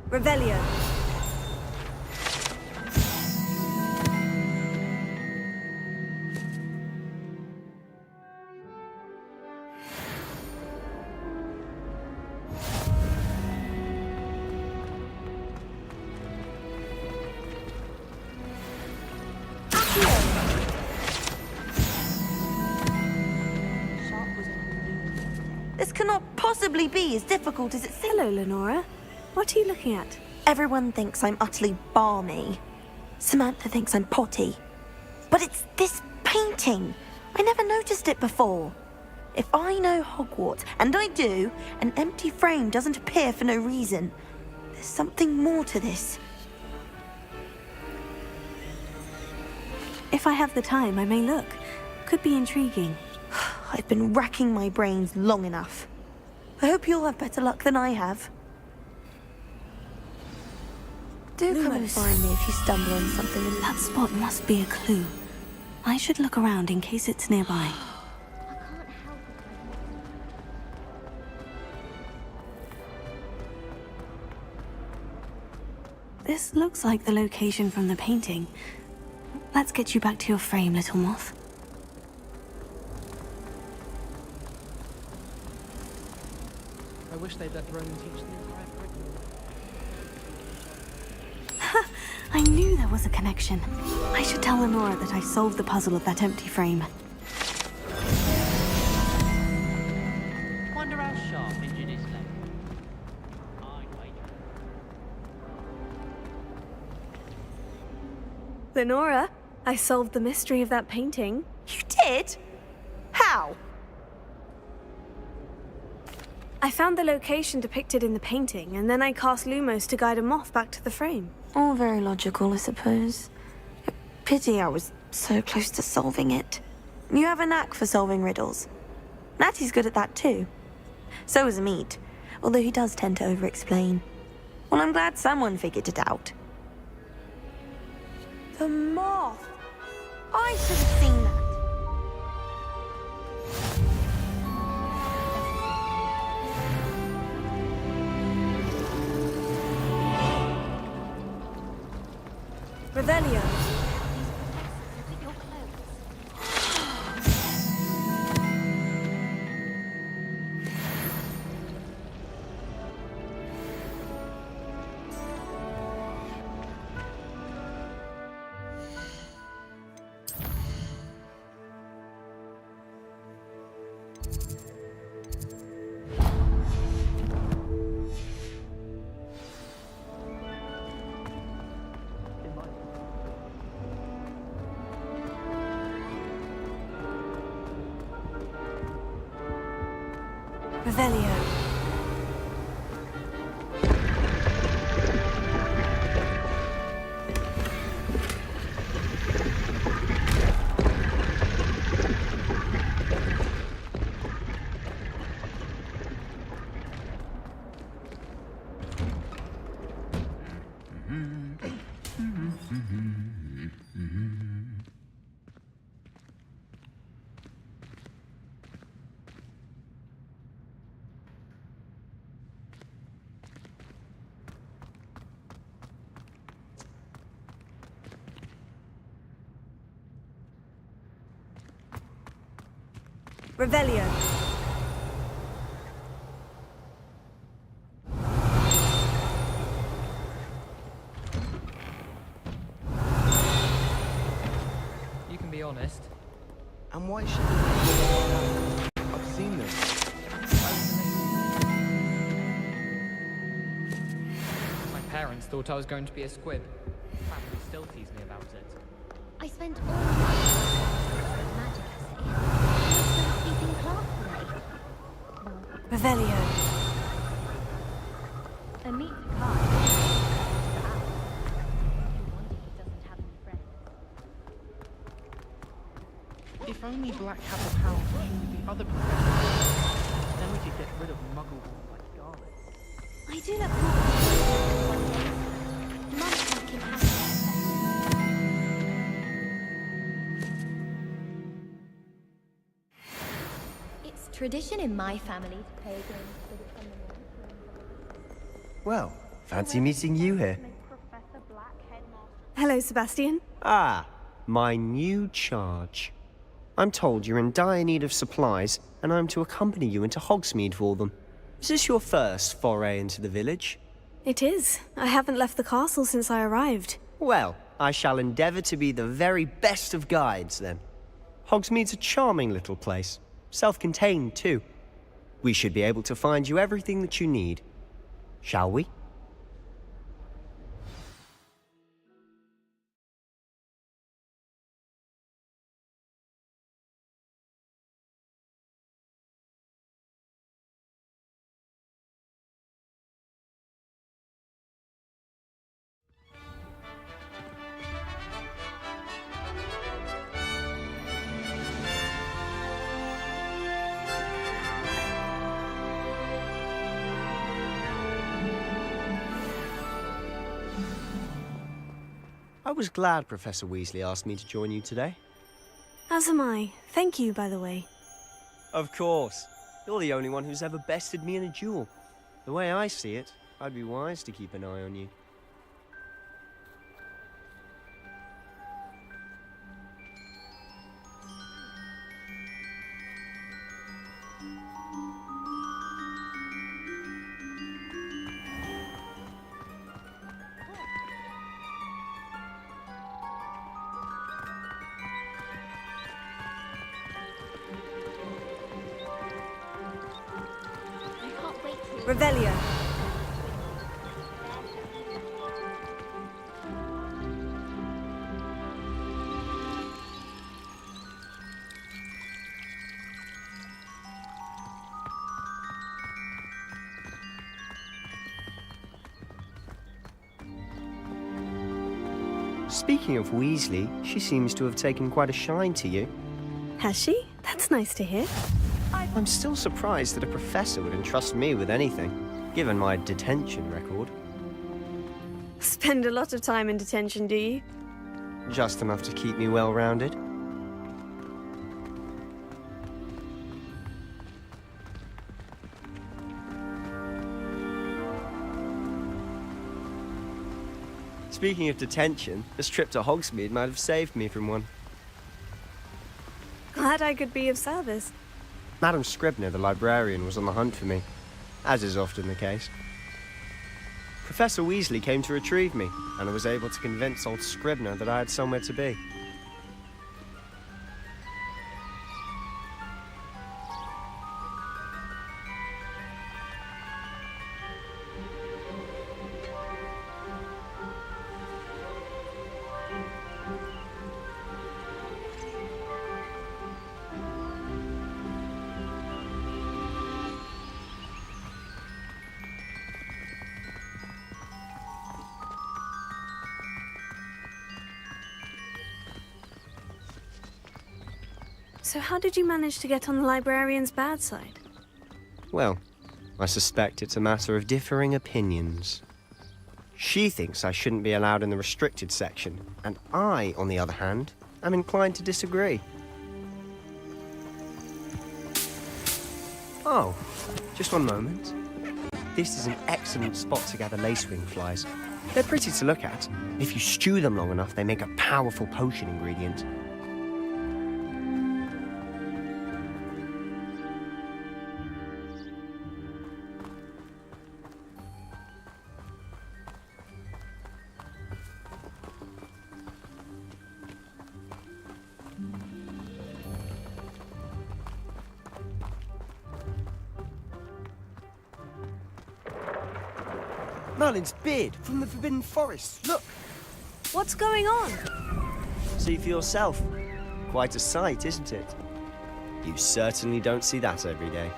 Revelio. This cannot possibly be as difficult as it seems. Hello, Lenora. What are you looking at? Everyone thinks I'm utterly balmy. Samantha thinks I'm potty. But it's this painting. I never noticed it before. If I know Hogwarts, and I do, an empty frame doesn't appear for no reason. There's something more to this. If I have the time, I may look. Could be intriguing. I've been racking my brains long enough. I hope you'll have better luck than I have. Do come and Lumos. find me if you stumble on something. That spot must be a clue. I should look around in case it's nearby. This looks like the location from the painting. Let's get you back to your frame, little moth. I wish they'd let Roman teach the entire curriculum. I knew there was a connection. I should tell Lenora that I solved the puzzle of that empty frame. Wonder how sharp Injun is left. I'd wager. Lenora, I solved the mystery of that painting. You did? How? I found the location depicted in the painting, and then I cast Lumos to guide a moth back to the frame. All very logical, I suppose. Pity I was so close to solving it. You have a knack for solving riddles. Natty's good at that too. So is Amit, although he does tend to over-explain. Well, I'm glad someone figured it out. The moth! I should have seen that. Revelio. Revelio. Revelio. You can be honest. And why should I've seen this. My parents thought I was going to be a squib. Family still tease me about it. I spent all my magic essay. I was sleeping class today. Revelio. I meet the car. No wonder he doesn't have any friends. If only Black had the power to heal the other professors, then we could get rid of Muggle like garlic. I do look forward to it. Mum can't keep having tradition in my family to play games for the fun. Well, Fancy meeting you here. Hello, Sebastian. Ah, my new charge. I'm told you're in dire need of supplies, and I'm to accompany you into Hogsmeade for them. Is this your first foray into the village? It is. I haven't left the castle since I arrived. Well, I shall endeavour to be the very best of guides, then. Hogsmeade's a charming little place. Self-contained, too. We should be able to find you everything that you need. Shall we? I was glad Professor Weasley asked me to join you today. As am I. Thank you, by the way. Of course. You're the only one who's ever bested me in a duel. The way I see it, I'd be wise to keep an eye on you. I can't wait to Revelio. Speaking of Weasley, she seems to have taken quite a shine to you. Has she? That's nice to hear. I'm still surprised that a professor would entrust me with anything, given my detention record. Spend a lot of time in detention, do you? Just enough to keep me well-rounded. Speaking of detention, this trip to Hogsmeade might have saved me from one. Glad I could be of service. Madam Scribner, the librarian, was on the hunt for me, as is often the case. Professor Weasley came to retrieve me, and I was able to convince old Scribner that I had somewhere to be. So how did you manage to get on the librarian's bad side? Well, I suspect it's a matter of differing opinions. She thinks I shouldn't be allowed in the restricted section, and I, on the other hand, am inclined to disagree. Oh, just one moment. This is an excellent spot to gather lacewing flies. They're pretty to look at. If you stew them long enough, they make a powerful potion ingredient. Merlin's beard from the Forbidden Forest. Look, What's going on? see for yourself. Quite a sight, isn't it? You certainly don't see that every day.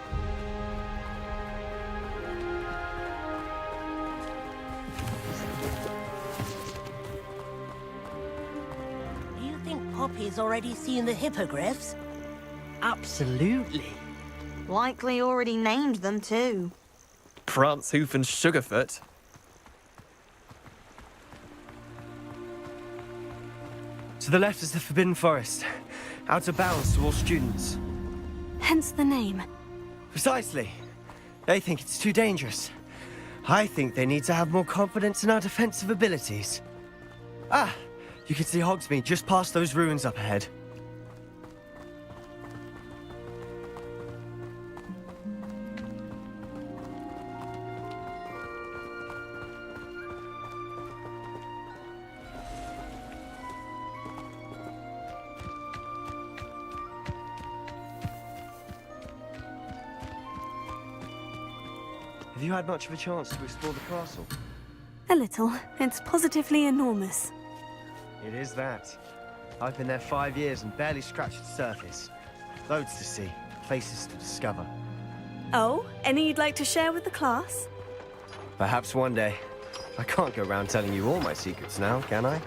Do you think Poppy's already seen the hippogriffs? Absolutely. Likely already named them too. Prance, Hoof, and Sugarfoot. To the left is the Forbidden Forest. Out of bounds to all students. Hence the name. Precisely. They think it's too dangerous. I think they need to have more confidence in our defensive abilities. Ah, you can see Hogsmeade just past those ruins up ahead. Have you had much of a chance to explore the castle? A little. It's positively enormous. It is that. I've been there 5 years and barely scratched the surface. Loads to see, places to discover. Oh, any you'd like to share with the class? Perhaps one day. I can't go around telling you all my secrets now, can I?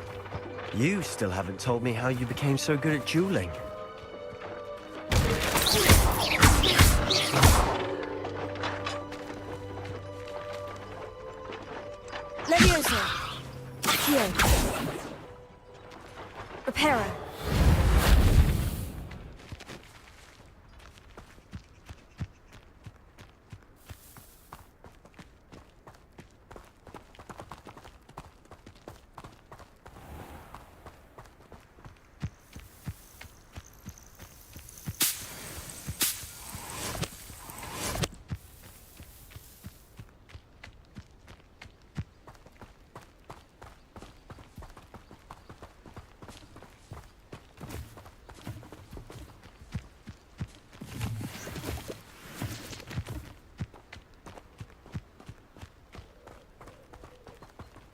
You still haven't told me how you became so good at dueling. Levioso. Here. Reparo.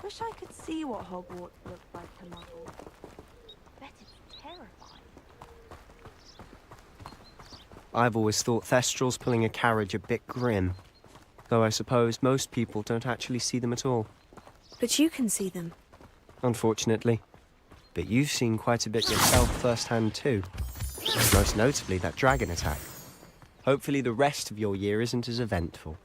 Wish I could see what Hogwarts looked like to Muggle. Bet it's terrifying. I've always thought Thestrals pulling a carriage a bit grim. Though I suppose most people don't actually see them at all. But you can see them. Unfortunately. But you've seen quite a bit yourself firsthand too. Most notably that dragon attack. Hopefully the rest of your year isn't as eventful.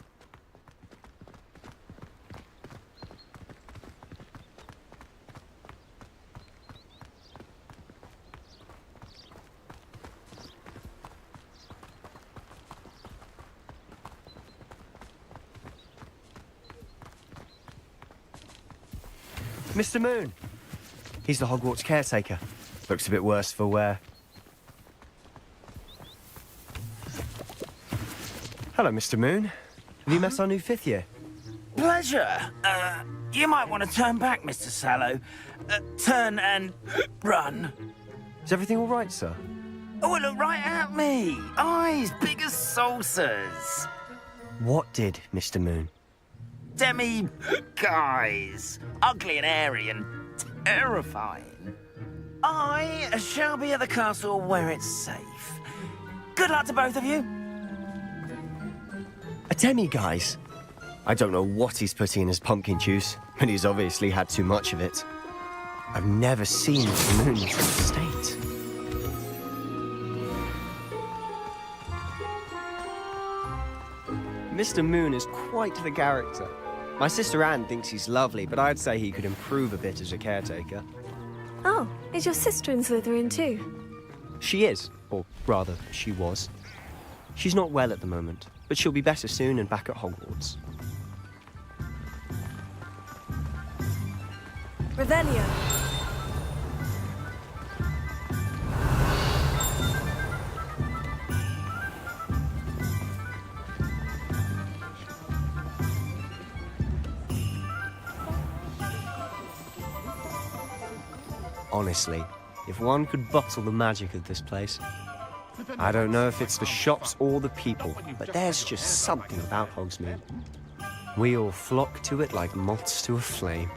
Mr. Moon. He's the Hogwarts caretaker. Looks a bit worse for wear. Hello, Mr. Moon. Have you met our new 5th year? Pleasure. You might want to turn back, Mr. Sallow. Turn and run. Is everything all right, sir? Oh, look right at me. Eyes big as saucers. What did, Mr. Moon? Guys. Ugly and hairy and terrifying. I shall be at the castle where it's safe. Good luck to both of you. A demi-guise? I don't know what he's putting in his pumpkin juice, but he's obviously had too much of it. I've never seen Mr. Moon in such a state. Mr. Moon is quite the character. My sister Anne thinks he's lovely, but I'd say he could improve a bit as a caretaker. Oh, is your sister in Slytherin too? She is, or rather, she was. She's not well at the moment, but she'll be better soon and back at Hogwarts. Revelio. Honestly, if one could bottle the magic of this place. I don't know if it's the shops or the people, but there's just something about Hogsmeade. We all flock to it like moths to a flame.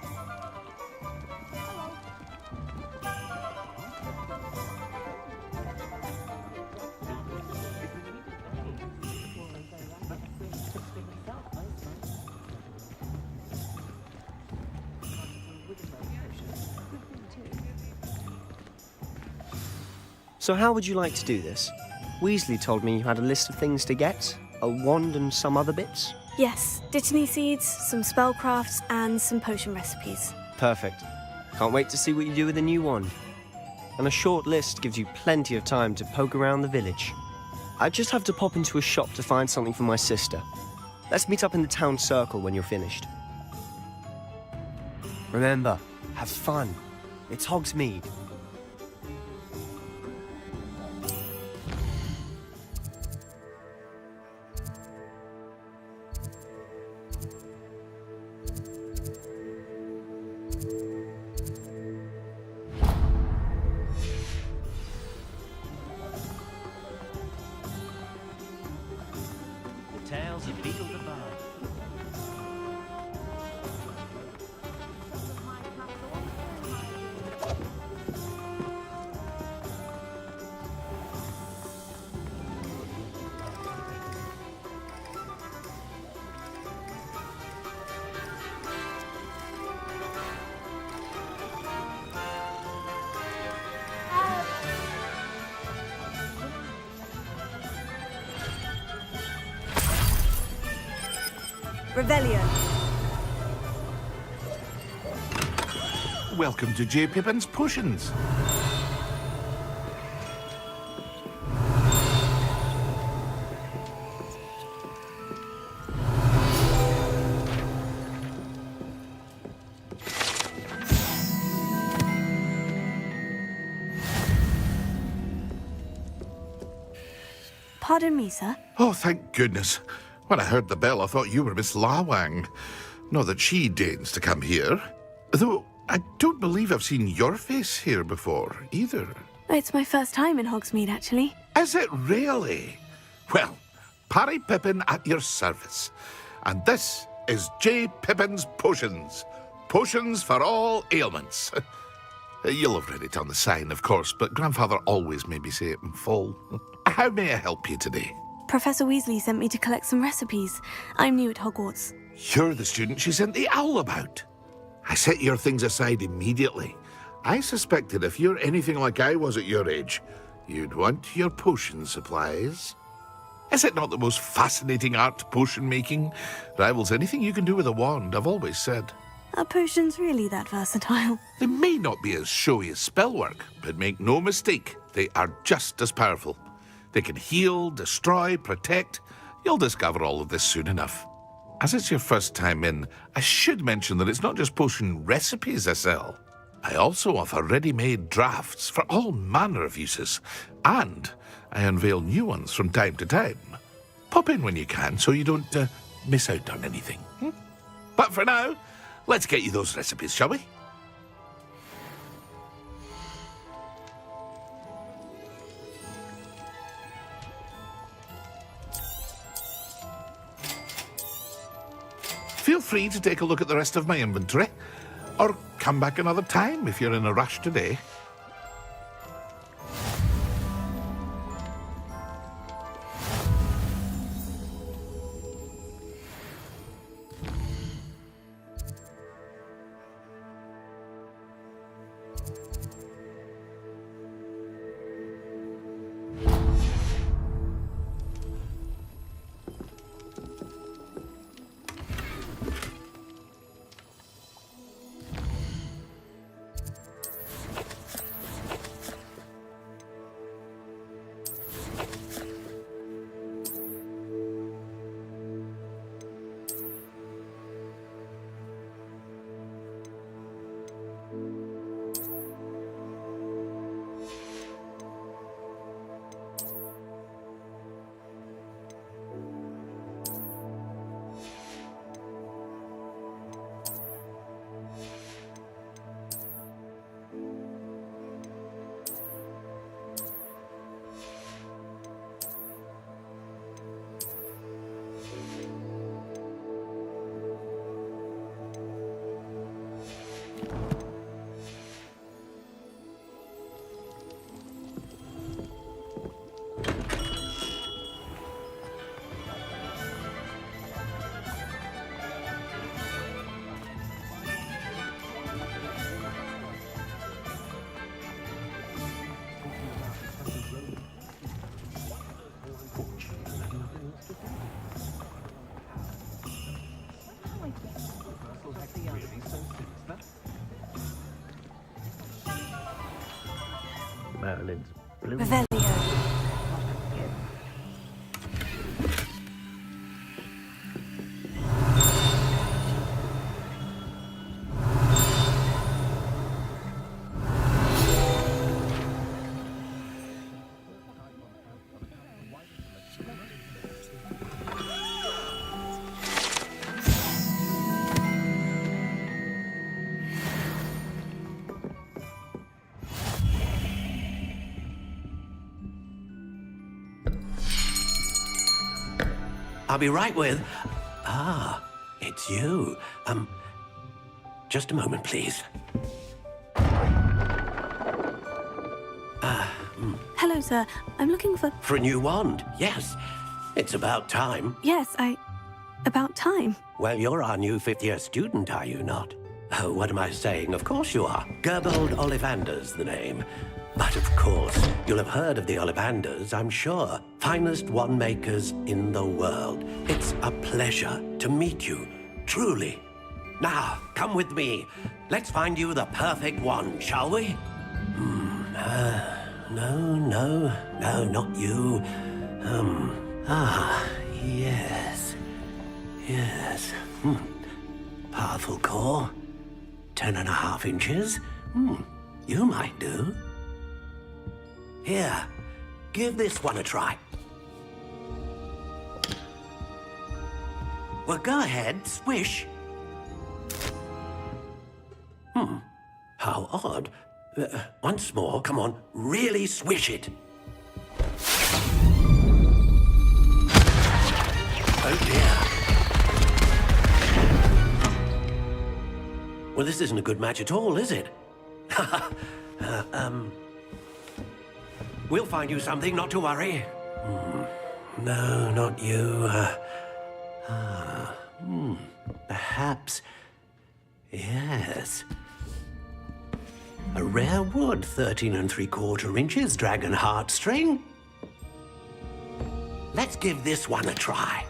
So how would you like to do this? Weasley told me you had a list of things to get, a wand and some other bits. Yes, Dittany seeds, some spellcrafts, and some potion recipes. Perfect. Can't wait to see what you do with the new wand. And a short list gives you plenty of time to poke around the village. I just have to pop into a shop to find something for my sister. Let's meet up in the town circle when you're finished. Remember, have fun. It's Hogsmeade. The tales of Beetle the Bard. Revelio. Welcome to J. Pippin's Potions. Pardon me, sir. Oh, thank goodness. When I heard the bell, I thought you were Miss Lawang. Not that she deigns to come here. Though I don't believe I've seen your face here before, either. It's my first time in Hogsmeade, actually. Is it really? Well, Parry Pippin at your service. And this is J. Pippin's Potions. Potions for all ailments. You'll have read it on the sign, of course, but Grandfather always made me say it in full. How may I help you today? Professor Weasley sent me to collect some recipes. I'm new at Hogwarts. You're the student she sent the owl about. I set your things aside immediately. I suspected if you're anything like I was at your age, you'd want your potion supplies. Is it not the most fascinating art, potion making? Rivals anything you can do with a wand, I've always said. Are potions really that versatile? They may not be as showy as spellwork, but make no mistake, they are just as powerful. They can heal, destroy, protect. You'll discover all of this soon enough. As it's your first time in, I should mention that it's not just potion recipes I sell. I also offer ready-made drafts for all manner of uses, and I unveil new ones from time to time. Pop in when you can so you don't miss out on anything. But for now, let's get you those recipes, shall we? Feel free to take a look at the rest of my inventory, or come back another time if you're in a rush today. Merlin's blue. Revelio. I'll be right with... Ah, it's you. Just a moment, please. Hello, sir. I'm looking for... For a new wand, yes. It's about time. Yes, about time. Well, you're our new fifth-year student, are you not? Oh, what am I saying? Of course you are. Gerbold Ollivander's the name. But of course, you'll have heard of the Ollivanders, I'm sure. Finest wand makers in the world. It's a pleasure to meet you, truly. Now, come with me. Let's find you the perfect wand, shall we? No, not you. Yes. Powerful core. 10.5 inches. You might do. Here, give this one a try. Well, go ahead, swish. How odd. Once more, come on, really swish it. Oh dear. Well, this isn't a good match at all, is it? We'll find you something, not to worry. No, not you. Perhaps... Yes. A rare wood, 13 3/4 inches, dragon heartstring. Let's give this one a try.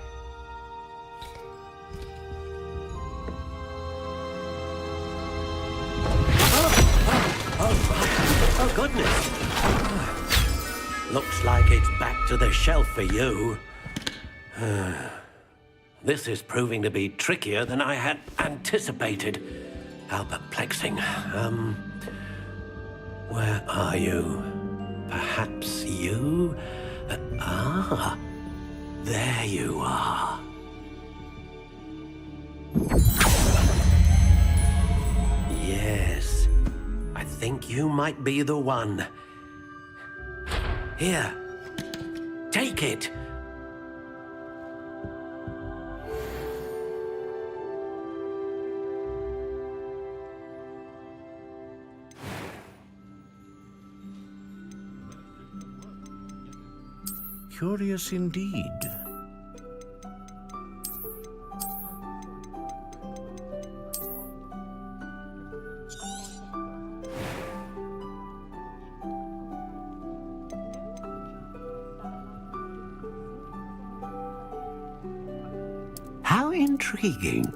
Oh, goodness. Looks like it's back to the shelf for you. This is proving to be trickier than I had anticipated. How perplexing. Where are you? Perhaps you? There you are. Yes, I think you might be the one. Here, take it. Curious indeed. How intriguing.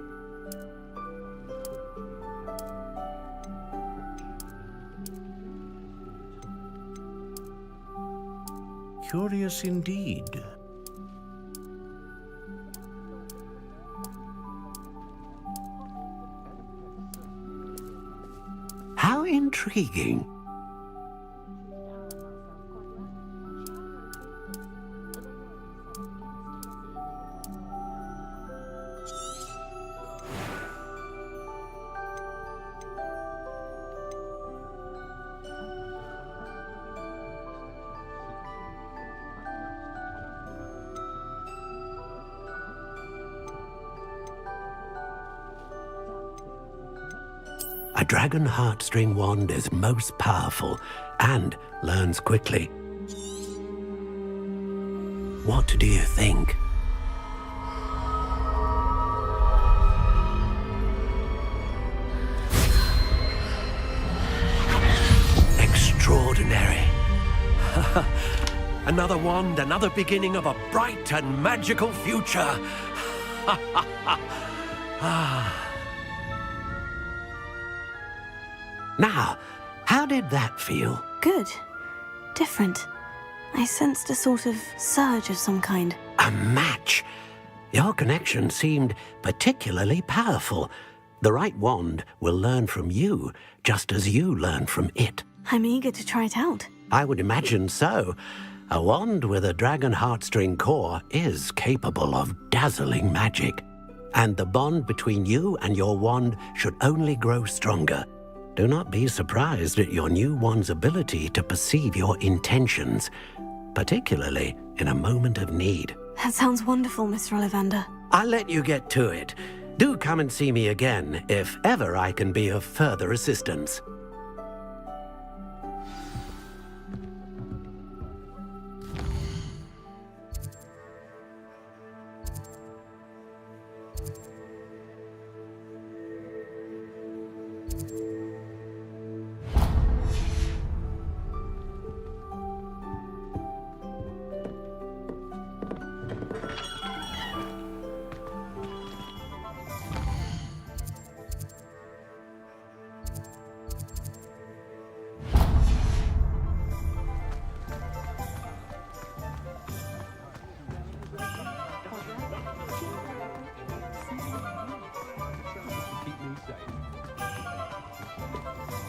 Curious indeed. How intriguing. A dragon heartstring wand is most powerful and learns quickly. What do you think? Extraordinary. Another wand, another beginning of a bright and magical future. Now, how did that feel? Good. Different. I sensed a sort of surge of some kind. A match. Your connection seemed particularly powerful. The right wand will learn from you, just as you learn from it. I'm eager to try it out. I would imagine so. A wand with a dragon heartstring core is capable of dazzling magic. And the bond between you and your wand should only grow stronger. Do not be surprised at your new wand's ability to perceive your intentions, particularly in a moment of need. That sounds wonderful, Mr. Ollivander. I'll let you get to it. Do come and see me again, if ever I can be of further assistance.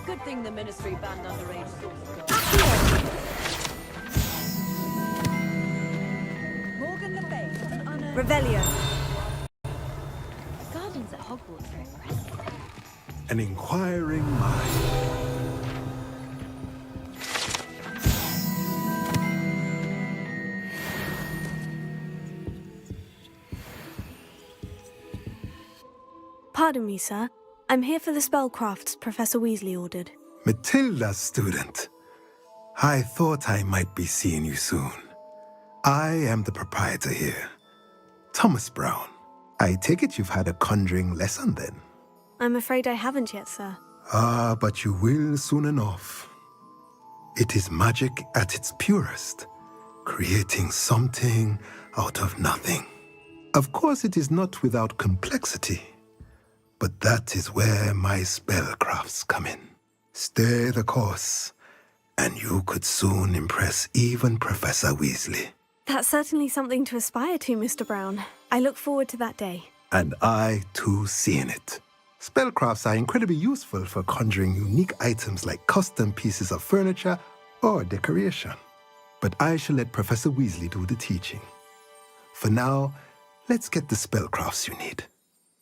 Good thing the Ministry banned underage Morgan Le Fay has an unearned... Revelio. The gardens at Hogwarts are impressive. An inquiring mind. Pardon me, sir. I'm here for the spellcrafts Professor Weasley ordered. Matilda's student. I thought I might be seeing you soon. I am the proprietor here, Thomas Brown. I take it you've had a conjuring lesson then? I'm afraid I haven't yet, sir. Ah, but you will soon enough. It is magic at its purest, creating something out of nothing. Of course, it is not without complexity, but that is where my spellcrafts come in. Stay the course, and you could soon impress even Professor Weasley. That's certainly something to aspire to, Mr. Brown. I look forward to that day. And I, too, seeing it. Spellcrafts are incredibly useful for conjuring unique items like custom pieces of furniture or decoration. But I shall let Professor Weasley do the teaching. For now, let's get the spellcrafts you need.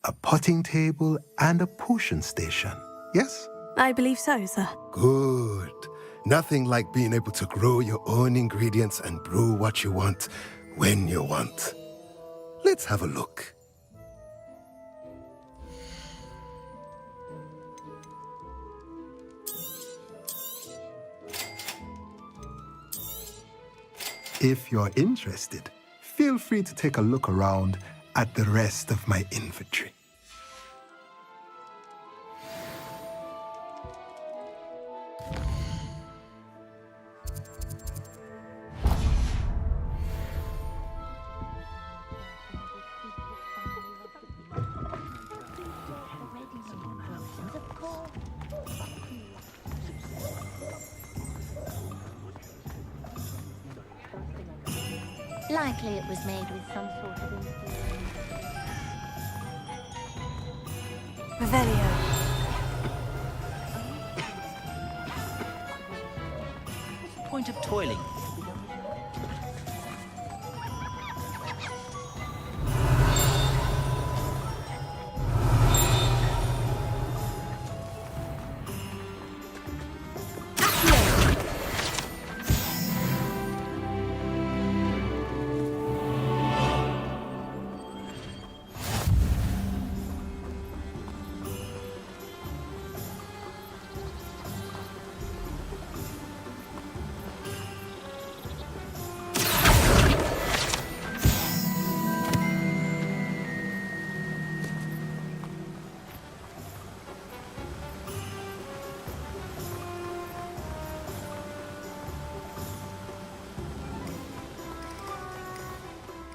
A potting table and a potion station, yes? I believe so, sir. Good. Nothing like being able to grow your own ingredients and brew what you want when you want. Let's have a look. If you're interested, feel free to take a look around at the rest of my inventory. Likely it was made with some sort of influence. Revelio. What's the point of toiling?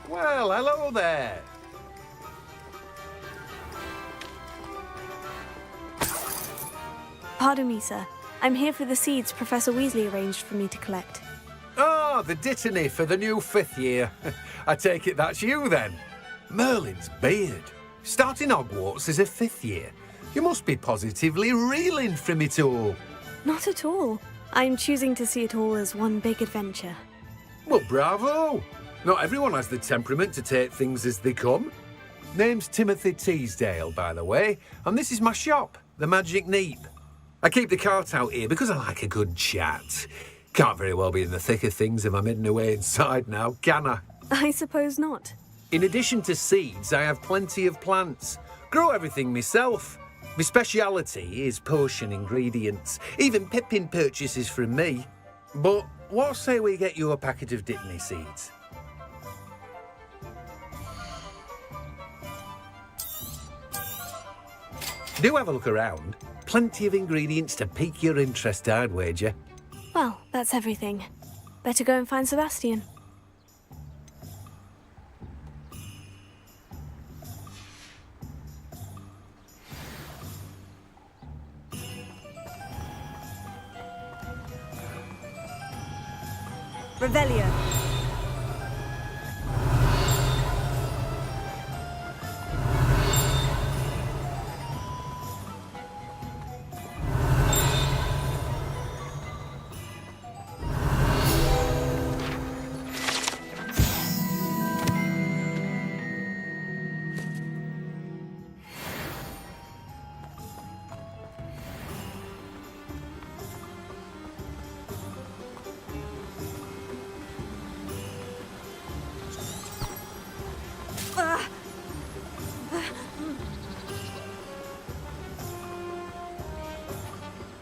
Well, hello there. Pardon me, sir. I'm here for the seeds Professor Weasley arranged for me to collect. Oh, the dittany for the new 5th year. I take it that's you, then. Merlin's beard. Starting Hogwarts as a 5th year. You must be positively reeling from it all. Not at all. I'm choosing to see it all as one big adventure. Well, bravo. Not everyone has the temperament to take things as they come. Name's Timothy Teasdale, by the way, and this is my shop, the Magic Neep. I keep the cart out here because I like a good chat. Can't very well be in the thick of things if I'm hidden away inside now, can I? I suppose not. In addition to seeds, I have plenty of plants. Grow everything myself. My speciality is potion ingredients. Even Pippin purchases from me. But what say we get you a packet of Dittany seeds? Do have a look around. Plenty of ingredients to pique your interest, I'd wager. Well, that's everything. Better go and find Sebastian. Revelio.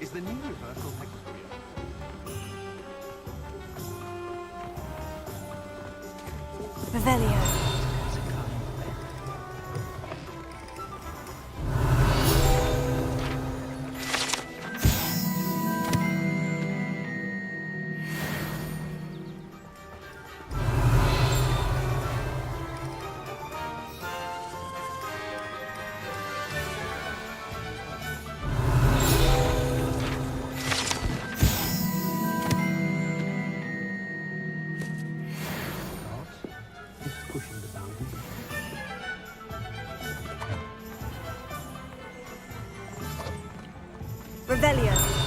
Is the new reversal Revelio. Revelio.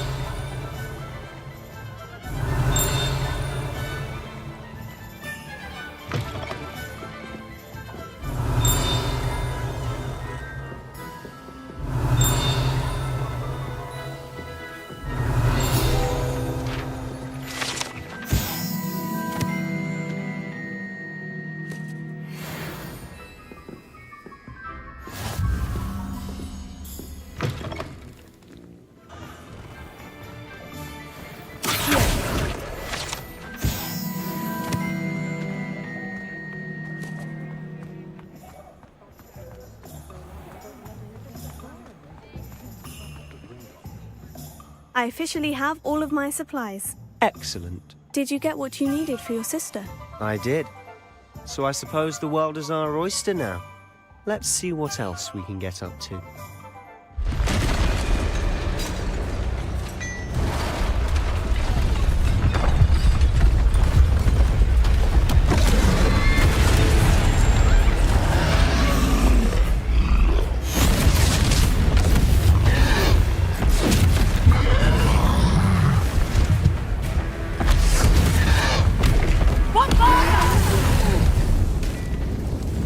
I officially have all of my supplies. Excellent. Did you get what you needed for your sister? I did. So I suppose the world is our oyster now. Let's see what else we can get up to.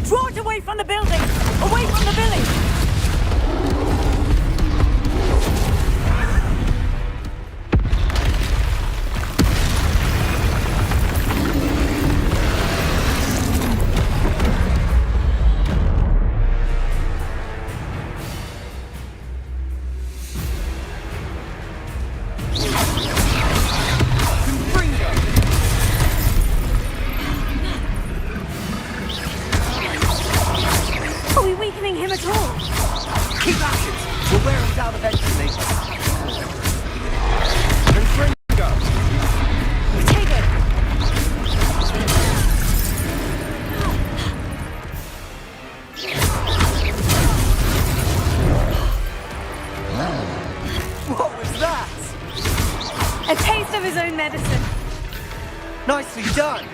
Draw it away from the building! Away from the village! Are we weakening him at all? Keep at it! We'll wear him down eventually. Confringo! Potato! What was that? A taste of his own medicine. Nicely done!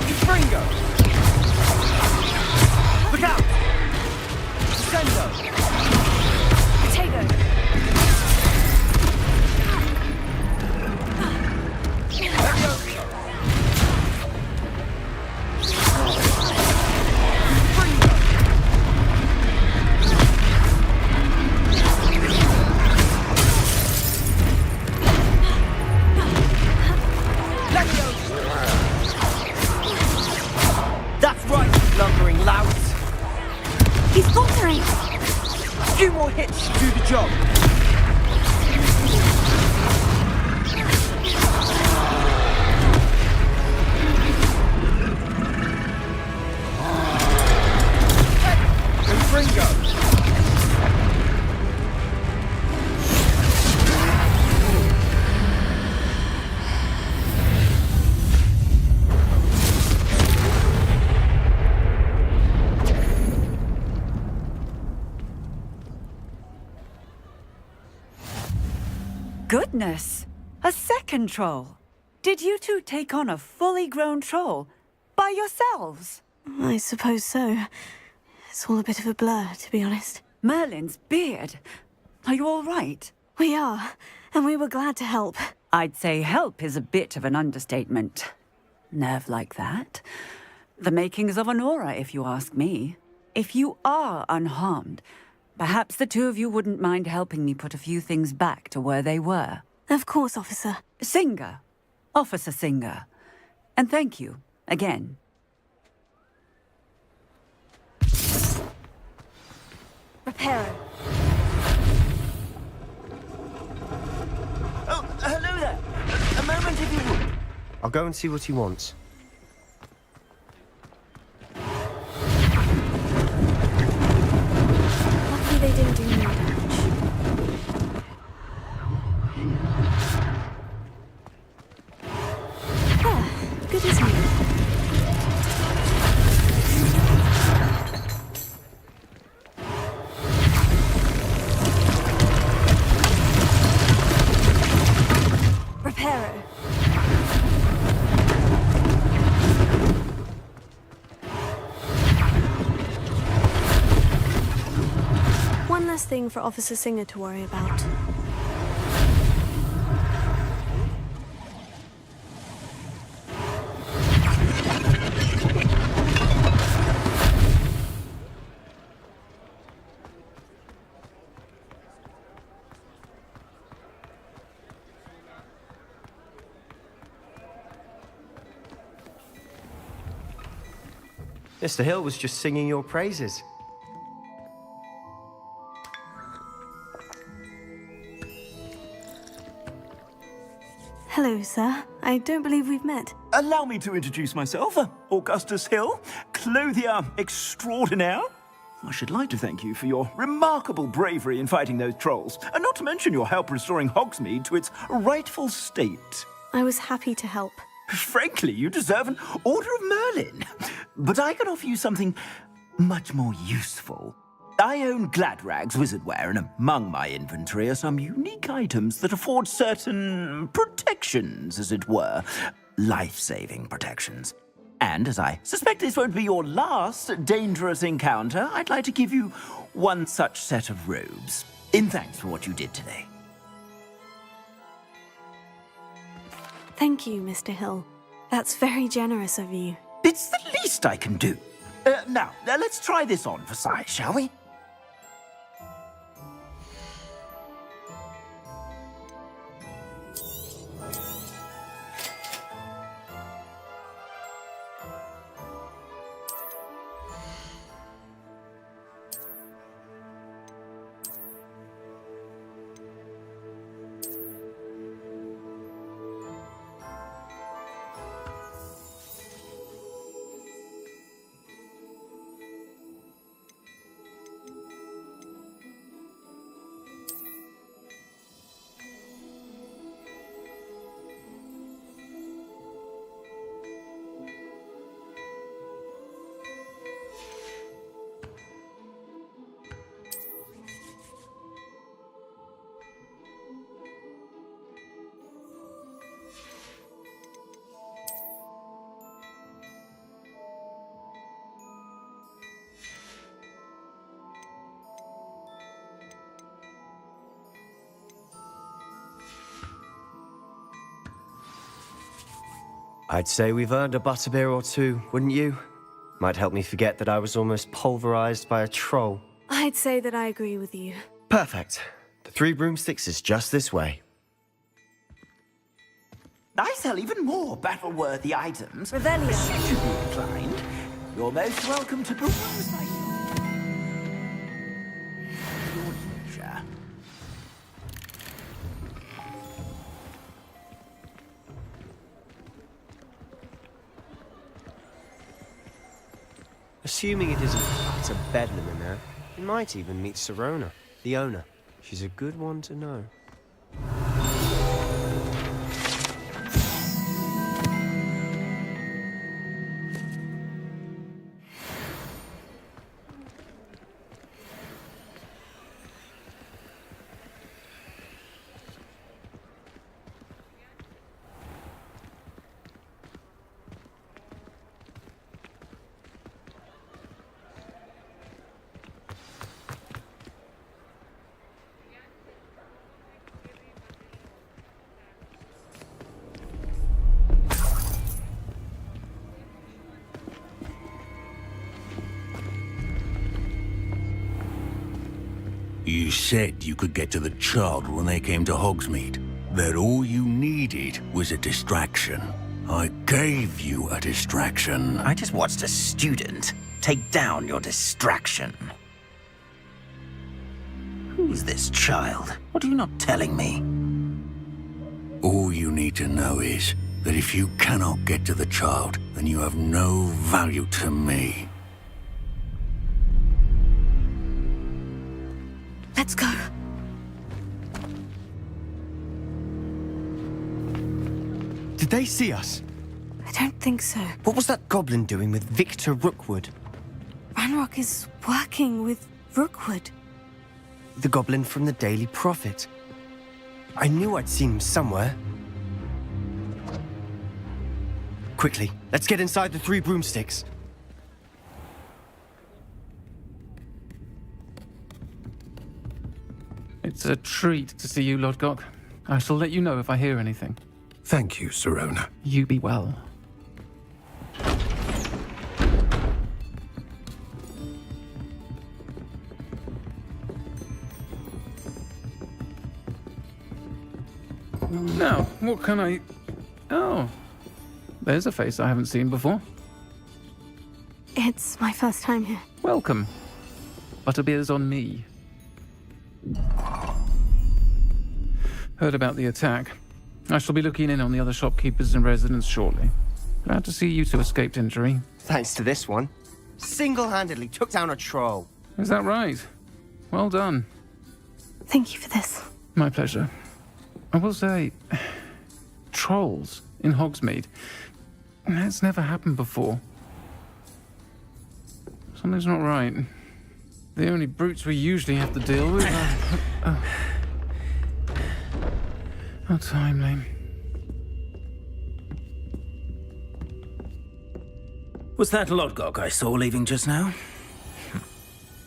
Confringo! Look out! Sendo! Potato! Let go! goodness! A second troll! Did you two take on a fully grown troll by yourselves? I suppose so. It's all a bit of a blur, to be honest. Merlin's beard. Are you all right? We are, and we were glad to help. I'd say help is a bit of an understatement. Nerve like that. The makings of an aura, if you ask me. If you are unharmed, perhaps the two of you wouldn't mind helping me put a few things back to where they were. Of course, officer. Singer. Officer Singer. And thank you, again. Reparo. Oh, hello there. A moment if you would. I'll go and see what he wants. Lucky they didn't do more damage. Ah, good as new. Reparo. One less thing for Officer Singer to worry about. Mr. Hill was just singing your praises. Hello, sir. I don't believe we've met. Allow me to introduce myself, Augustus Hill, clothier extraordinaire. I should like to thank you for your remarkable bravery in fighting those trolls, and not to mention your help restoring Hogsmeade to its rightful state. I was happy to help. Frankly, you deserve an Order of Merlin. But I can offer you something much more useful. I own Gladrag's wizardware, and among my inventory are some unique items that afford certain protections, as it were. Life-saving protections. And as I suspect this won't be your last dangerous encounter, I'd like to give you one such set of robes, in thanks for what you did today. Thank you, Mr. Hill. That's very generous of you. It's the least I can do. Now, let's try this on for size, shall we? I'd say we've earned a butterbeer or two, wouldn't you? Might help me forget that I was almost pulverized by a troll. I'd say that I agree with you. Perfect. The 3 broomsticks is just this way. I sell even more battle-worthy items. Revelio. Suitably inclined. You're most welcome to peruse my... Your leisure. Assuming it isn't utter bedlam in there, you might even meet Sirona, the owner. She's a good one to know. You said you could get to the child when they came to Hogsmeade. That all you needed was a distraction. I gave you a distraction. I just watched a student take down your distraction. Who's this child? What are you not telling me? All you need to know is that if you cannot get to the child, then you have no value to me. Let's go. Did they see us? I don't think so. What was that goblin doing with Victor Rookwood? Ranrock is working with Rookwood. The goblin from the Daily Prophet. I knew I'd seen him somewhere. Quickly, let's get inside the 3 broomsticks. It's a treat to see you, Lodgok. I shall let you know if I hear anything. Thank you, Sirona. You be well. Now, what can I... Oh, there's a face I haven't seen before. It's my first time here. Welcome. Butterbeer's on me. Heard about the attack. I shall be looking in on the other shopkeepers and residents shortly. Glad to see you two escaped injury. Thanks to this one. Single-handedly took down a troll. Is that right? Well done. Thank you for this. My pleasure. I will say, trolls in Hogsmeade. That's never happened before. Something's not right. The only brutes we usually have to deal with are... How timely. Was that Lodgok I saw leaving just now?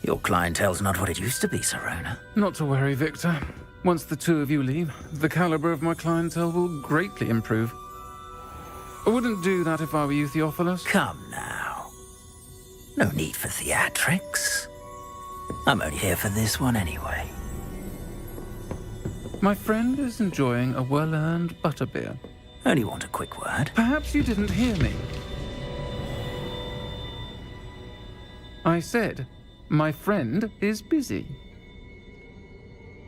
Your clientele's not what it used to be, Sirona. Not to worry, Victor. Once the 2 of you leave, the caliber of my clientele will greatly improve. I wouldn't do that if I were you, Theophilus. Come now. No need for theatrics. I'm only here for this one anyway. My friend is enjoying a well-earned butterbeer. Only want a quick word. Perhaps you didn't hear me. I said, my friend is busy.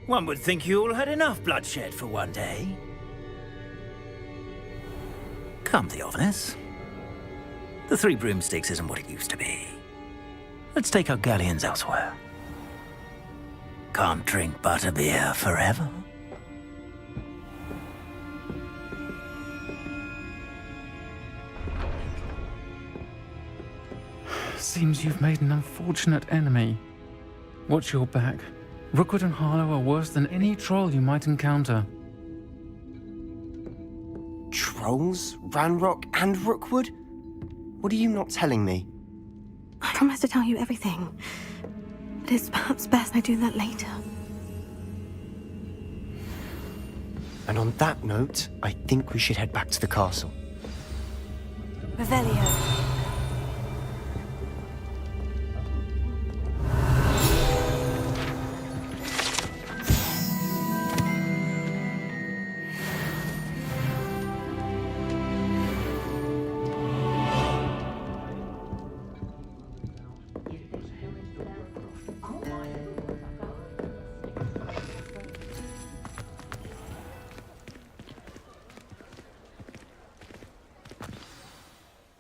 One would think you all had enough bloodshed for one day. Come, Theophilus. The 3 broomsticks isn't what it used to be. Let's take our galleons elsewhere. Can't drink butterbeer forever. Seems you've made an unfortunate enemy. Watch your back. Rookwood and Harlow are worse than any troll you might encounter. Trolls? Ranrock and Rookwood? What are you not telling me? I promise to tell you everything. But it's perhaps best I do that later. And on that note, I think we should head back to the castle. Revelio.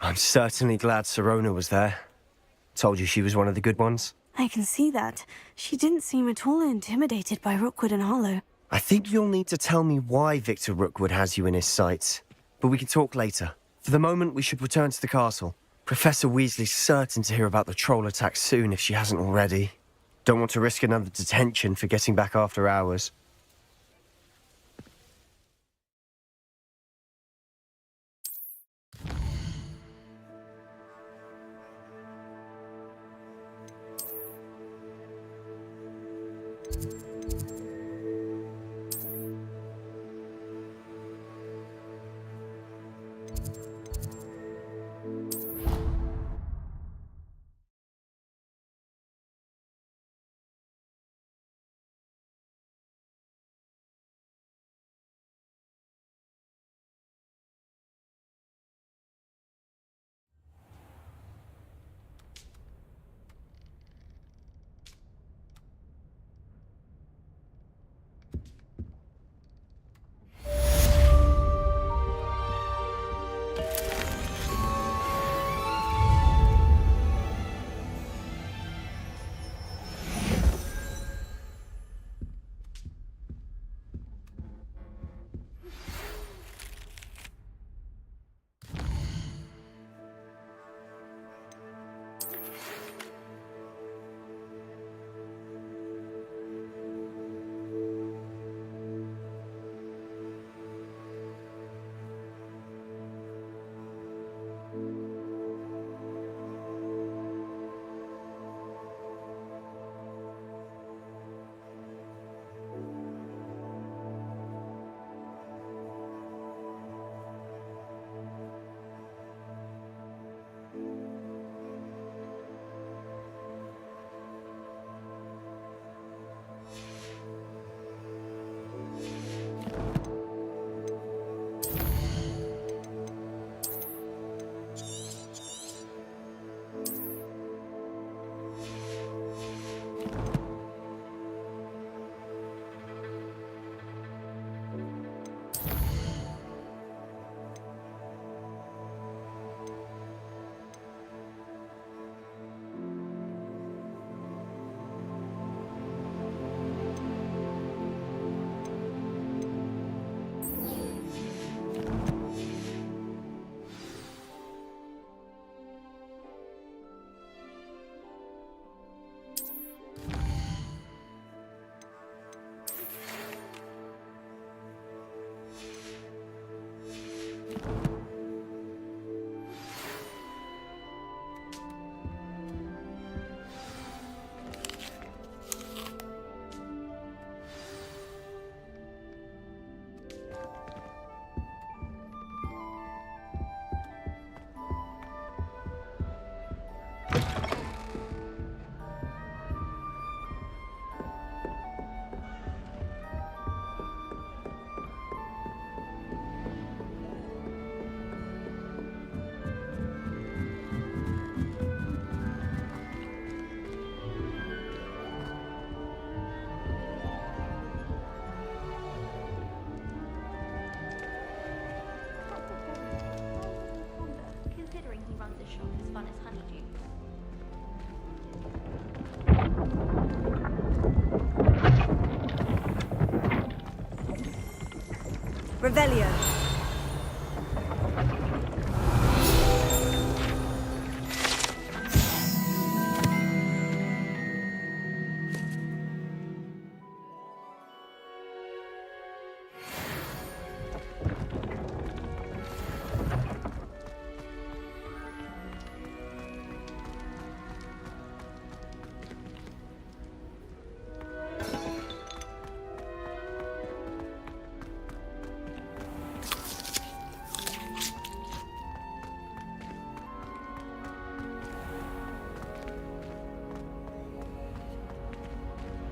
I'm certainly glad Sirona was there. Told you she was one of the good ones. I can see that. She didn't seem at all intimidated by Rookwood and Harlow. I think you'll need to tell me why Victor Rookwood has you in his sights. But we can talk later. For the moment, we should return to the castle. Professor Weasley's certain to hear about the troll attack soon if she hasn't already. Don't want to risk another detention for getting back after hours. Considering he runs a shop as fun as Honeydew. Revelio.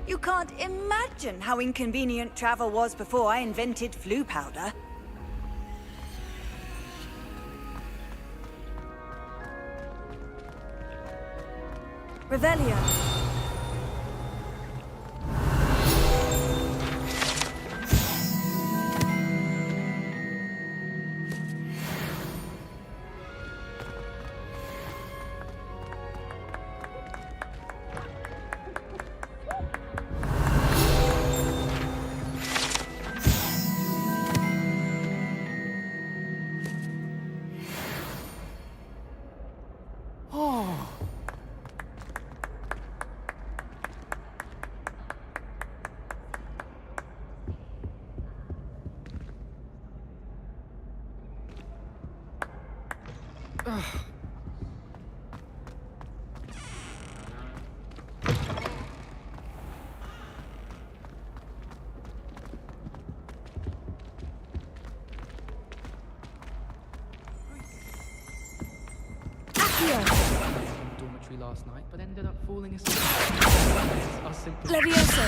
You can't imagine how inconvenient travel was before I invented flu powder. Revelio. Oh. Ugh. Dormitory last night, but ended up falling asleep. Our simple Levioso.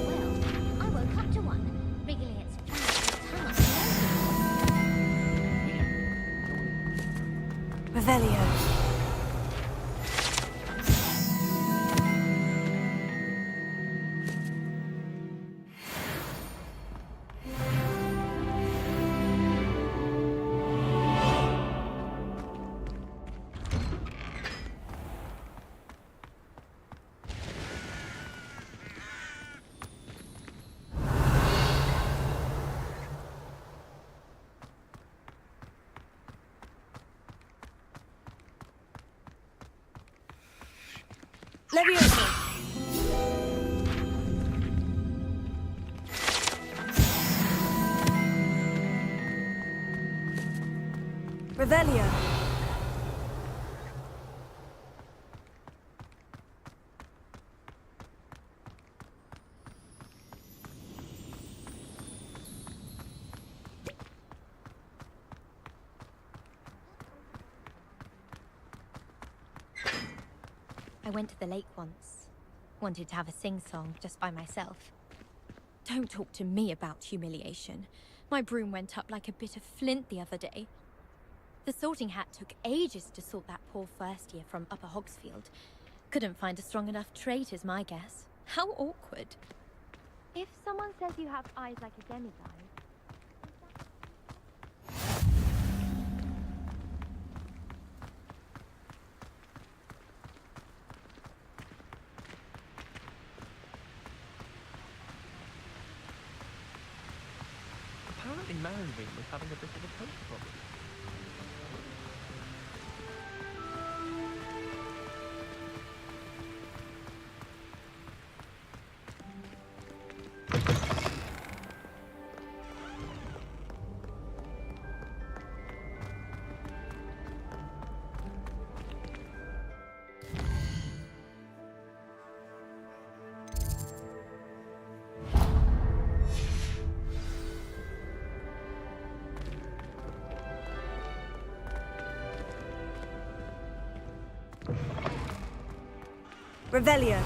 Well, I woke up to one, wriggling its tongue up the nose. Revelio. Levioso. Revelio. I went to the lake once. Wanted to have a sing-song just by myself. Don't talk to me about humiliation. My broom went up like a bit of flint the other day. The sorting hat took ages to sort that poor first year from Upper Hogsfield. Couldn't find a strong enough trait is my guess. How awkward. If someone says you have eyes like a demigod, apparently Marilyn was having a bit of a coat problem. Revelio.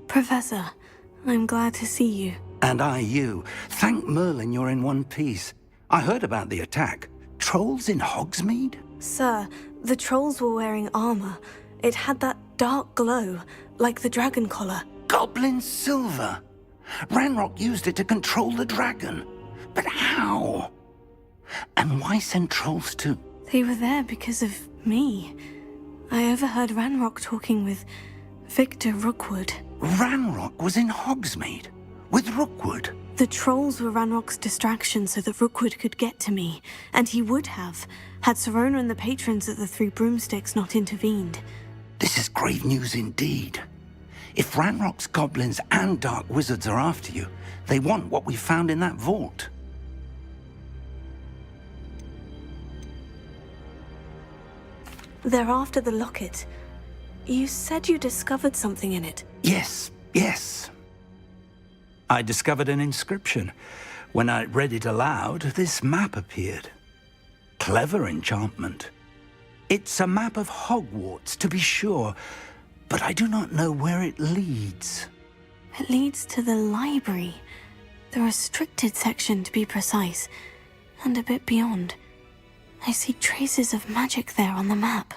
Professor, I'm glad to see you. And I you. Thank Merlin you're in one piece. I heard about the attack. Trolls in Hogsmeade? Sir, the trolls were wearing armor. It had that dark glow, like the dragon collar. Goblin silver. Ranrock used it to control the dragon. But how? And why send trolls to... They were there because of me. I overheard Ranrock talking with Victor Rookwood. Ranrock was in Hogsmeade? With Rookwood? The trolls were Ranrock's distraction so that Rookwood could get to me. And he would have, had Serona and the patrons at the Three Broomsticks not intervened. This is grave news indeed. If Ranrock's goblins and dark wizards are after you, they want what we found in that vault. They're after the locket. You said you discovered something in it. Yes, yes. I discovered an inscription. When I read it aloud, this map appeared. Clever enchantment. It's a map of Hogwarts, to be sure, but I do not know where it leads. It leads to the library. The restricted section, to be precise. And a bit beyond. I see traces of magic there on the map.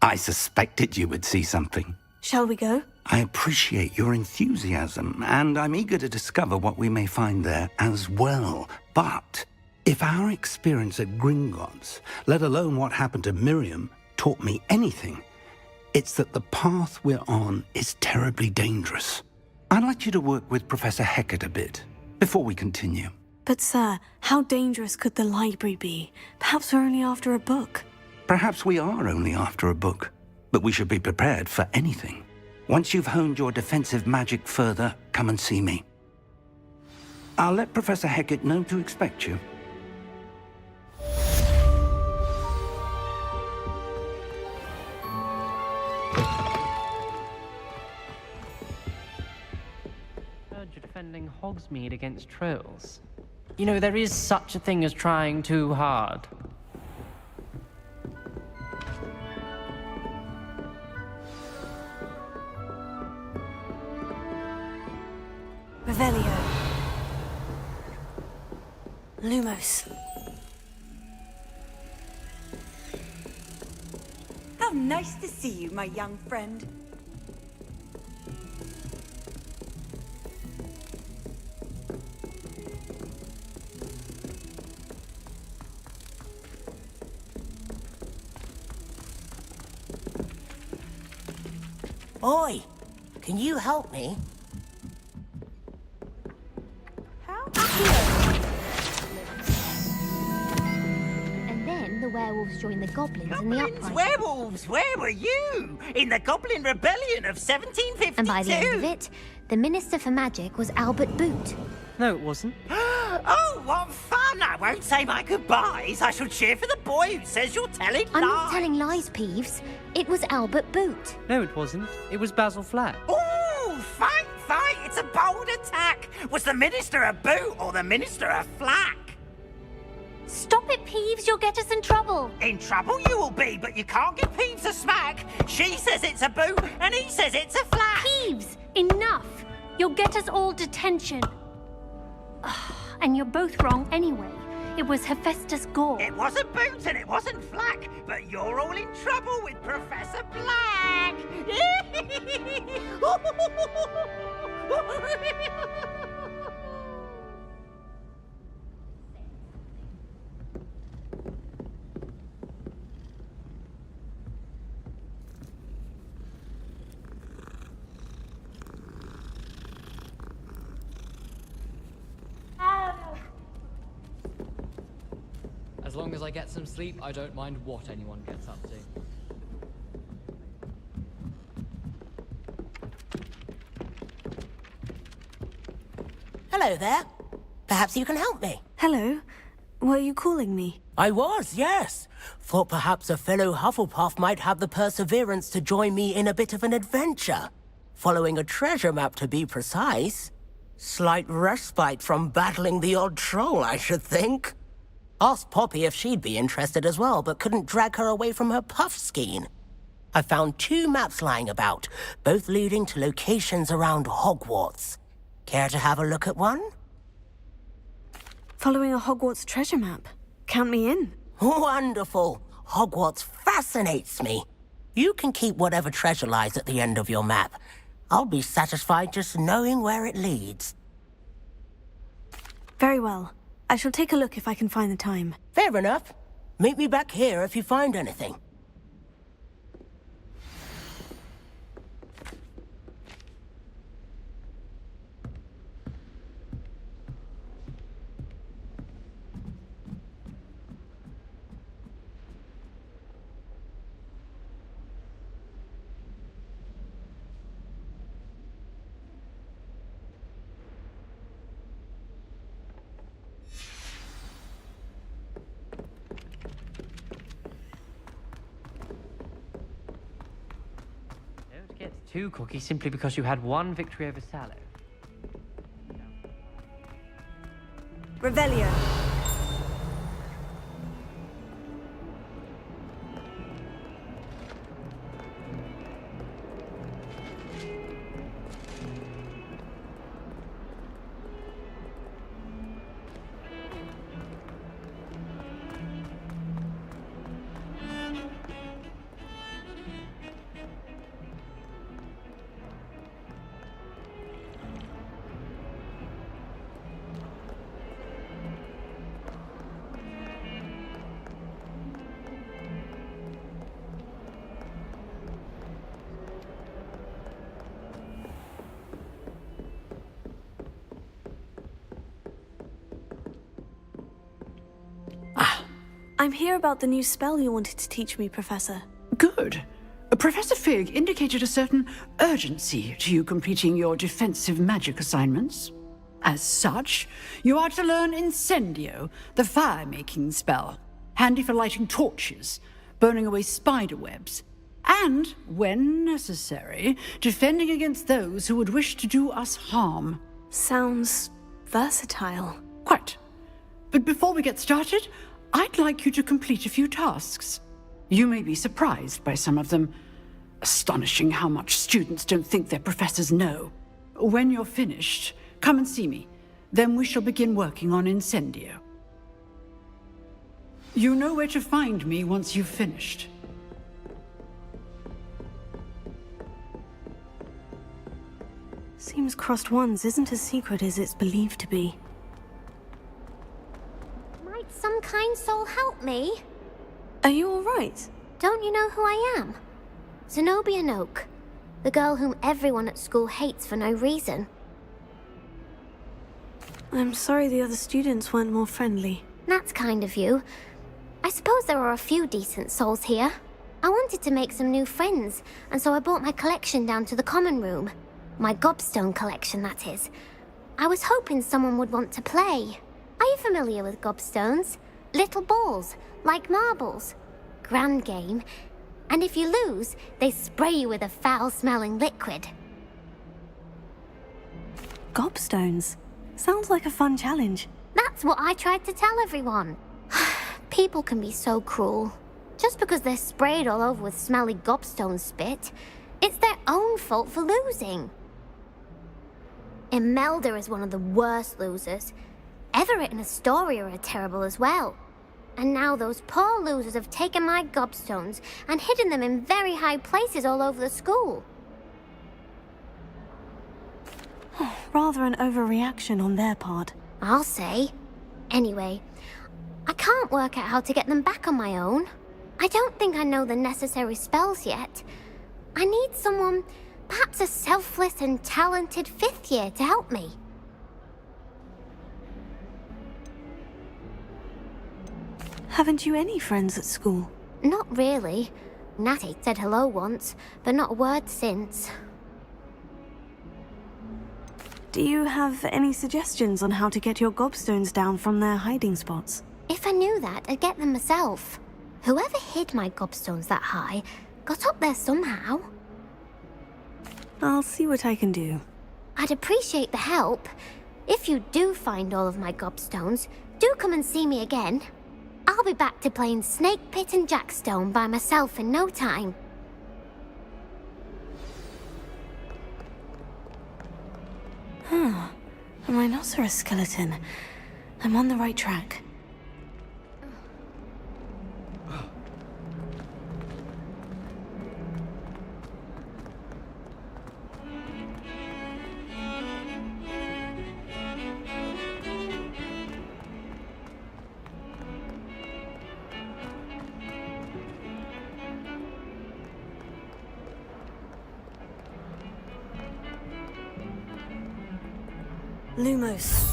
I suspected you would see something. Shall we go? I appreciate your enthusiasm, and I'm eager to discover what we may find there as well. But if our experience at Gringotts, let alone what happened to Miriam, taught me anything, it's that the path we're on is terribly dangerous. I'd like you to work with Professor Hecat a bit before we continue. But sir, how dangerous could the library be? Perhaps we're only after a book. Perhaps we are only after a book, but we should be prepared for anything. Once you've honed your defensive magic further, come and see me. I'll let Professor Hecat know to expect you. Heard you're defending Hogsmeade against trolls. You know, there is such a thing as trying too hard. Revelio. Lumos. How nice to see you, my young friend. Oi, can you help me? And then the werewolves joined the goblins in the uprising. Werewolves, where were you? In the Goblin Rebellion of 1752? And by the end of it, the Minister for Magic was Albert Boot. No, it wasn't. Oh, what fun! I won't say my goodbyes. I shall cheer for the boy who says you're telling lies. I'm not telling lies, Peeves. It was Albert Boot. No, it wasn't. It was Basil Flack. Ooh, fight! It's a bold attack! Was the Minister a boot or the Minister a flack? Stop it, Peeves. You'll get us in trouble. In trouble you will be, but you can't give Peeves a smack. She says it's a boot, and he says it's a flack. Peeves, enough. You'll get us all detention. And you're both wrong anyway. It was Hephaestus Gore. It wasn't boot and it wasn't flack, but you're all in trouble with Professor Black. As long as I get some sleep, I don't mind what anyone gets up to. Hello there. Perhaps you can help me. Hello. Were you calling me? I was, yes. Thought perhaps a fellow Hufflepuff might have the perseverance to join me in a bit of an adventure. Following a treasure map, to be precise. Slight respite from battling the odd troll, I should think. Asked Poppy if she'd be interested as well, but couldn't drag her away from her puff skein. I found 2 maps lying about, both leading to locations around Hogwarts. Care to have a look at one? Following a Hogwarts treasure map. Count me in. Wonderful. Hogwarts fascinates me. You can keep whatever treasure lies at the end of your map. I'll be satisfied just knowing where it leads. Very well. I shall take a look if I can find the time. Fair enough. Meet me back here if you find anything. Don't get too cocky simply because you had one victory over Sallow. Revelio. I'm here about the new spell you wanted to teach me, Professor. Good. Professor Fig indicated a certain urgency to you completing your defensive magic assignments. As such, you are to learn Incendio, the fire-making spell, handy for lighting torches, burning away spider webs, and, when necessary, defending against those who would wish to do us harm. Sounds versatile. Quite. But before we get started, I'd like you to complete a few tasks. You may be surprised by some of them. Astonishing how much students don't think their professors know. When you're finished, come and see me. Then we shall begin working on Incendio. You know where to find me once you've finished. Seems crossed ones isn't as secret as it's believed to be. Might some kind soul help me? Are you all right? Don't you know who I am? Zenobia Noak, the girl whom everyone at school hates for no reason. I'm sorry the other students weren't more friendly. That's kind of you. I suppose there are a few decent souls here. I wanted to make some new friends, and so I brought my collection down to the common room. My gobstone collection, that is. I was hoping someone would want to play. Are you familiar with gobstones? Little balls, like marbles. Grand game. And if you lose, they spray you with a foul-smelling liquid. Gobstones. Sounds like a fun challenge. That's what I tried to tell everyone. People can be so cruel. Just because they're sprayed all over with smelly gobstone spit, it's their own fault for losing. Imelda is one of the worst losers. Everett and Astoria are terrible as well. And now those poor losers have taken my gobstones and hidden them in very high places all over the school. Rather an overreaction on their part. I'll say. Anyway, I can't work out how to get them back on my own. I don't think I know the necessary spells yet. I need someone, perhaps a selfless and talented 5th year to help me. Haven't you any friends at school? Not really. Natty said hello once, but not a word since. Do you have any suggestions on how to get your gobstones down from their hiding spots? If I knew that, I'd get them myself. Whoever hid my gobstones that high got up there somehow. I'll see what I can do. I'd appreciate the help. If you do find all of my gobstones, do come and see me again. I'll be back to playing Snake Pit and Jackstone by myself in no time. Huh. A rhinoceros skeleton. I'm on the right track. Lumos.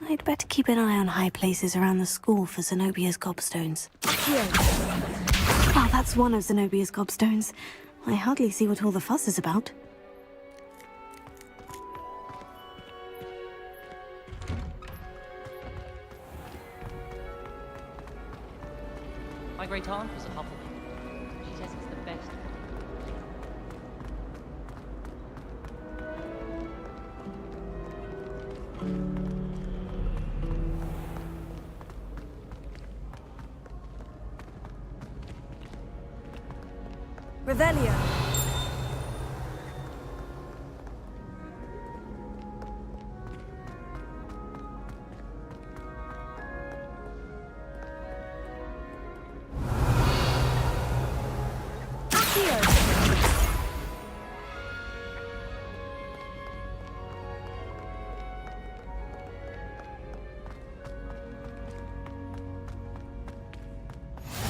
I'd better keep an eye on high places around the school for Zenobia's gobstones. Oh, that's one of Zenobia's gobstones. I hardly see what all the fuss is about. My great aunt was a Hufflepuff. She says it's the best. Revelio.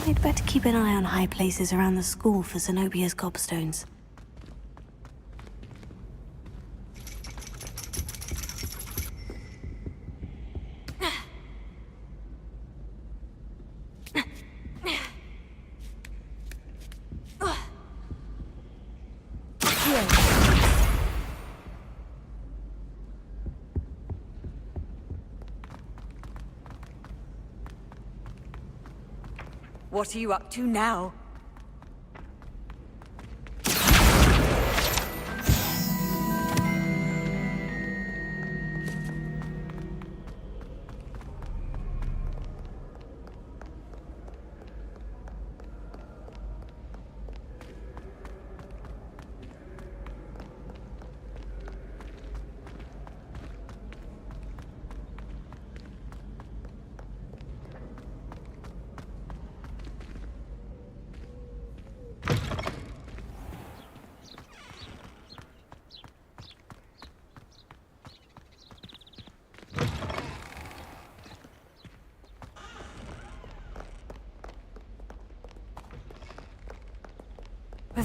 I'd better keep an eye on high places around the school for Zenobia's gobstones. What are you up to now?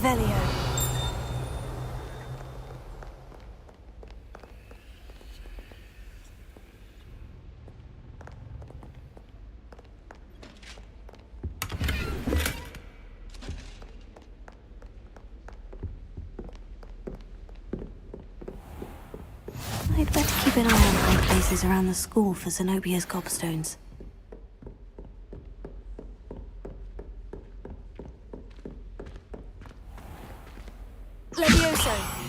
Revelio. I'd better keep an eye on high places around the school for Zenobia's gobstones. Levioso.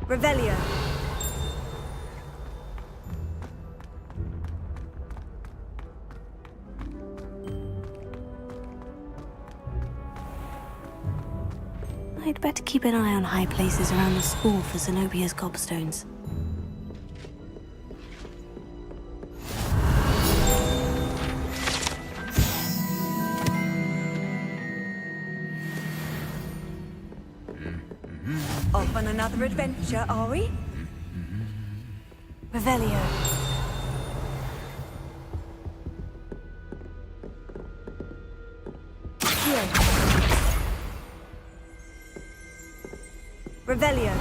Revelio. I'd better keep an eye on high places around the school for Zenobia's gobstones. Off on another adventure, are we? Revelio. Revelio.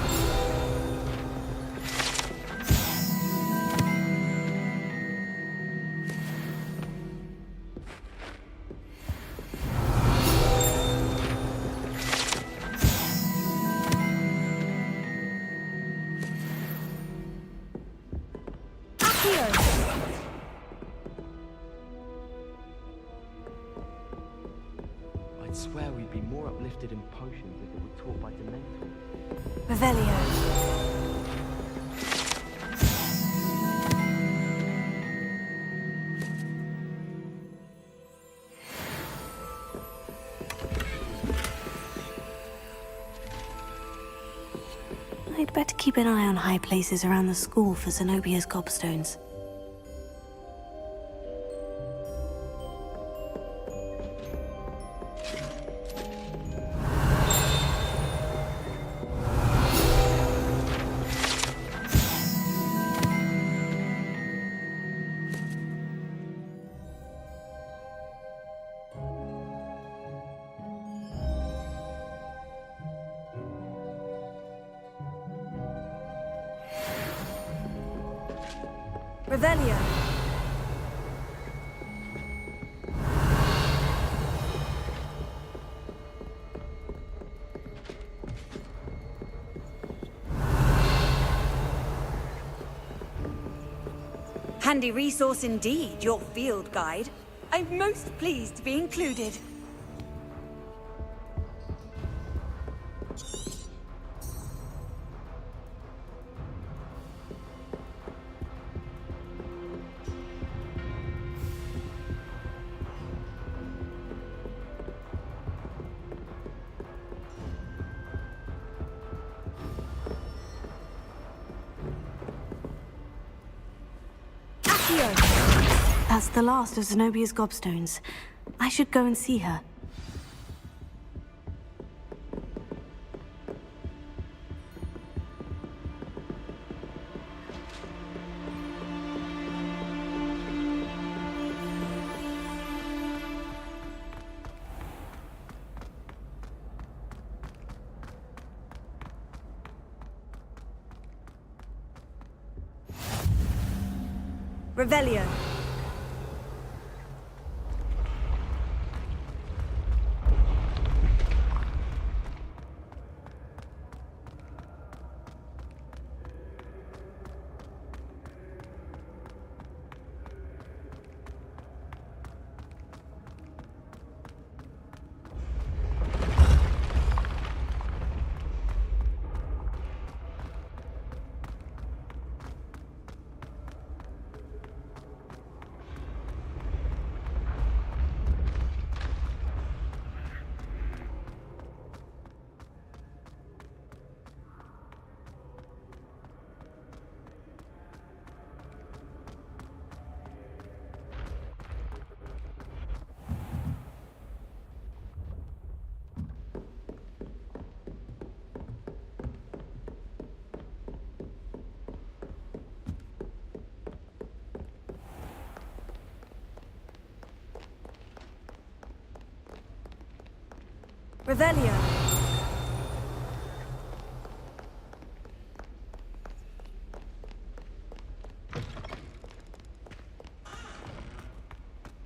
I'd swear we'd be more uplifted in potions if it were taught by Dementors. Revelio. I'd better keep an eye on high places around the school for Zenobia's gobstones. Revelio. Handy resource indeed, your field guide. I'm most pleased to be included. the last of Zenobia's gobstones. I should go and see her. Revelio. Revelio.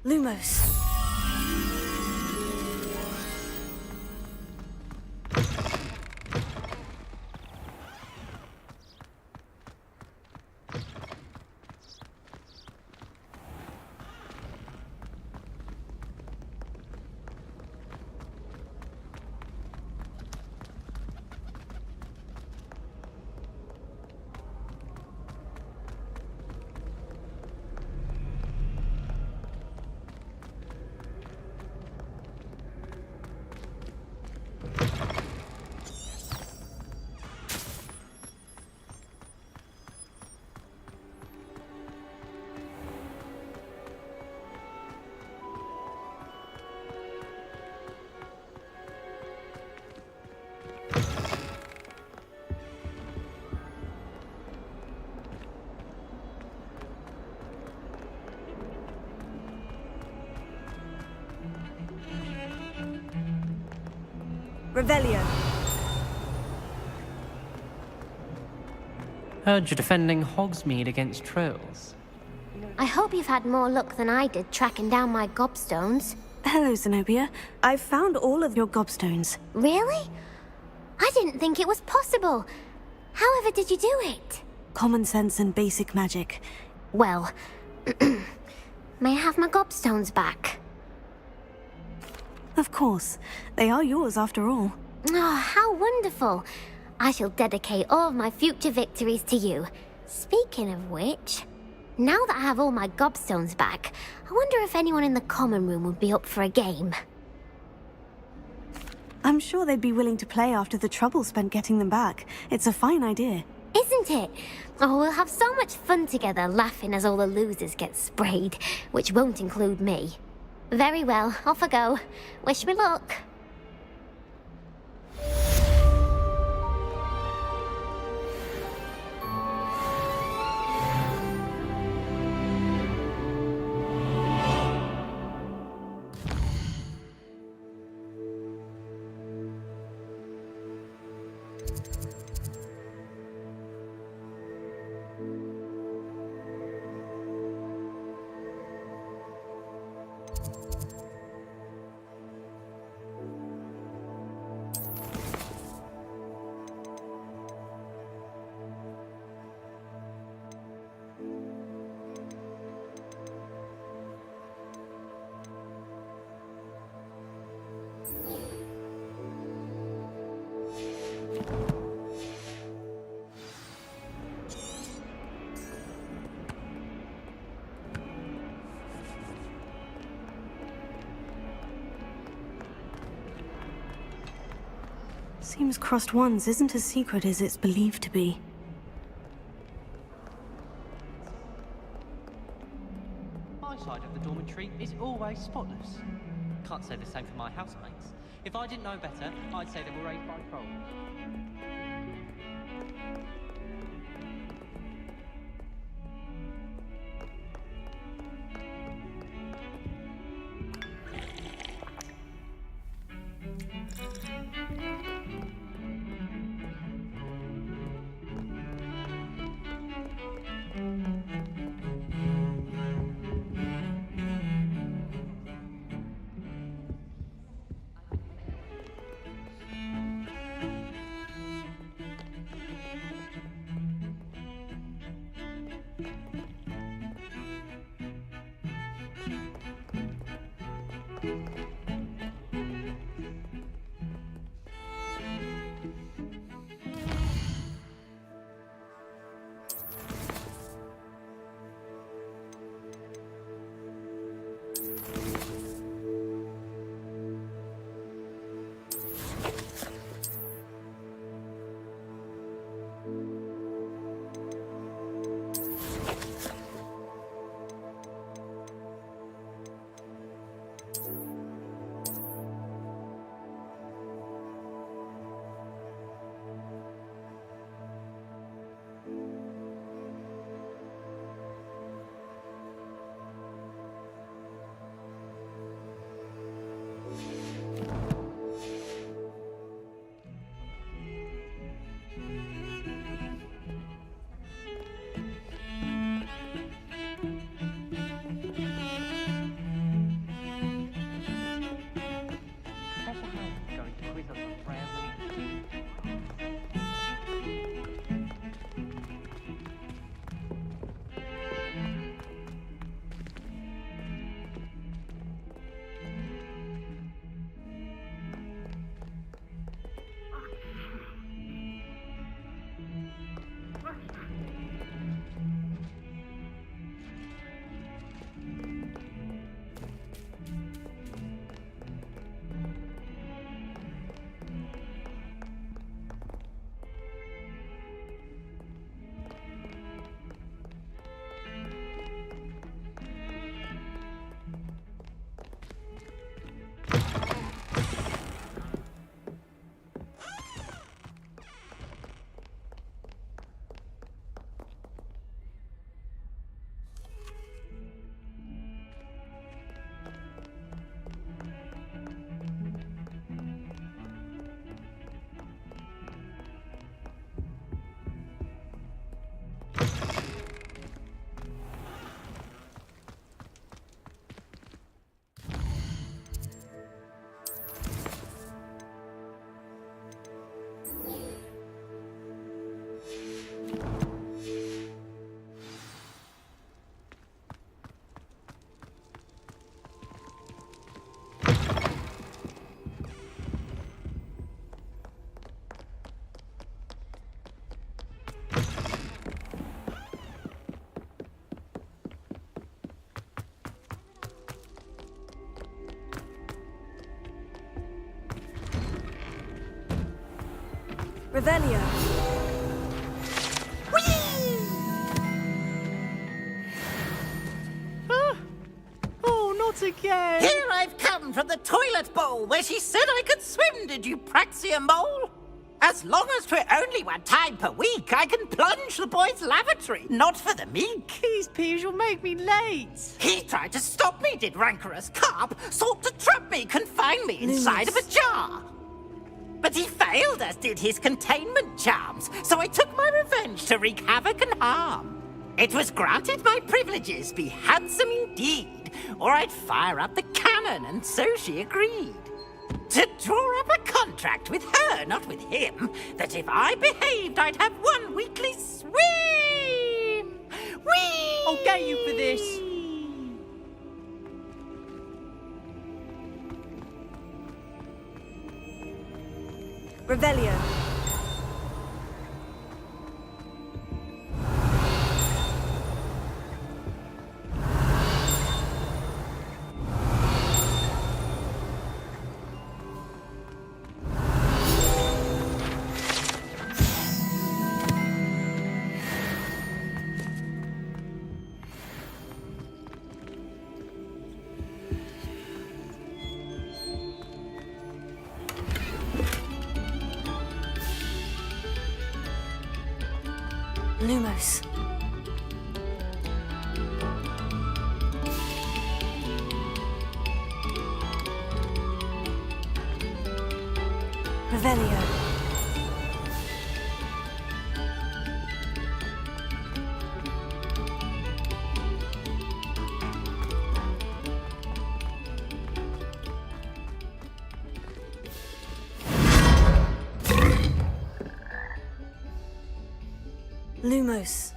Lumos. Revelio. Heard you're defending Hogsmeade against trolls. I hope you've had more luck than I did tracking down my gobstones. Hello, Zenobia. I've found all of your gobstones. Really? I didn't think it was possible. However did you do it? Common sense and basic magic. Well, may I have my gobstones back? Of course. They are yours after all. Oh, how wonderful. I shall dedicate all of my future victories to you. Speaking of which, now that I have all my gobstones back, I wonder if anyone in the common room would be up for a game. I'm sure they'd be willing to play after the trouble spent getting them back. It's a fine idea. Isn't it? Oh, we'll have so much fun together laughing as all the losers get sprayed, which won't include me. Very well, off I go. Wish me luck. Seems crossed wands isn't as secret as it's believed to be. My side of the inventory is always spotless. Can't say the same for my housemates. If I didn't know better, I'd say they were raised by trolls. Revelio. Oh, not again! Here I've come from the toilet bowl where she said I could swim, did you praxia mole? As long as for only one time per week, I can plunge the boy's lavatory, not for the meek. These peas will make me late. He tried to stop me, did rancorous carp, sought to trap me, confine me inside of a jar. But he failed, as did his containment charms, so I took my revenge to wreak havoc and harm. It was granted my privileges be handsome indeed, or I'd fire up the cannon, and so she agreed. To draw up a contract with her, not with him, that if I behaved, I'd have one weekly swim! Whee! I'll get you for this! Revelio. Lumos. Revelio. Lumos.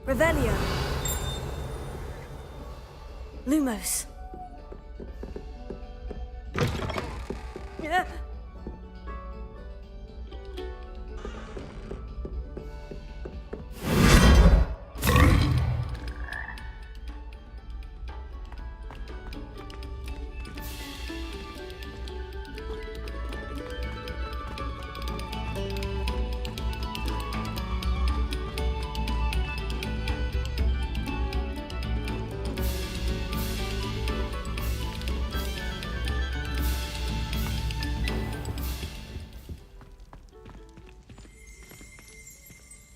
Revelio. Lumos. Yeah.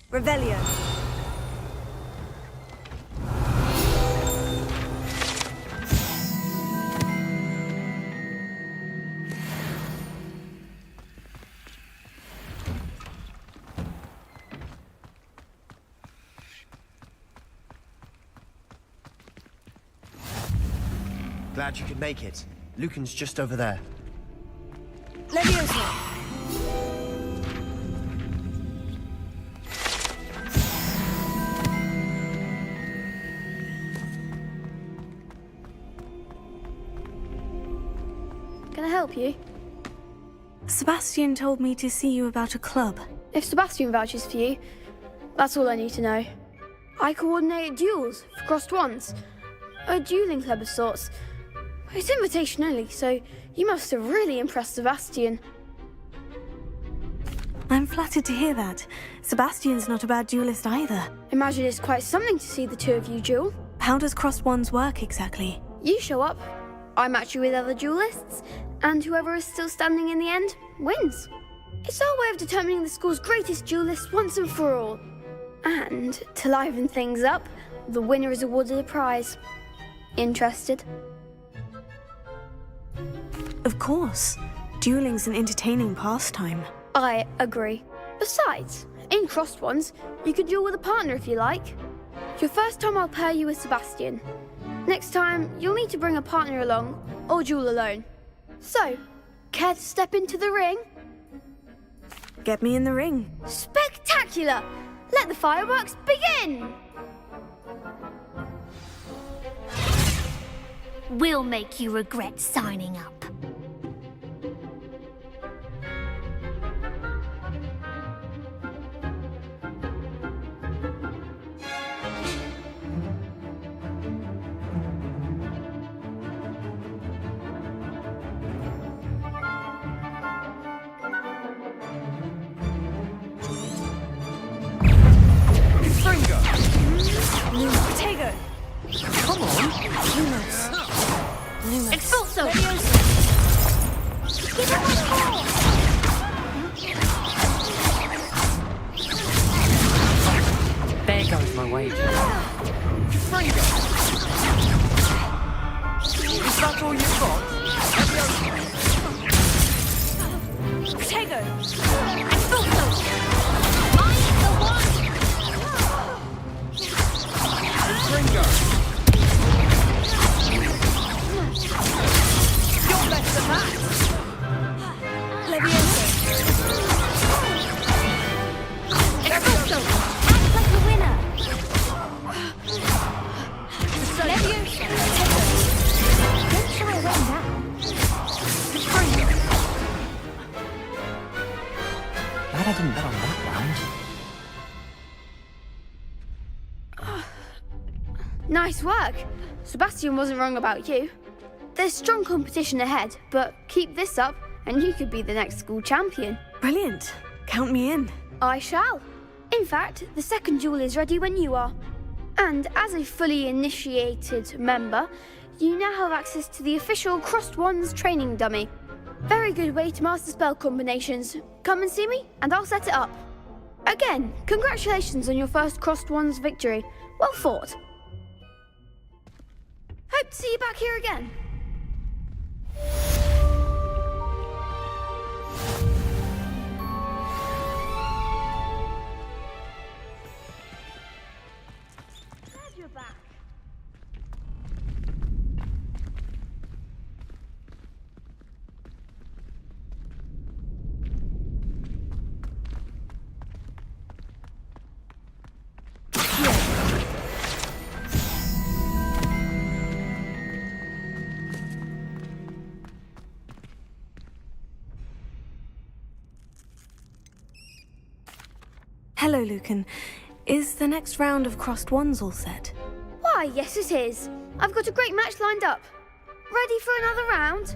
Revelio. Glad you could make it. Lucan's just over there. Leviosa. Can I help you? Sebastian told me to see you about a club. If Sebastian vouches for you, that's all I need to know. I coordinate duels for crossed ones. A dueling club of sorts. It's invitation only, so you must have really impressed Sebastian. I'm flattered to hear that. Sebastian's not a bad duelist either. Imagine it's quite something to see the two of you duel. How does crossed ones work exactly? You show up, I match you with other duelists, and whoever is still standing in the end wins. It's our way of determining the school's greatest duelist once and for all. And to liven things up, the winner is awarded a prize. Interested? Of course. Dueling's an entertaining pastime. I agree. Besides, in crossed ones, you can duel with a partner if you like. Your first time I'll pair you with Sebastian. Next time, you'll need to bring a partner along, or duel alone. So, care to step into the ring? Get me in the ring. Spectacular! Let the fireworks begin! We'll make you regret signing up. Tego! Come on! Lumos. Lumos. Expulso! Give it much more! There goes my wager. Fringo! Is that all you've got? Tego! Expulso! Mine's the one! Fringo! You're less than that! Leviosa. Expulso! Act like a winner! Leviosa! Don't try to win now. Glad I didn't bet on that round. Nice work. Sebastian wasn't wrong about you. There's strong competition ahead, but keep this up and you could be the next school champion. Brilliant. Count me in. I shall. In fact, the second duel is ready when you are. And as a fully initiated member, you now have access to the official Crossed Wands training dummy. Very good way to master spell combinations. Come and see me, and I'll set it up. Again, congratulations on your first Crossed Wands victory. Well fought. Hope to see you back here again. Glad you're back. Hello, Lucan. Is the next round of Crossed Wands all set? Why, yes it is. I've got a great match lined up. Ready for another round?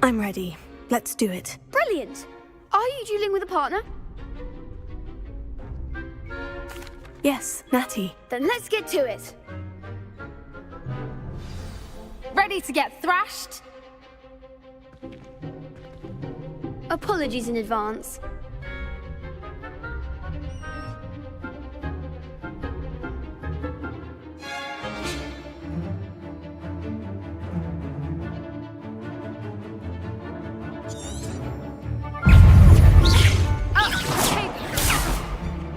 I'm ready. Let's do it. Brilliant. Are you dueling with a partner? Yes, Natty. Then let's get to it. Ready to get thrashed? Apologies in advance.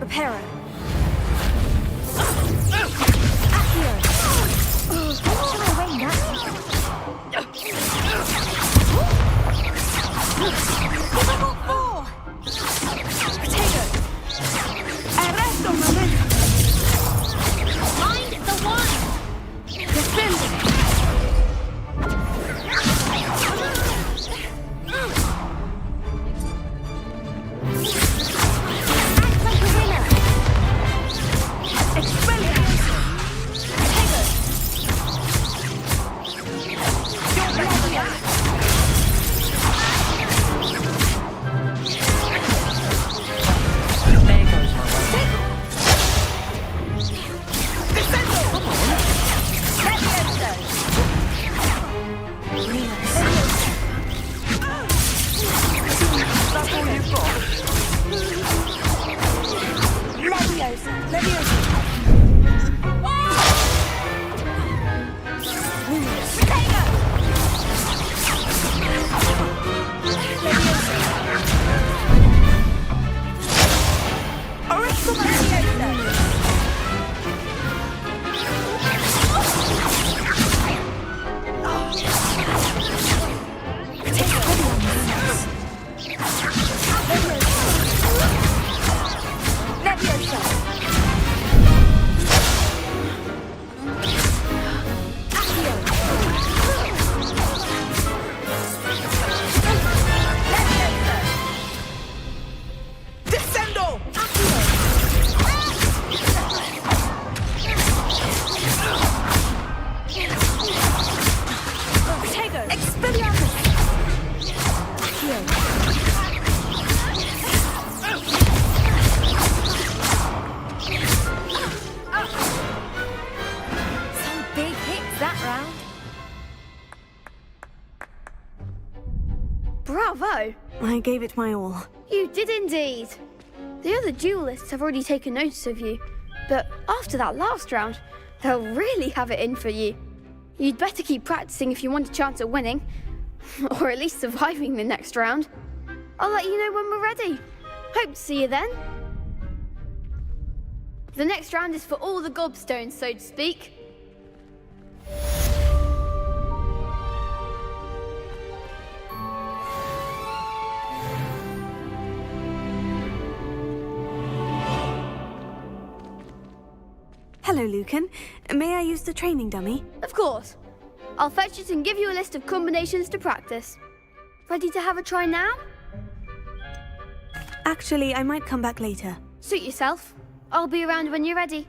Reparo. Bravo! I gave it my all. You did indeed. The other duelists have already taken notice of you, but after that last round, they'll really have it in for you. You'd better keep practicing if you want a chance at winning, or at least surviving the next round. I'll let you know when we're ready. Hope to see you then. The next round is for all the gobstones, so to speak. Hello, Lucan. May I use the training dummy? Of course. I'll fetch it and give you a list of combinations to practice. Ready to have a try now? Actually, I might come back later. Suit yourself. I'll be around when you're ready.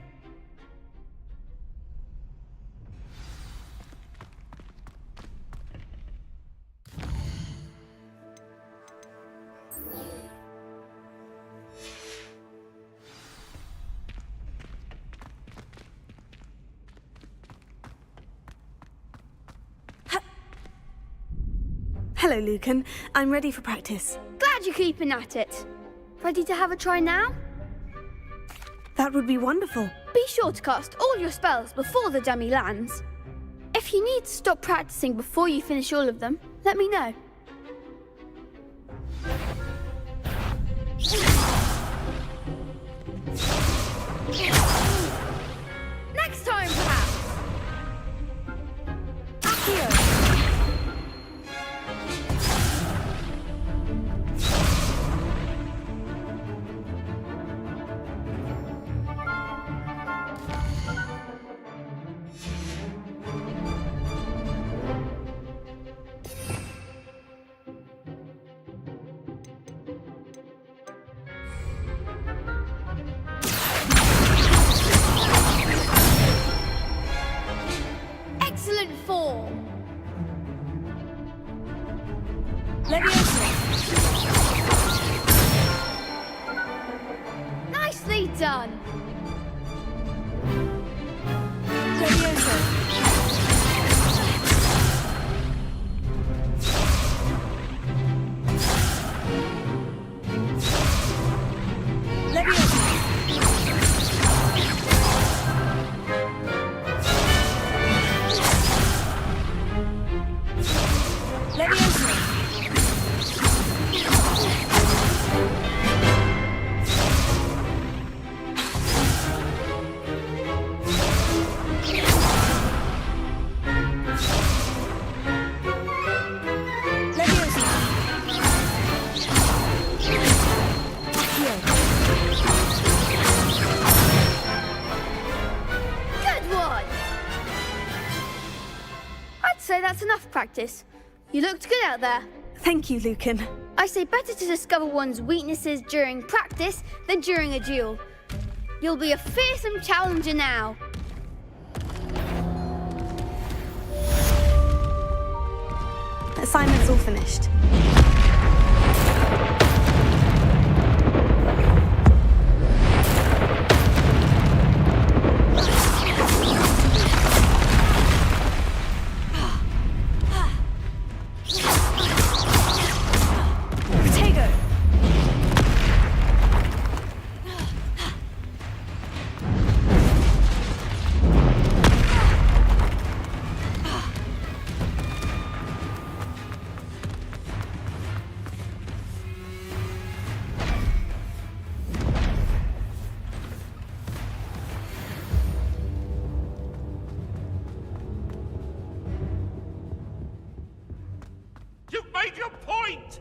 Hello, Lucan. I'm ready for practice. Glad you're keeping at it. Ready to have a try now? That would be wonderful. Be sure to cast all your spells before the dummy lands. If you need to stop practicing before you finish all of them, let me know. Next time, perhaps! Accio! Excellent form! Nicely done! Good one! I'd say that's enough practice. You looked good out there. Thank you, Lucan. I say better to discover one's weaknesses during practice than during a duel. You'll be a fearsome challenger now. Assignment's all finished. You've made your point!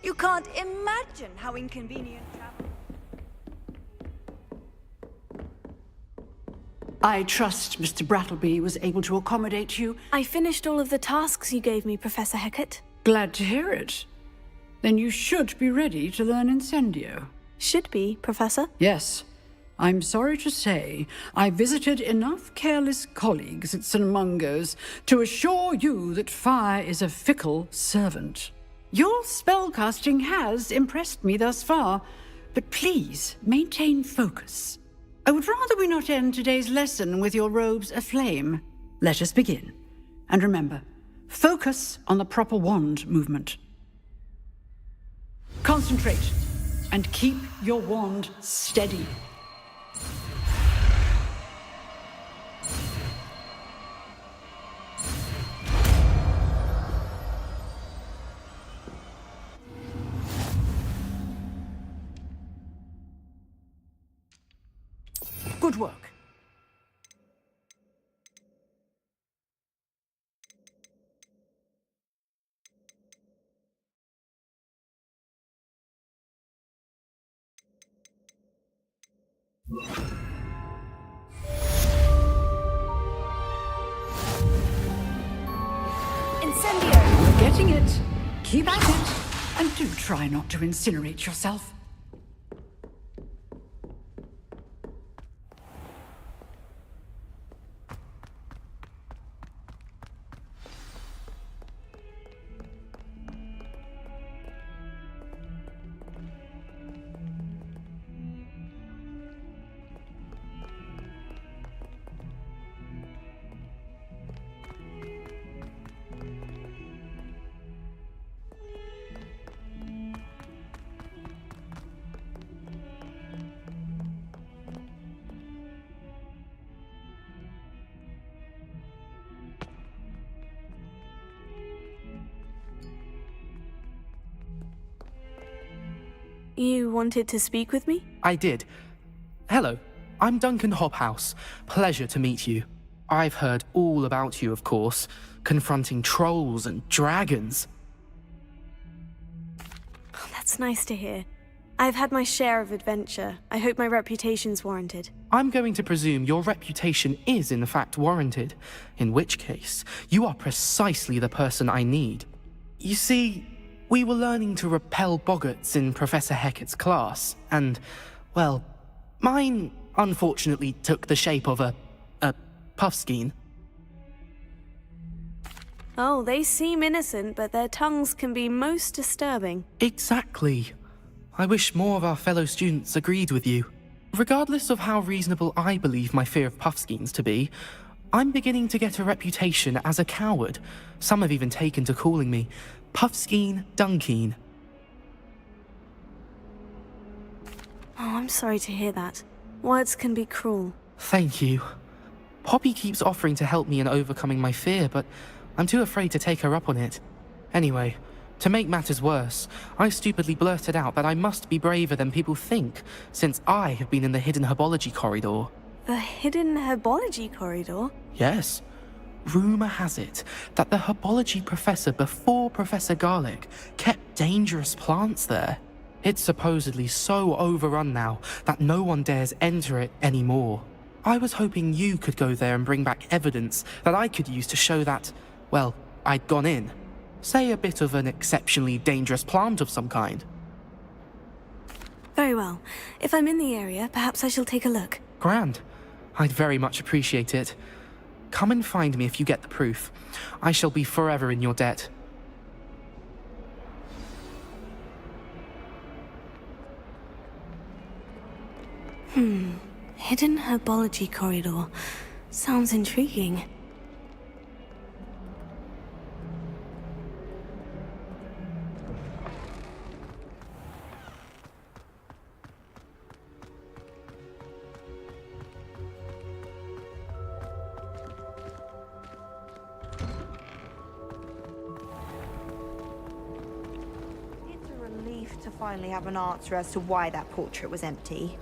You can't imagine how inconvenient travel. I trust Mr. Brattleby was able to accommodate you. I finished all of the tasks you gave me, Professor Hecat. Glad to hear it. Then you should be ready to learn Incendio. Should be, Professor? Yes. I'm sorry to say, I visited enough careless colleagues at St. Mungo's to assure you that fire is a fickle servant. Your spellcasting has impressed me thus far, but please maintain focus. I would rather we not end today's lesson with your robes aflame. Let us begin. And remember, focus on the proper wand movement. Concentrate and keep your wand steady. Good work. getting it. Keep at it. And do try not to incinerate yourself. You wanted to speak with me? I did. Hello, I'm Duncan Hobhouse. Pleasure to meet you. I've heard all about you, of course, confronting trolls and dragons. Oh, that's nice to hear. I've had my share of adventure. I hope my reputation's warranted. I'm going to presume your reputation is in fact warranted, in which case, you are precisely the person I need. You see, we were learning to repel boggarts in Professor Hecat's class, and, well, mine unfortunately took the shape of a puffskein. Oh, they seem innocent, but their tongues can be most disturbing. Exactly. I wish more of our fellow students agreed with you. Regardless of how reasonable I believe my fear of puffskeins to be, I'm beginning to get a reputation as a coward. Some have even taken to calling me Puffskein Dunkeen. Oh, I'm sorry to hear that. Words can be cruel. Thank you. Poppy keeps offering to help me in overcoming my fear, but I'm too afraid to take her up on it. Anyway, to make matters worse, I stupidly blurted out that I must be braver than people think, since I have been in the hidden herbology corridor. The hidden herbology corridor? Yes. Rumour has it that the herbology professor before Professor Garlic kept dangerous plants there. It's supposedly so overrun now that no one dares enter it anymore. I was hoping you could go there and bring back evidence that I could use to show that, well, I'd gone in. Say a bit of an exceptionally dangerous plant of some kind. Very well. If I'm in the area, perhaps I shall take a look. Grand. I'd very much appreciate it. Come and find me if you get the proof. I shall be forever in your debt. Hidden herbology corridor. Sounds intriguing. It's a relief to finally have an answer as to why that portrait was empty.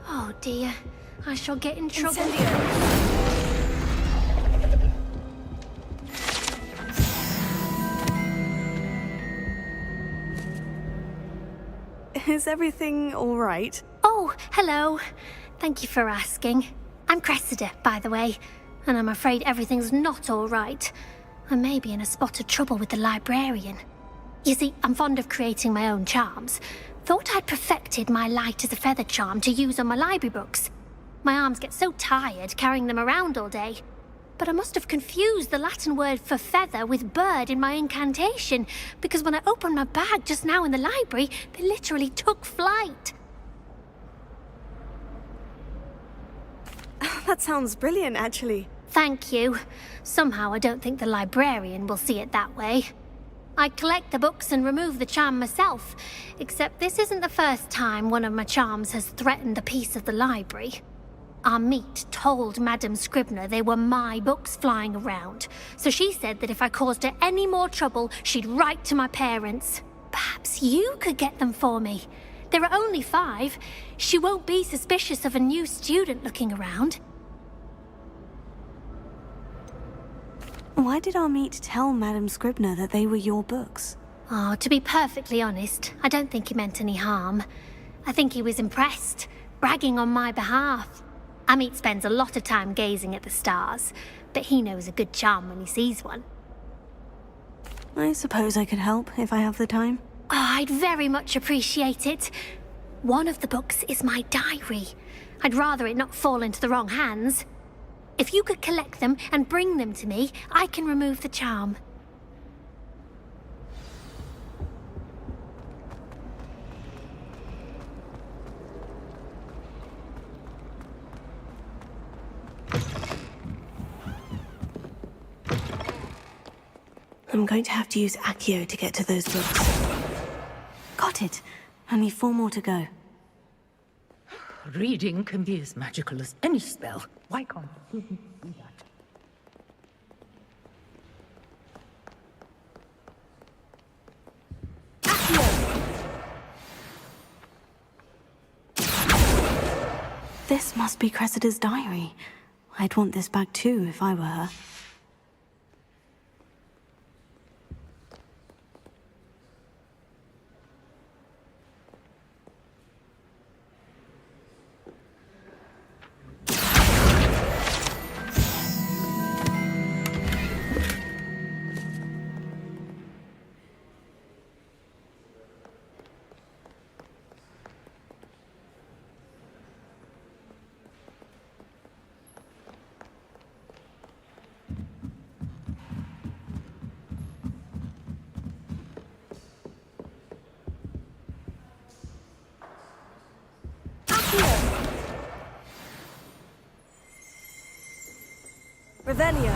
Oh dear, I shall get in trouble. Is everything all right? Oh, hello. Thank you for asking. I'm Cressida, by the way, and I'm afraid everything's not all right. I may be in a spot of trouble with the librarian. You see, I'm fond of creating my own charms. Thought I'd perfected my light as a feather charm to use on my library books. My arms get so tired carrying them around all day. But I must have confused the Latin word for feather with bird in my incantation, because when I opened my bag just now in the library, they literally took flight. That sounds brilliant, actually. Thank you. Somehow I don't think the librarian will see it that way. I collect the books and remove the charm myself, except this isn't the first time one of my charms has threatened the peace of the library. Our meet told Madame Scribner they were my books flying around, so she said that if I caused her any more trouble, she'd write to my parents. Perhaps you could get them for me. There are only 5. She won't be suspicious of a new student looking around. Why did our meet tell Madame Scribner that they were your books? Oh, to be perfectly honest, I don't think he meant any harm. I think he was impressed, bragging on my behalf. Amit spends a lot of time gazing at the stars, but he knows a good charm when he sees one. I suppose I could help if I have the time. Oh, I'd very much appreciate it. One of the books is my diary. I'd rather it not fall into the wrong hands. If you could collect them and bring them to me, I can remove the charm. I'm going to have to use Accio to get to those books. Got it. Only 4 more to go. Reading can be as magical as any spell. Why can't you do that? This must be Cressida's diary. I'd want this back too if I were her. Revelio.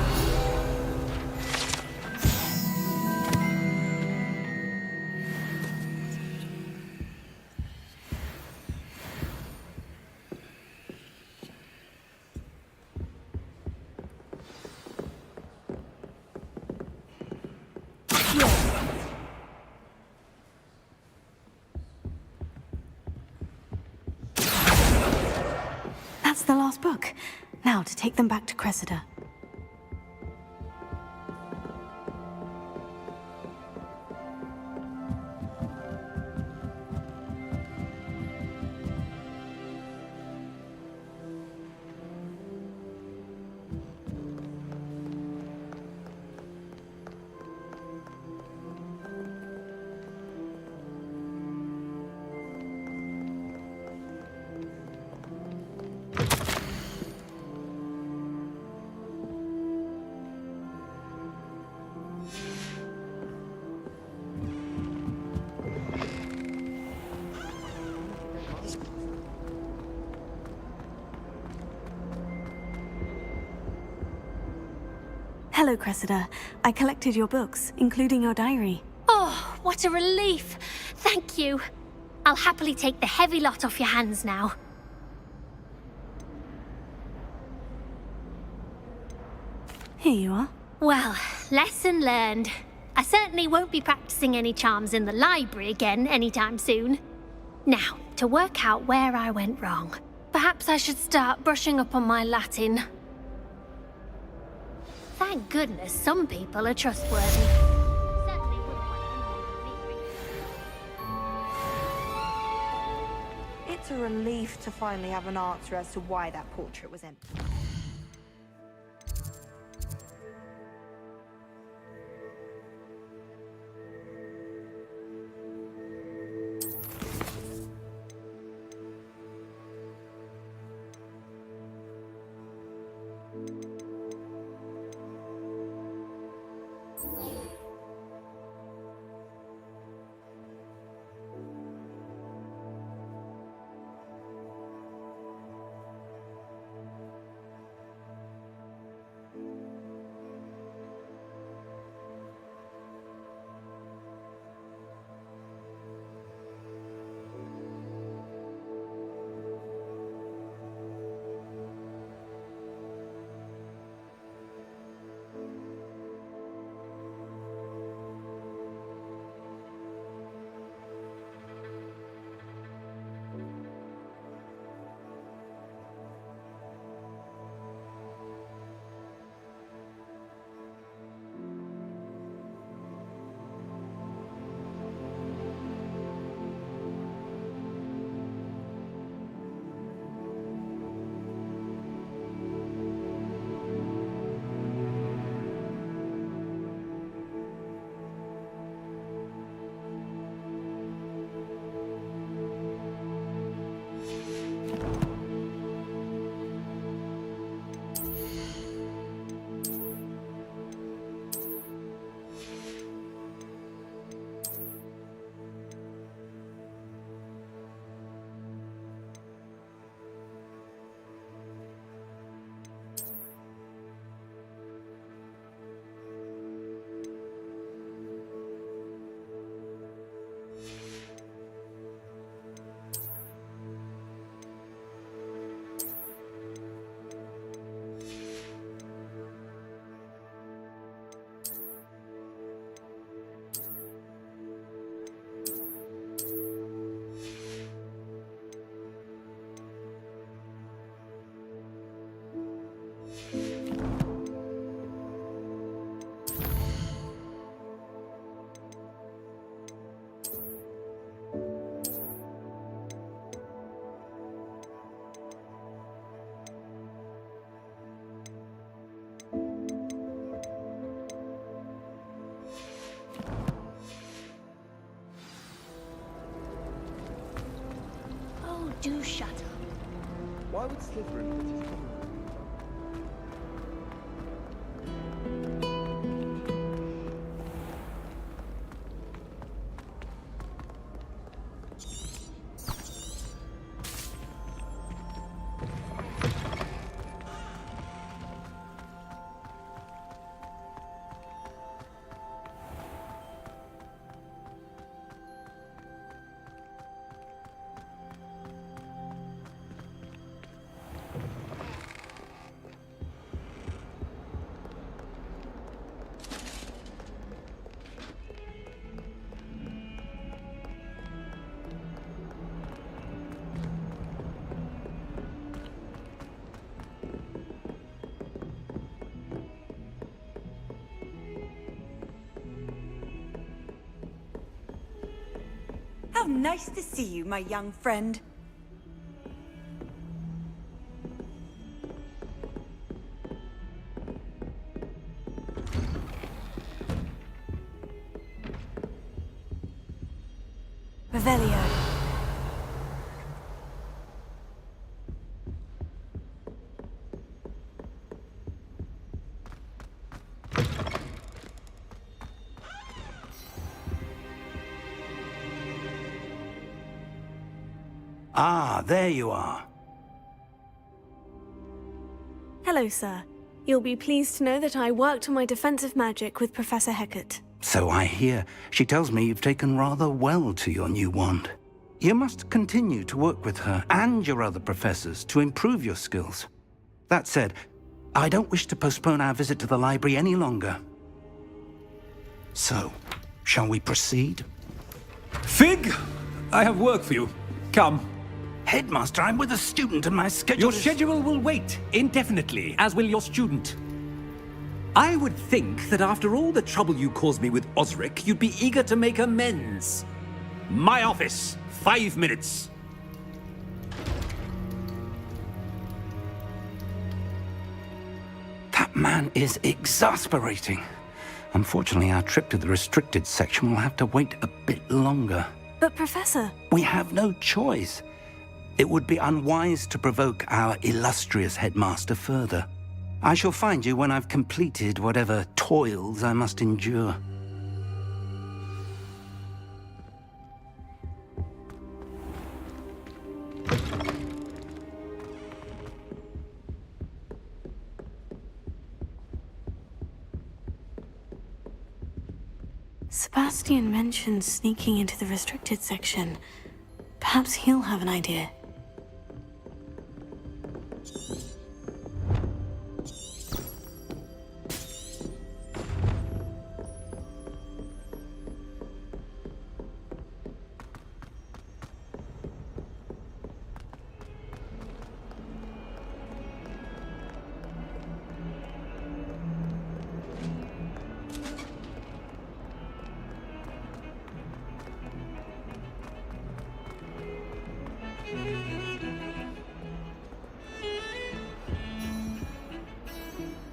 That's the last book. Now to take them back to Cressida. Hello, Cressida. I collected your books, including your diary. Oh, what a relief. Thank you. I'll happily take the heavy lot off your hands now. Here you are. Well, lesson learned. I certainly won't be practicing any charms in the library again anytime soon. Now, to work out where I went wrong. Perhaps I should start brushing up on my Latin. Thank goodness some people are trustworthy. It's a relief to finally have an answer as to why that portrait was empty. Why would Slytherin put his common room? How nice to see you, my young friend. Revelio. Ah, there you are. Hello, sir. You'll be pleased to know that I worked on my defensive magic with Professor Hecat. So I hear. She tells me you've taken rather well to your new wand. You must continue to work with her and your other professors to improve your skills. That said, I don't wish to postpone our visit to the library any longer. So, shall we proceed? Fig! I have work for you. Come. Headmaster, I'm with a student and my schedule Your schedule will wait indefinitely, as will your student. I would think that after all the trouble you caused me with Osric, you'd be eager to make amends. My office. 5 minutes. That man is exasperating. Unfortunately, our trip to the restricted section will have to wait a bit longer. But, Professor... We have no choice. It would be unwise to provoke our illustrious headmaster further. I shall find you when I've completed whatever toils I must endure. Sebastian mentioned sneaking into the restricted section. Perhaps he'll have an idea.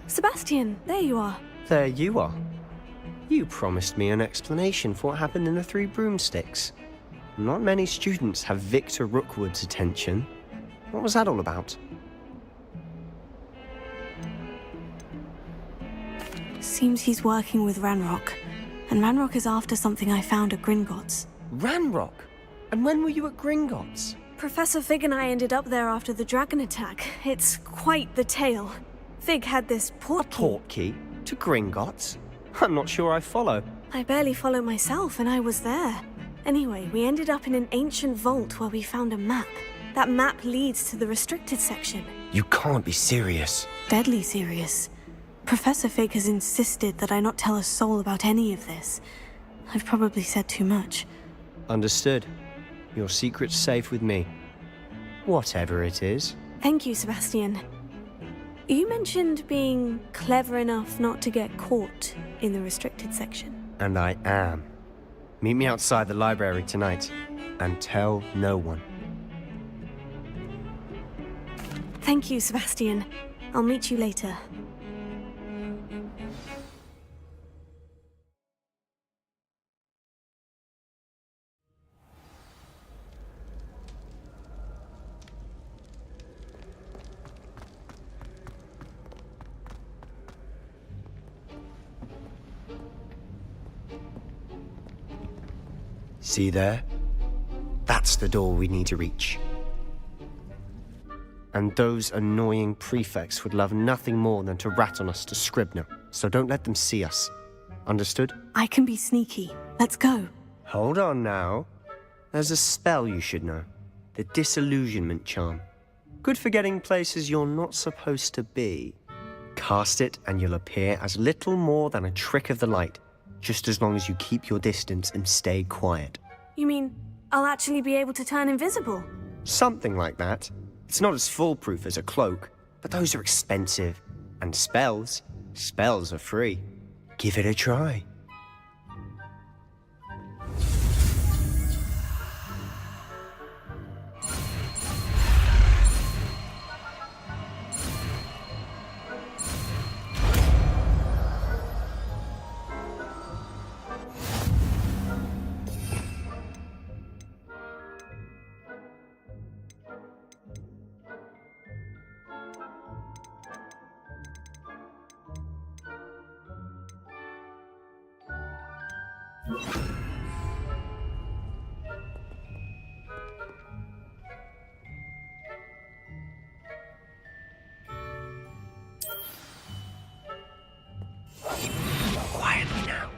Sebastian, there you are. There you are. You promised me an explanation for what happened in the Three Broomsticks. Not many students have Victor Rookwood's attention. What was that all about? Seems he's working with Ranrock. And Ranrock is after something I found at Gringotts. Ranrock? And when were you at Gringotts? Professor Fig and I ended up there after the dragon attack. It's quite the tale. Fig had this portkey. A portkey? To Gringotts? I'm not sure I follow. I barely follow myself, and I was there. Anyway, we ended up in an ancient vault where we found a map. That map leads to the restricted section. You can't be serious. Deadly serious. Professor Fig has insisted that I not tell a soul about any of this. I've probably said too much. Understood. Your secret's safe with me. Whatever it is. Thank you, Sebastian. You mentioned being clever enough not to get caught in the restricted section. And I am. Meet me outside the library tonight, and tell no one. Thank you, Sebastian. I'll meet you later. See there? That's the door we need to reach. And those annoying prefects would love nothing more than to rat on us to Scribner, so don't let them see us. Understood? I can be sneaky. Let's go. Hold on now. There's a spell you should know. The Disillusionment Charm. Good for getting places you're not supposed to be. Cast it and you'll appear as little more than a trick of the light, just as long as you keep your distance and stay quiet. You mean I'll actually be able to turn invisible? Something like that. It's not as foolproof as a cloak, but those are expensive. And spells are free. Give it a try. Quietly now.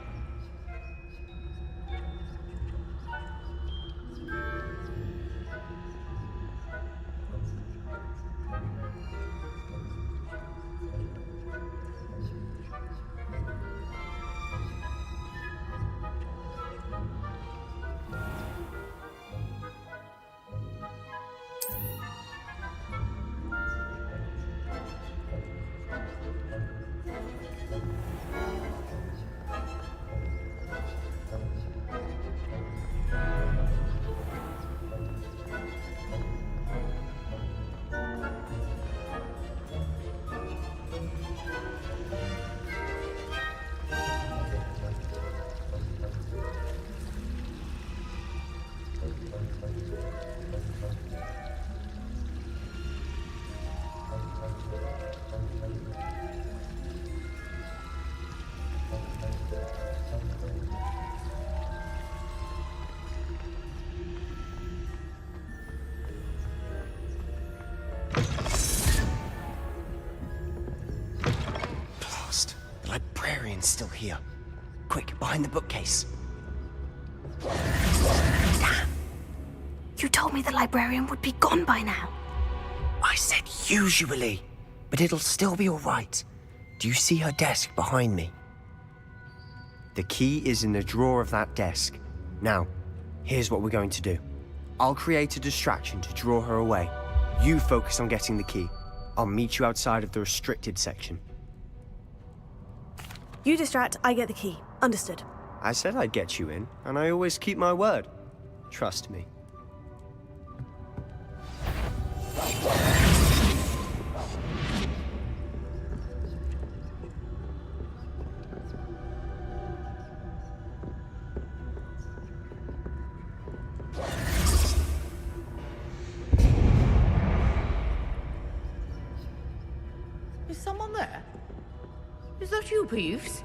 Librarian's still here. Quick, behind the bookcase. Damn! You told me the librarian would be gone by now. I said usually, but it'll still be all right. Do you see her desk behind me? The key is in the drawer of that desk. Now, here's what we're going to do. I'll create a distraction to draw her away. You focus on getting the key. I'll meet you outside of the restricted section. You distract, I get the key. Understood. I said I'd get you in, and I always keep my word. Trust me. Is someone there? Is that you, Peeves?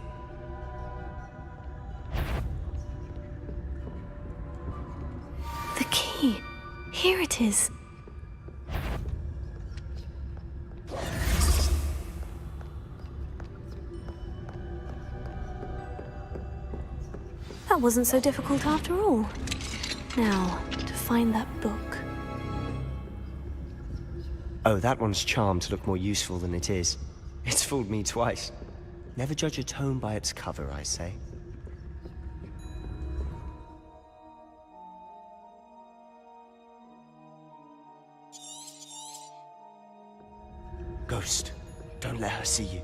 The key. Here it is. That wasn't so difficult after all. Now, to find that book. Oh, that one's charmed to look more useful than it is. It's fooled me twice. Never judge a tome by its cover, I say. Ghost, don't let her see you.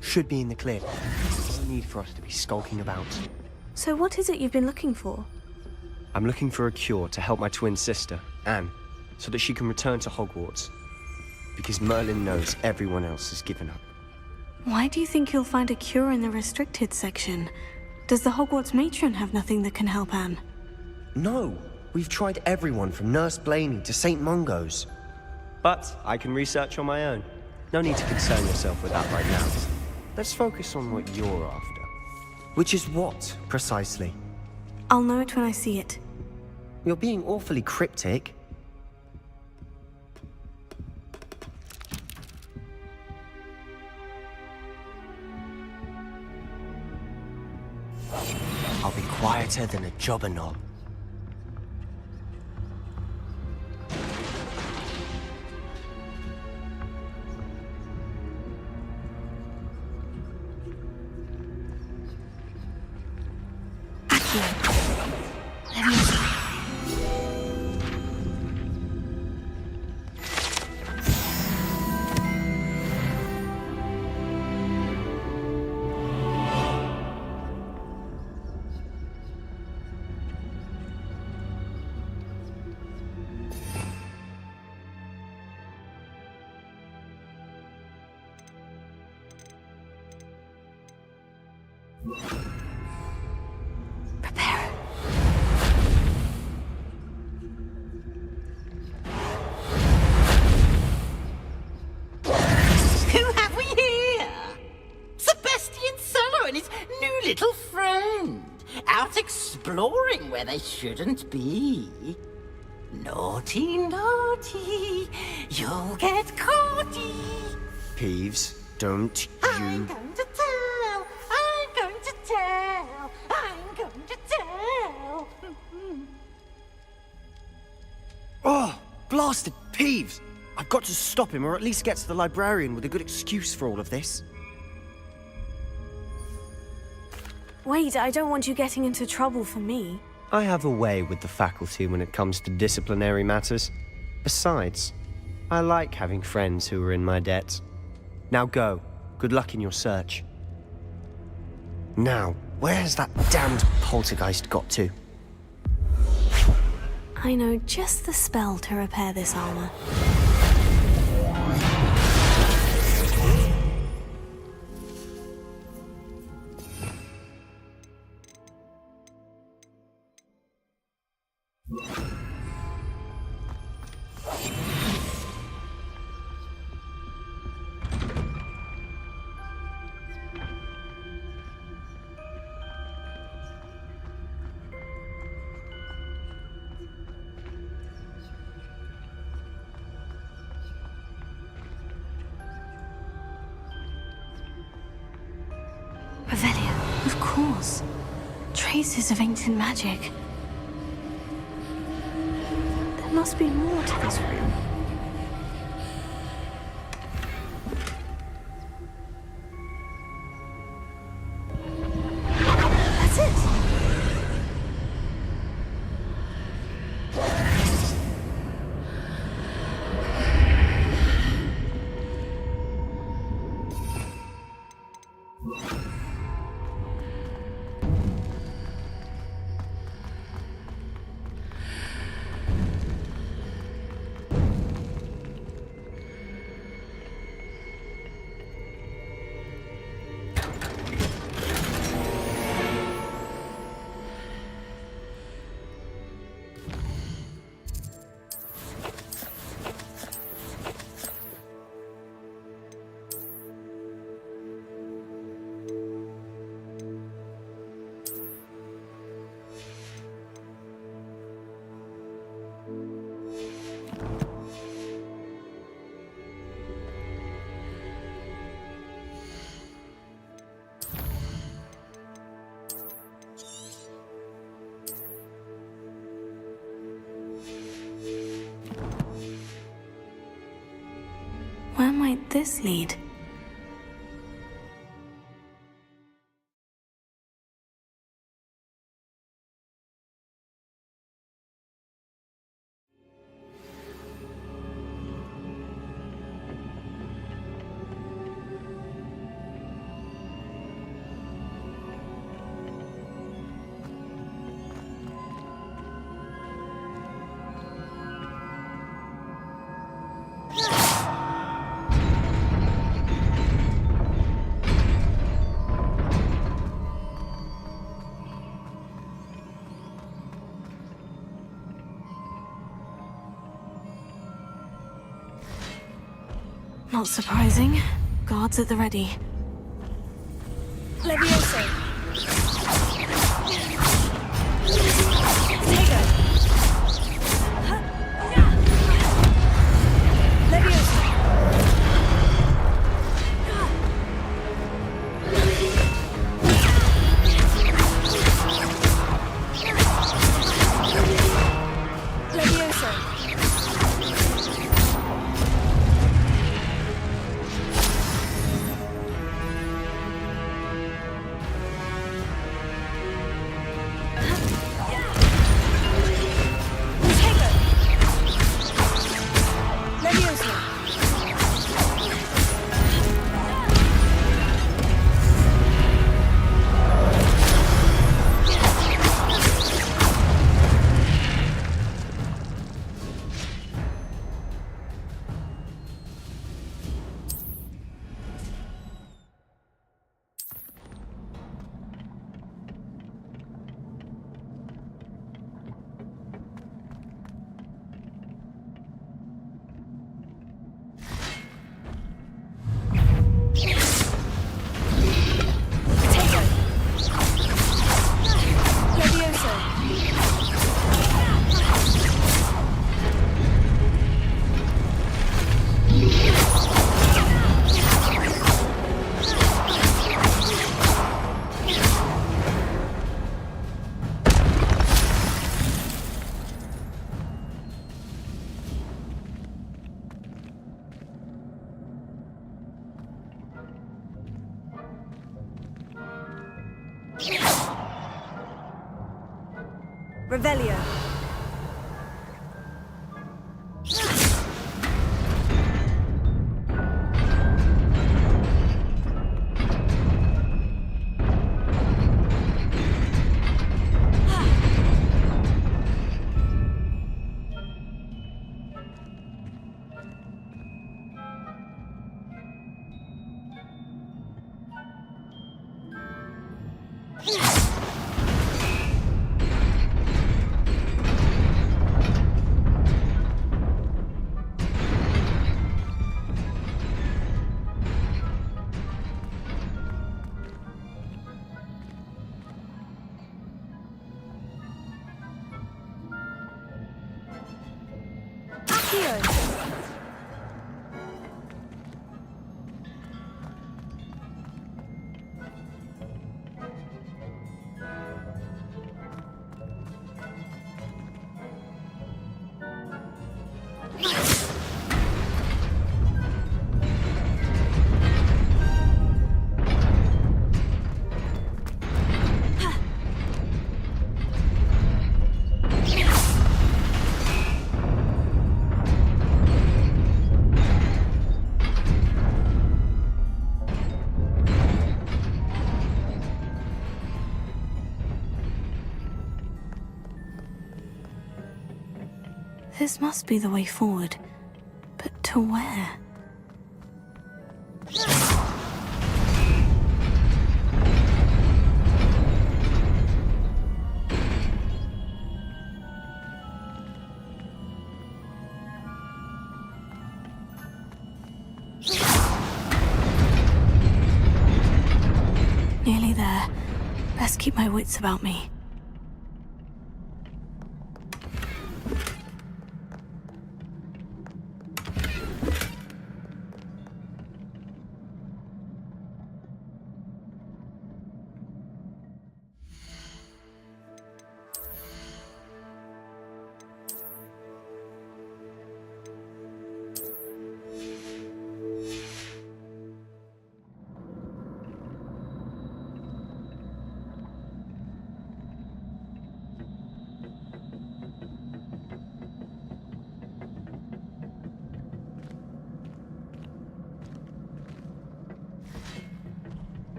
Should be in the clear. No need for us to be skulking about. So what is it you've been looking for? I'm looking for a cure to help my twin sister, Anne. so that she can return to Hogwarts. Because Merlin knows everyone else has given up. Why do you think you'll find a cure in the restricted section? Does the Hogwarts matron have nothing that can help Anne? No, we've tried everyone from Nurse Blaney to St. Mungo's. But I can research on my own. No need to concern yourself with that right now. Let's focus on what you're after. Which is what, precisely? I'll know it when I see it. You're being awfully cryptic. I'll be quieter than a jobberknoll. Who have we here? Sebastian Solo and his new little friend. Out exploring where they shouldn't be. Naughty, naughty. You'll get caughty. Peeves, don't you... I'm going to tell. I'm going to tell. I'm going to tell. Oh, blasted Peeves! I've got to stop him, or at least get to the librarian with a good excuse for all of this. Wait, I don't want you getting into trouble for me. I have a way with the faculty when it comes to disciplinary matters. Besides, I like having friends who are in my debt. Now go. Good luck in your search. Now, where has that damned poltergeist got to? I know just the spell to repair this armor. Revelio, of course. Traces of ancient magic. There must be more to this room. That's it! Where might this lead? Not surprising. Guards at the ready. Levioso! Tego! Levioso! Levioso! Revelio. This must be the way forward. But to where? Nearly there. Best keep my wits about me.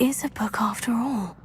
is a book after all.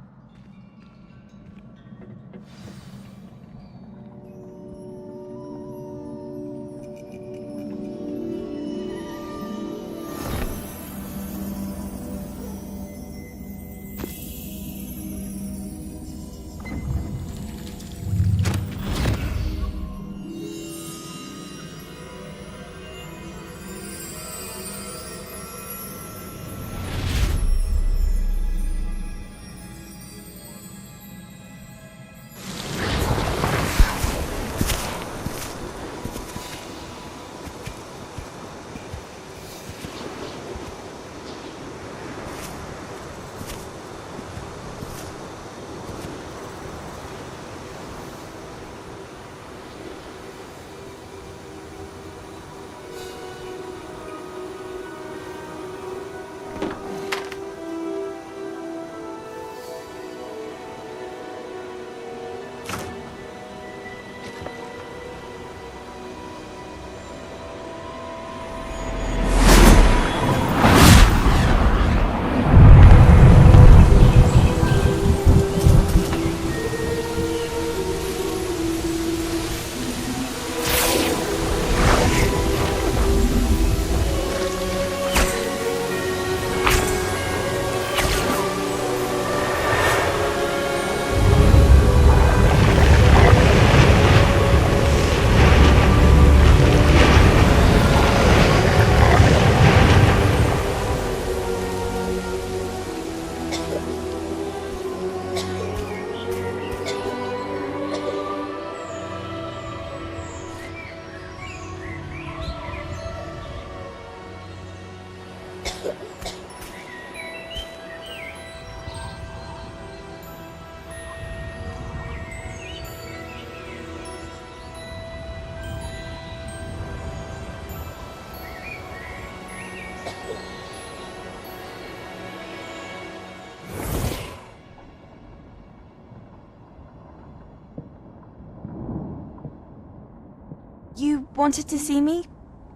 You wanted to see me?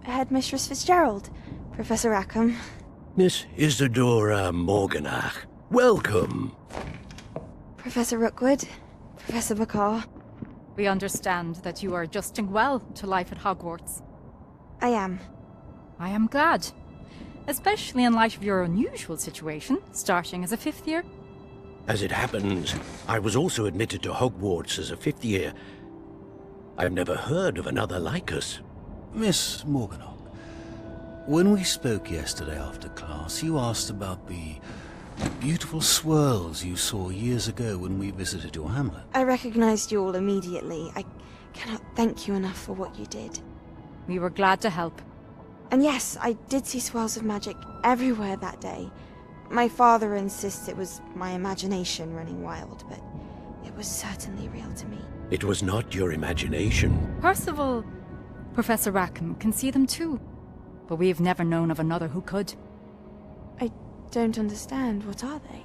Headmistress Fitzgerald, Professor Rackham. Miss Isadora Morganach, welcome. Professor Rookwood, Professor Bakar. We understand that you are adjusting well to life at Hogwarts. I am. I am glad. Especially in light of your unusual situation, starting as a 5th year. As it happens, I was also admitted to Hogwarts as a 5th year. I've never heard of another like us. Miss Morganach, when we spoke yesterday after class, you asked about the beautiful swirls you saw years ago when we visited your hamlet. I recognized you all immediately. I cannot thank you enough for what you did. We were glad to help. And yes, I did see swirls of magic everywhere that day. My father insists it was my imagination running wild, but it was certainly real to me. It was not your imagination. Percival, Professor Rackham can see them too. But we've never known of another who could. I don't understand. What are they?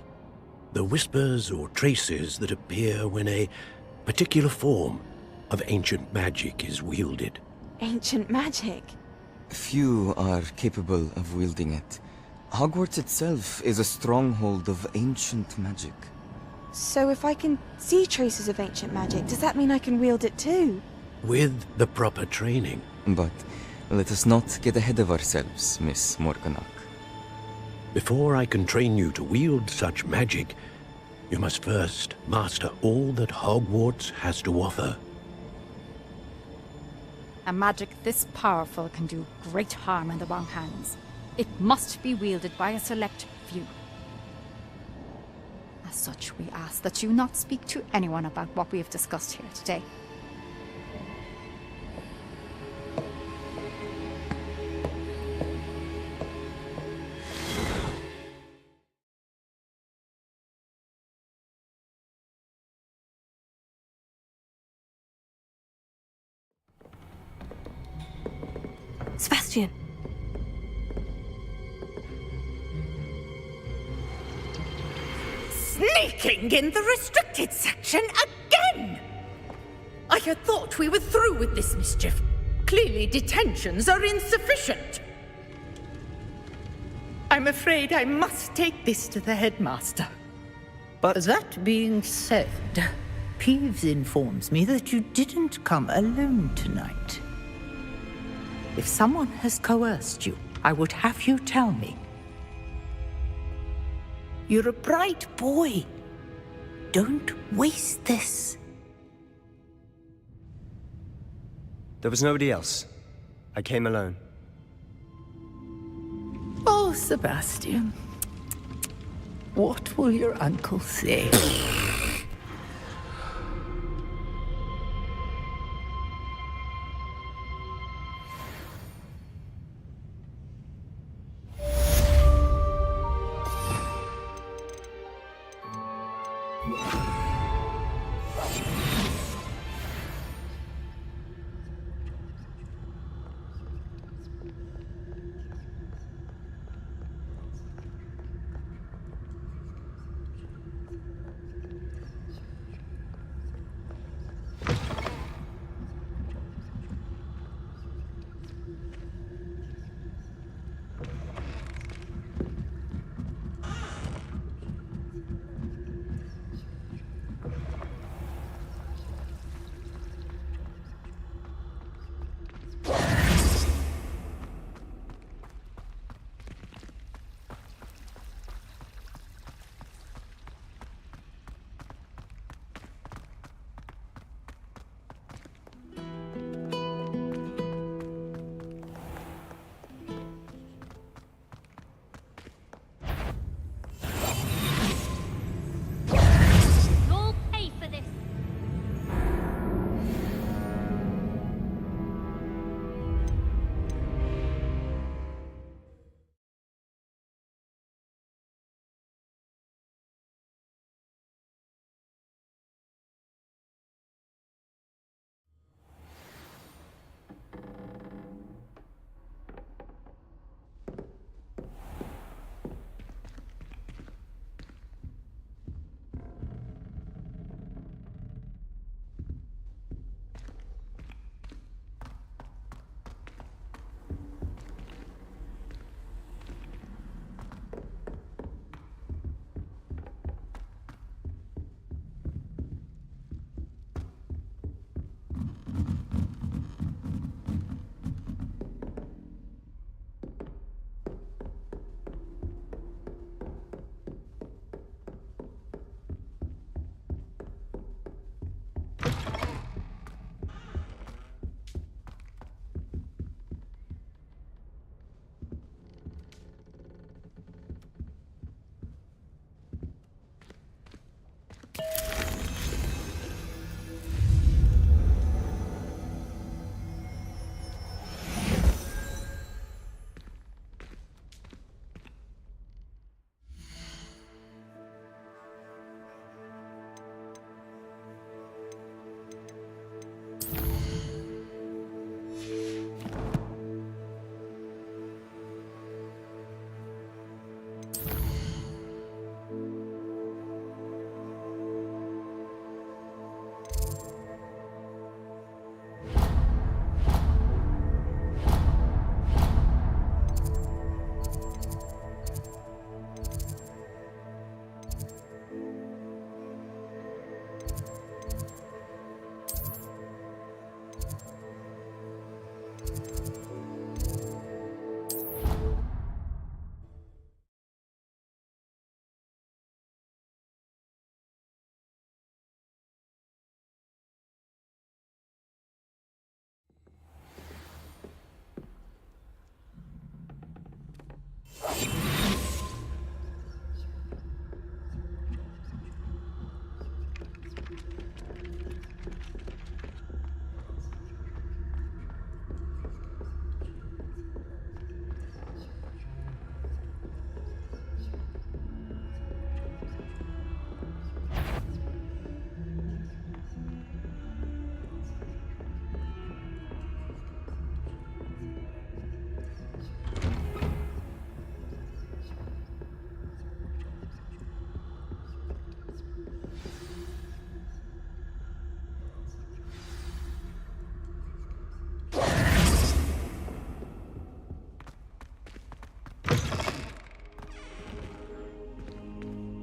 The whispers or traces that appear when a particular form of ancient magic is wielded. Ancient magic? Few are capable of wielding it. Hogwarts itself is a stronghold of ancient magic. So if I can see traces of ancient magic, does that mean I can wield it too? With the proper training. But let us not get ahead of ourselves, Miss Morganach. Before I can train you to wield such magic, you must first master all that Hogwarts has to offer. A magic this powerful can do great harm in the wrong hands. It must be wielded by a select few. As such, we ask that you not speak to anyone about what we have discussed here today. Sebastian. Sneaking in the restricted section again! I had thought we were through with this mischief. Clearly detentions are insufficient. I'm afraid I must take this to the headmaster. But that being said, Peeves informs me that you didn't come alone tonight. If someone has coerced you, I would have you tell me. You're a bright boy. Don't waste this. There was nobody else. I came alone. Oh, Sebastian. What will your uncle say?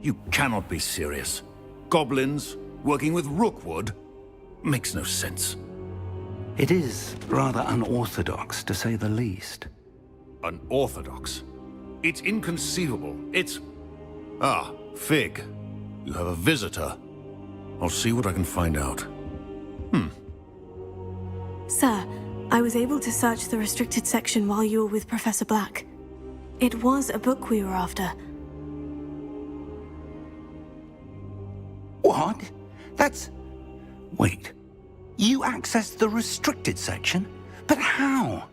You cannot be serious. Goblins working with Rookwood? Makes no sense. It is rather unorthodox, to say the least. Unorthodox? It's inconceivable. It's... Ah, Fig. You have a visitor. I'll see what I can find out. Sir, I was able to search the restricted section while you were with Professor Black. It was a book we were after. What? That's... Wait. You accessed the restricted section? But how?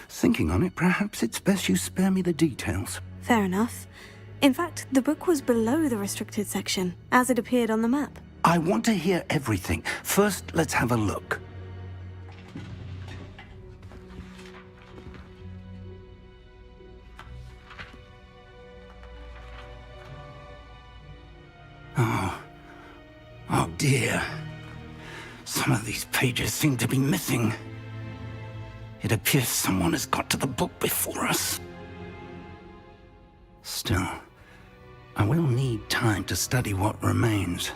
Thinking on it, perhaps it's best you spare me the details. Fair enough. In fact, the book was below the restricted section, as it appeared on the map. I want to hear everything. First, let's have a look. Oh dear. Some of these pages seem to be missing. It appears someone has got to the book before us. Still, I will need time to study what remains.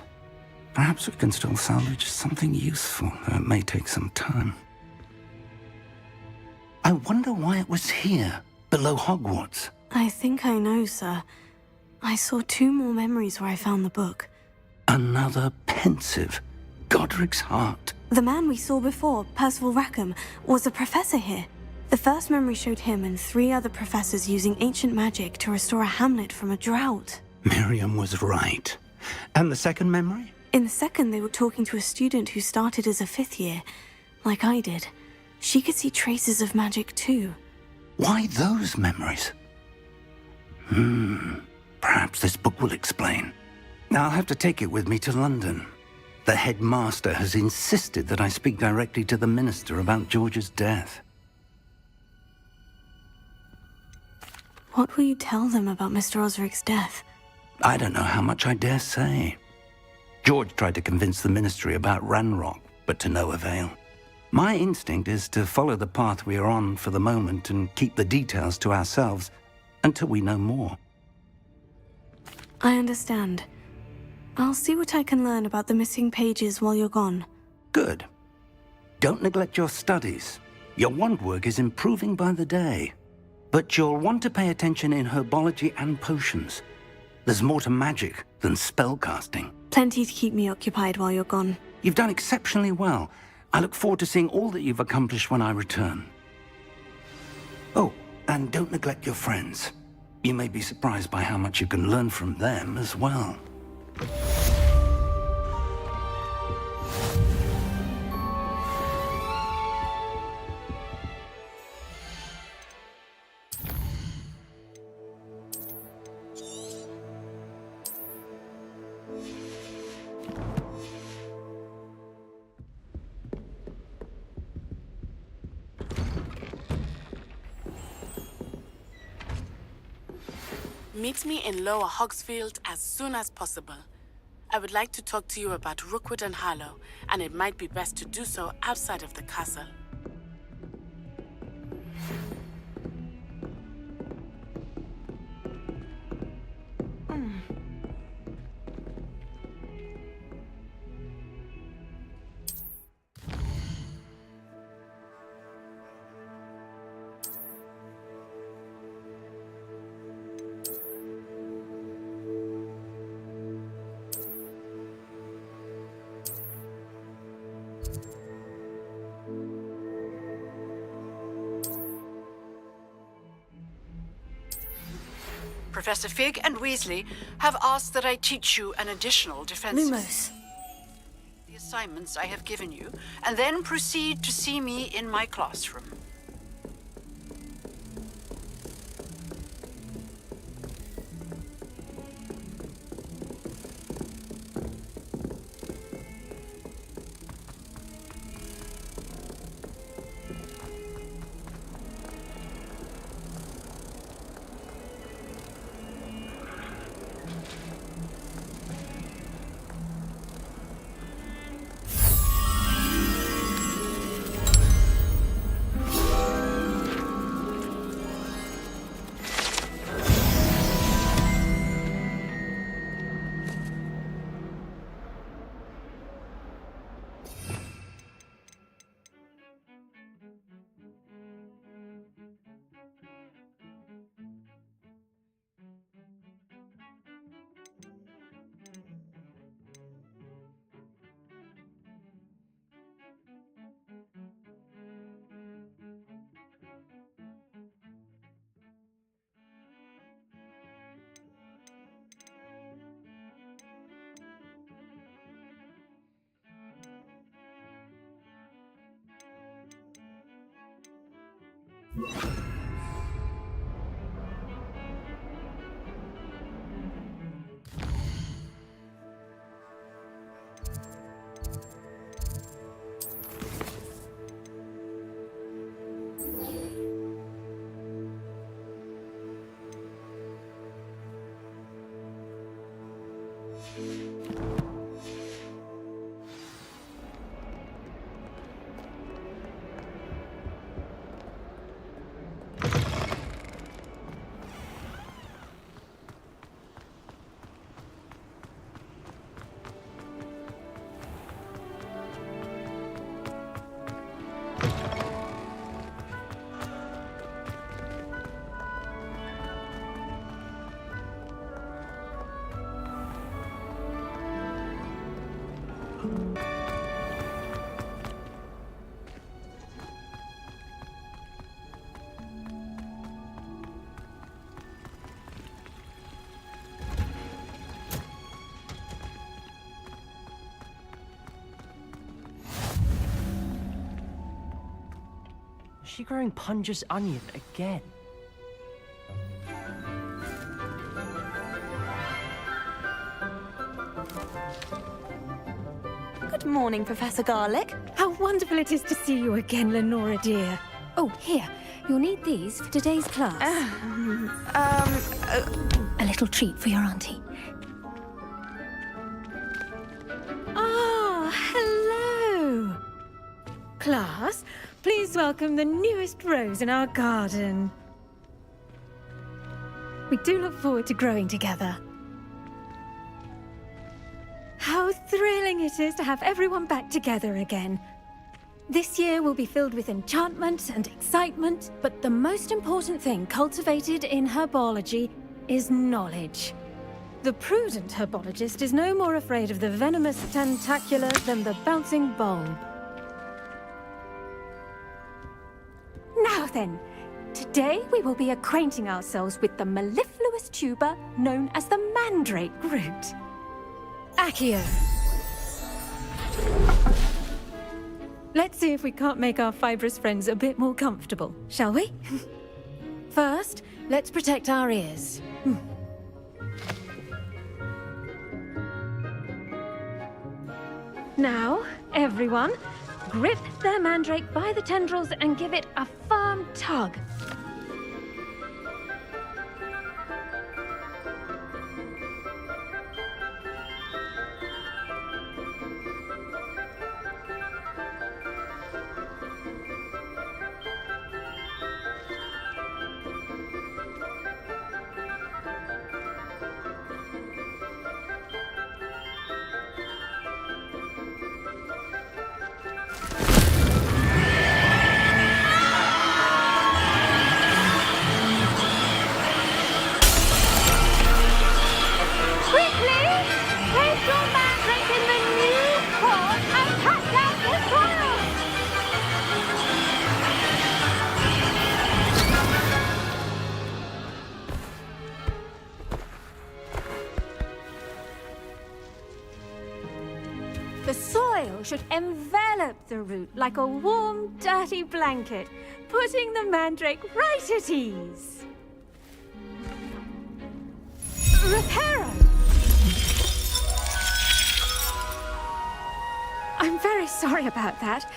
Perhaps we can still salvage something useful, though it may take some time. I wonder why it was here, below Hogwarts. I think I know, sir. I saw 2 more memories where I found the book. Another pensive. Godric's heart. The man we saw before, Percival Rackham, was a professor here. The first memory showed him and 3 other professors using ancient magic to restore a hamlet from a drought. Miriam was right. And the second memory? In the second, they were talking to a student who started as a 5th year, like I did. She could see traces of magic too. Why those memories? Perhaps this book will explain. I'll have to take it with me to London. The headmaster has insisted that I speak directly to the minister about George's death. What will you tell them about Mr. Osric's death? I don't know how much I dare say. George tried to convince the ministry about Ranrock, but to no avail. My instinct is to follow the path we are on for the moment and keep the details to ourselves until we know more. I understand. I'll see what I can learn about the missing pages while you're gone. Good. Don't neglect your studies. Your wand work is improving by the day. But you'll want to pay attention in herbology and potions. There's more to magic than spellcasting. Plenty to keep me occupied while you're gone. You've done exceptionally well. I look forward to seeing all that you've accomplished when I return. Oh, and don't neglect your friends. You may be surprised by how much you can learn from them as well. Meet me in Lower Hogsfield as soon as possible. I would like to talk to you about Rookwood and Harlow, and it might be best to do so outside of the castle. Professor Fig and Weasley have asked that I teach you an additional defense. Lumos. The assignments I have given you, and then proceed to see me in my classroom. Is she growing Punja's onion again? Good morning, Professor Garlic. How wonderful it is to see you again, Lenora dear. Oh, here. You'll need these for today's class. A little treat for your auntie. Ah, hello. Class, please welcome the newest rose in our garden. We do look forward to growing together. How thrilling it is to have everyone back together again. This year will be filled with enchantment and excitement, but the most important thing cultivated in herbology is knowledge. The prudent herbologist is no more afraid of the venomous tentacula than the bouncing bulb. Now then, today we will be acquainting ourselves with the mellifluous tuber known as the mandrake root. Accio. Let's see if we can't make our fibrous friends a bit more comfortable, shall we? First, let's protect our ears. Now, everyone, grip their mandrake by the tendrils and give it a firm tug. The soil should envelop the root like a warm, dirty blanket, putting the mandrake right at ease. Reparo! I'm very sorry about that.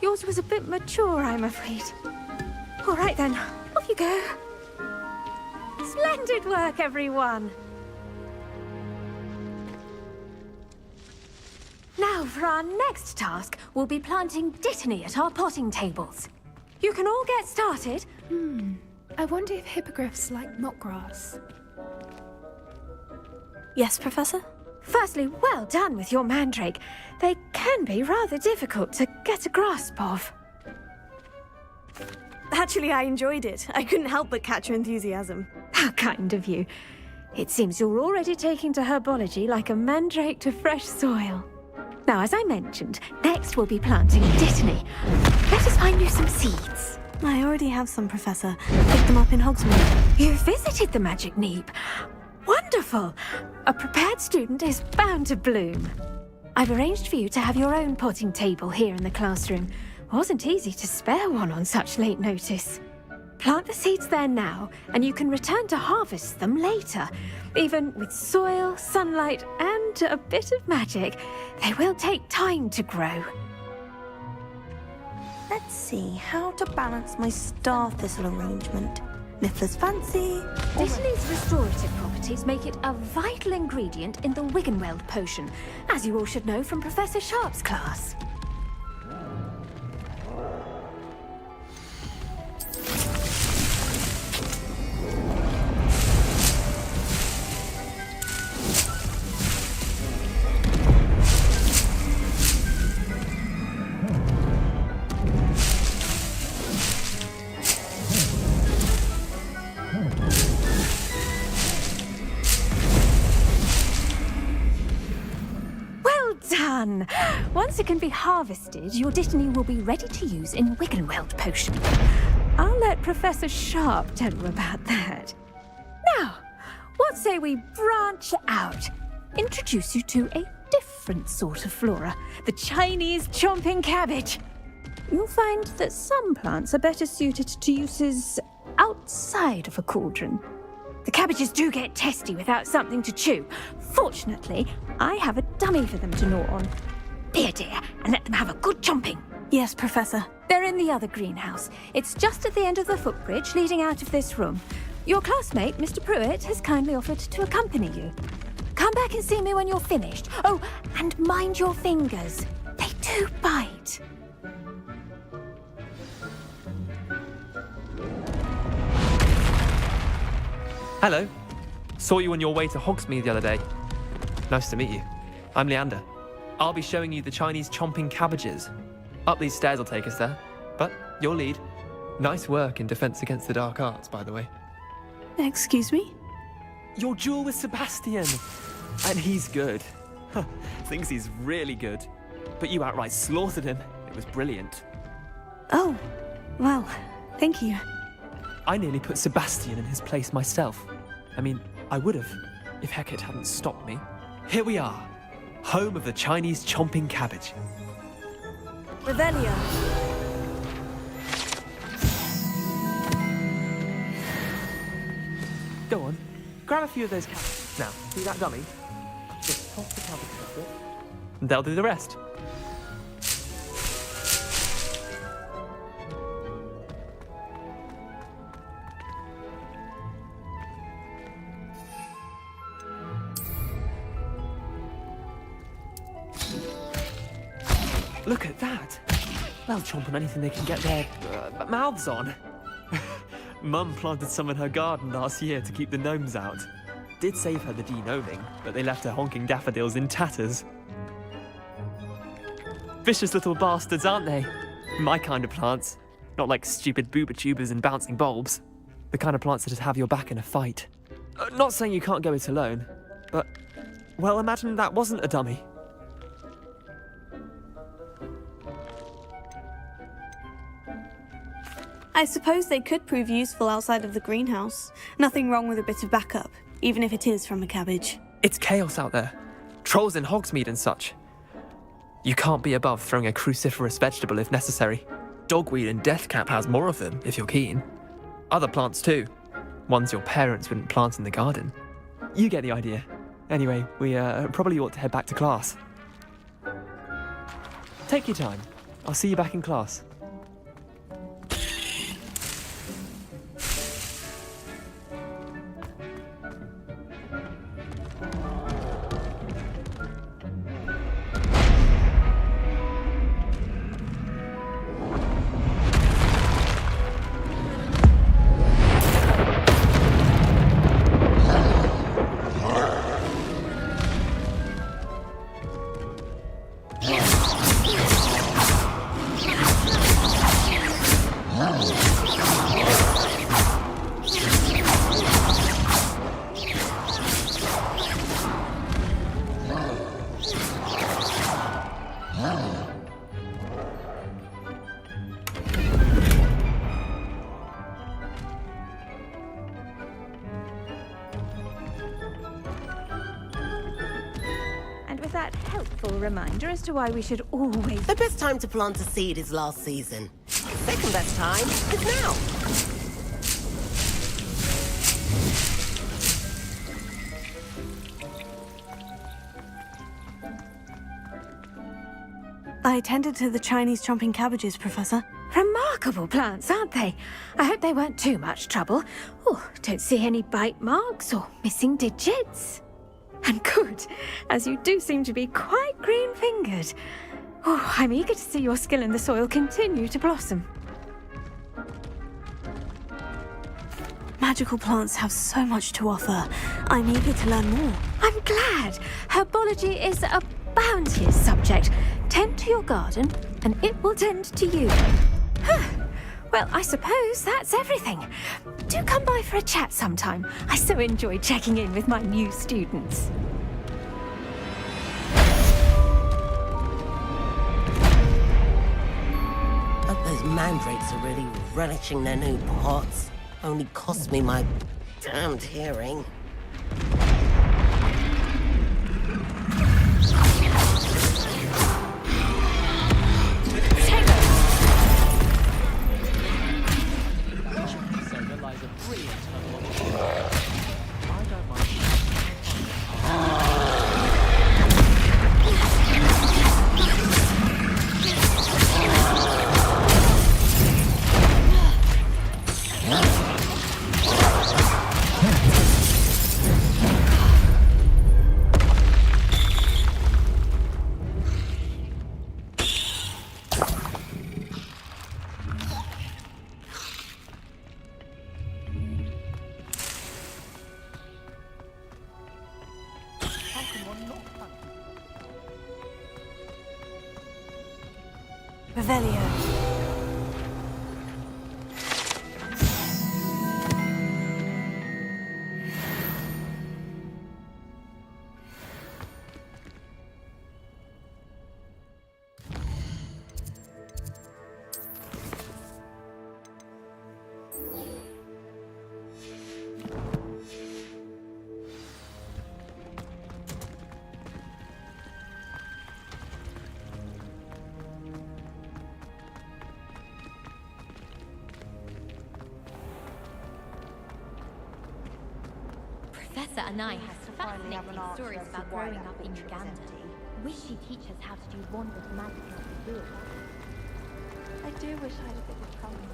Yours was a bit mature, I'm afraid. All right then, off you go. Splendid work, everyone! Now, for our next task, we'll be planting dittany at our potting tables. You can all get started. I wonder if hippogriffs like knotgrass. Yes, Professor? Firstly, well done with your mandrake. They can be rather difficult to get a grasp of. Actually, I enjoyed it. I couldn't help but catch your enthusiasm. How kind of you. It seems you're already taking to herbology like a mandrake to fresh soil. Now, as I mentioned, next we'll be planting dittany. Let us find you some seeds. I already have some, Professor. Picked them up in Hogsmeade. You visited the Magic Neep. Wonderful! A prepared student is bound to bloom. I've arranged for you to have your own potting table here in the classroom. Wasn't easy to spare one on such late notice. Plant the seeds there now, and you can return to harvest them later. Even with soil, sunlight, and a bit of magic, they will take time to grow. Let's see how to balance my star thistle arrangement. Niffler's fancy. Dittany's restorative properties make it a vital ingredient in the Wiggenweld potion, as you all should know from Professor Sharp's class. Once it can be harvested, your Dittany will be ready to use in Wiggenweld potion. I'll let Professor Sharp tell you about that. Now, what say we branch out? Introduce you to a different sort of flora, the Chinese chomping cabbage. You'll find that some plants are better suited to uses outside of a cauldron. The cabbages do get testy without something to chew. Fortunately, I have a dummy for them to gnaw on. Here, dear, and let them have a good chomping. Yes, Professor. They're in the other greenhouse. It's just at the end of the footbridge leading out of this room. Your classmate, Mr. Pruitt, has kindly offered to accompany you. Come back and see me when you're finished. Oh, and mind your fingers. They do bite. Hello. Saw you on your way to Hogsmeade the other day. Nice to meet you. I'm Leander. I'll be showing you the Chinese chomping cabbages. Up these stairs will take us there, but your lead. Nice work in Defense Against the Dark Arts, by the way. Excuse me? Your duel with Sebastian. And he's good. Thinks he's really good. But you outright slaughtered him. It was brilliant. Oh, well, thank you. I nearly put Sebastian in his place myself. I mean, I would have, if Hecate hadn't stopped me. Here we are, home of the Chinese chomping cabbage. Revelio. Go on, grab a few of those cabbages. Now, see that dummy? Just toss the cabbage across it. And they'll do the rest. Look at that! They'll chomp on anything they can get their mouths on. Mum planted some in her garden last year to keep the gnomes out. Did save her the de-gnoming, but they left her honking daffodils in tatters. Vicious little bastards, aren't they? My kind of plants. Not like stupid booba tubers and bouncing bulbs. The kind of plants that'd have your back in a fight. Not saying you can't go it alone, but... well, imagine that wasn't a dummy. I suppose they could prove useful outside of the greenhouse. Nothing wrong with a bit of backup, even if it is from a cabbage. It's chaos out there. Trolls in Hogsmeade and such. You can't be above throwing a cruciferous vegetable if necessary. Dogweed and deathcap has more of them, if you're keen. Other plants too. Ones your parents wouldn't plant in the garden. You get the idea. Anyway, we probably ought to head back to class. Take your time. I'll see you back in class. Reminder as to why we should always... The best time to plant a seed is last season. The second best time is now. I tended to the Chinese chomping cabbages, Professor. Remarkable plants, aren't they? I hope they weren't too much trouble. Oh, don't see any bite marks or missing digits. And good, as you do seem to be quite green-fingered. Oh, I'm eager to see your skill in the soil continue to blossom. Magical plants have so much to offer. I'm eager to learn more. I'm glad. Herbology is a bounteous subject. Tend to your garden, and it will tend to you. Well, I suppose that's everything. Do come by for a chat sometime. I so enjoy checking in with my new students. But those mandrakes are really relishing their new pots. Only cost me my damned hearing. Revelio. Professor Anai has fascinating stories about growing up in Uganda. Wish she'd teach us how to do wondrous magic as we do it. I do wish I had a bit of comfort.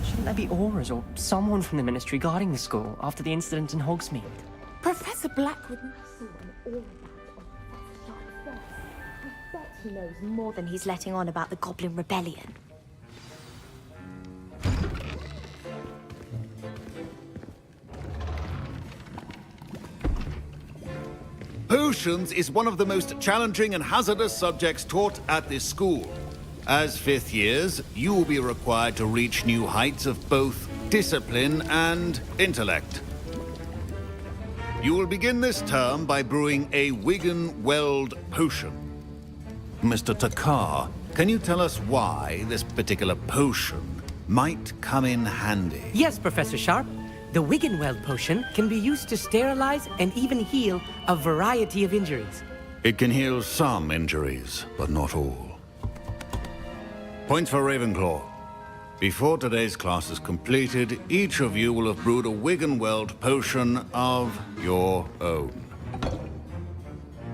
Shouldn't there be auras or someone from the Ministry guarding the school after the incident in Hogsmeade? Professor Blackwood must have all of that on Professor Sharp. I bet he knows more than he's letting on about the Goblin Rebellion. Potions is one of the most challenging and hazardous subjects taught at this school. As fifth years, you will be required to reach new heights of both discipline and intellect. You will begin this term by brewing a Wigan-Weld potion. Mr. Takar, can you tell us why this particular potion might come in handy? Yes, Professor Sharp. The Wigan-Weld potion can be used to sterilize and even heal a variety of injuries. It can heal some injuries, but not all. Point for Ravenclaw. Before today's class is completed, each of you will have brewed a Wigan-Weld potion of your own.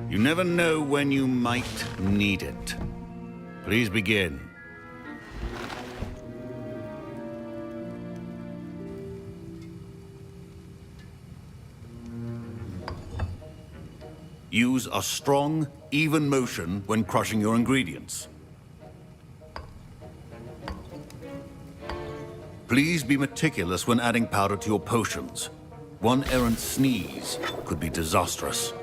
You never know when you might need it. Please begin. Use a strong, even motion when crushing your ingredients. Please be meticulous when adding powder to your potions. One errant sneeze could be disastrous.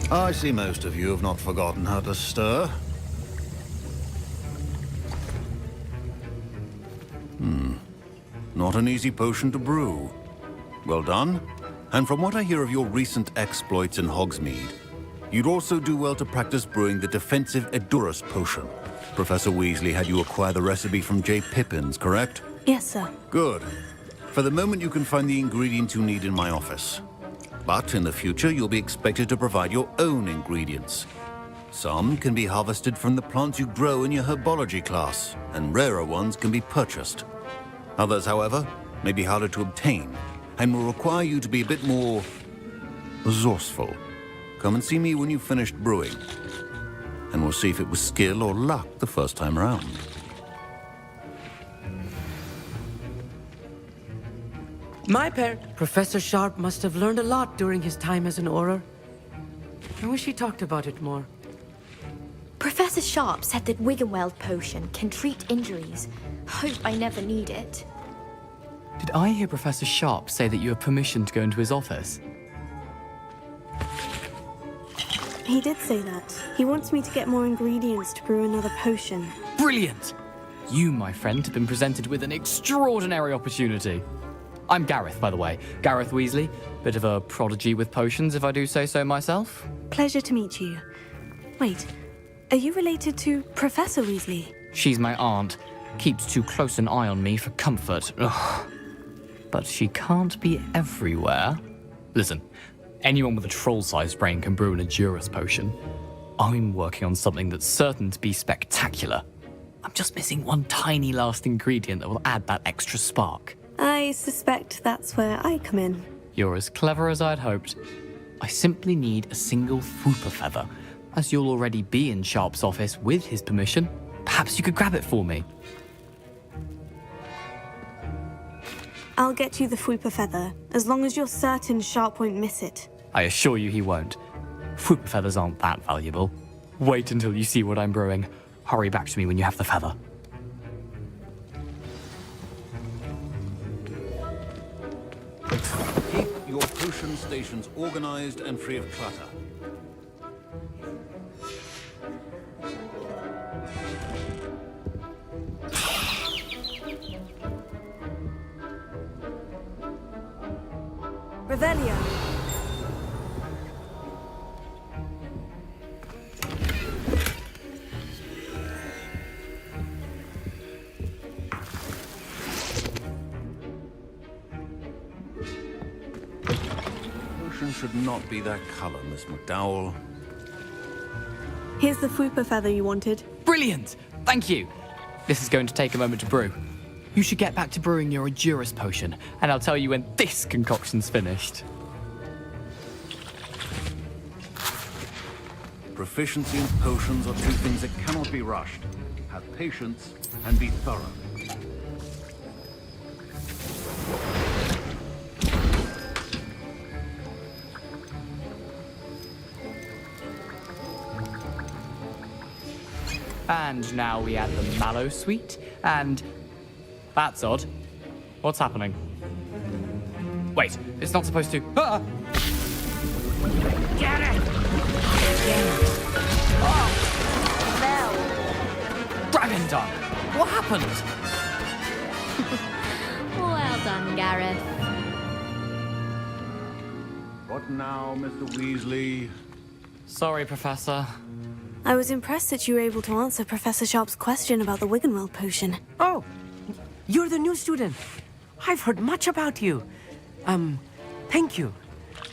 I see most of you have not forgotten how to stir. not an easy potion to brew. Well done. And from what I hear of your recent exploits in Hogsmeade, you'd also do well to practice brewing the defensive Edurus potion. Professor Weasley had you acquire the recipe from J. Pippin's, correct? Yes, sir. Good. For the moment, you can find the ingredients you need in my office. But in the future, you'll be expected to provide your own ingredients. Some can be harvested from the plants you grow in your herbology class, and rarer ones can be purchased. Others, however, may be harder to obtain, and will require you to be a bit more resourceful. Come and see me when you've finished brewing, and we'll see if it was skill or luck the first time around. My parent, Professor Sharp, must have learned a lot during his time as an Auror. I wish he talked about it more. Professor Sharp said that Wiggenweld potion can treat injuries. Hope I never need it. Did I hear Professor Sharp say that you have permission to go into his office? He did say that. He wants me to get more ingredients to brew another potion. Brilliant! You, my friend, have been presented with an extraordinary opportunity. I'm Gareth, by the way. Gareth Weasley. Bit of a prodigy with potions, if I do say so myself. Pleasure to meet you. Wait, are you related to Professor Weasley? She's my aunt. Keeps too close an eye on me for comfort. Ugh. But she can't be everywhere. Listen, anyone with a troll-sized brain can brew an Edurus potion. I'm working on something that's certain to be spectacular. I'm just missing one tiny last ingredient that will add that extra spark. I suspect that's where I come in. You're as clever as I'd hoped. I simply need a single Fwooper feather. As you'll already be in Sharp's office with his permission, perhaps you could grab it for me. I'll get you the Fwooper feather, as long as you're certain Sharp won't miss it. I assure you he won't. Fwooper feathers aren't that valuable. Wait until you see what I'm brewing. Hurry back to me when you have the feather. Keep your potion stations organized and free of clutter. Revelio. Potion should not be that color, Miss McDowell. Here's the Fwooper feather you wanted. Brilliant! Thank you! This is going to take a moment to brew. You should get back to brewing your Edurus potion, and I'll tell you when this concoction's finished. Proficiency in potions are two things that cannot be rushed. Have patience and be thorough. And now we add the Mallow Sweet, and... That's odd. What's happening? Wait, it's not supposed to... Ah! Get it! Oh! Dragon what happened? Well done, Gareth. What now, Mr. Weasley? Sorry, Professor. I was impressed that you were able to answer Professor Sharp's question about the Wiggenweld potion. Oh, you're the new student. I've heard much about you. Thank you.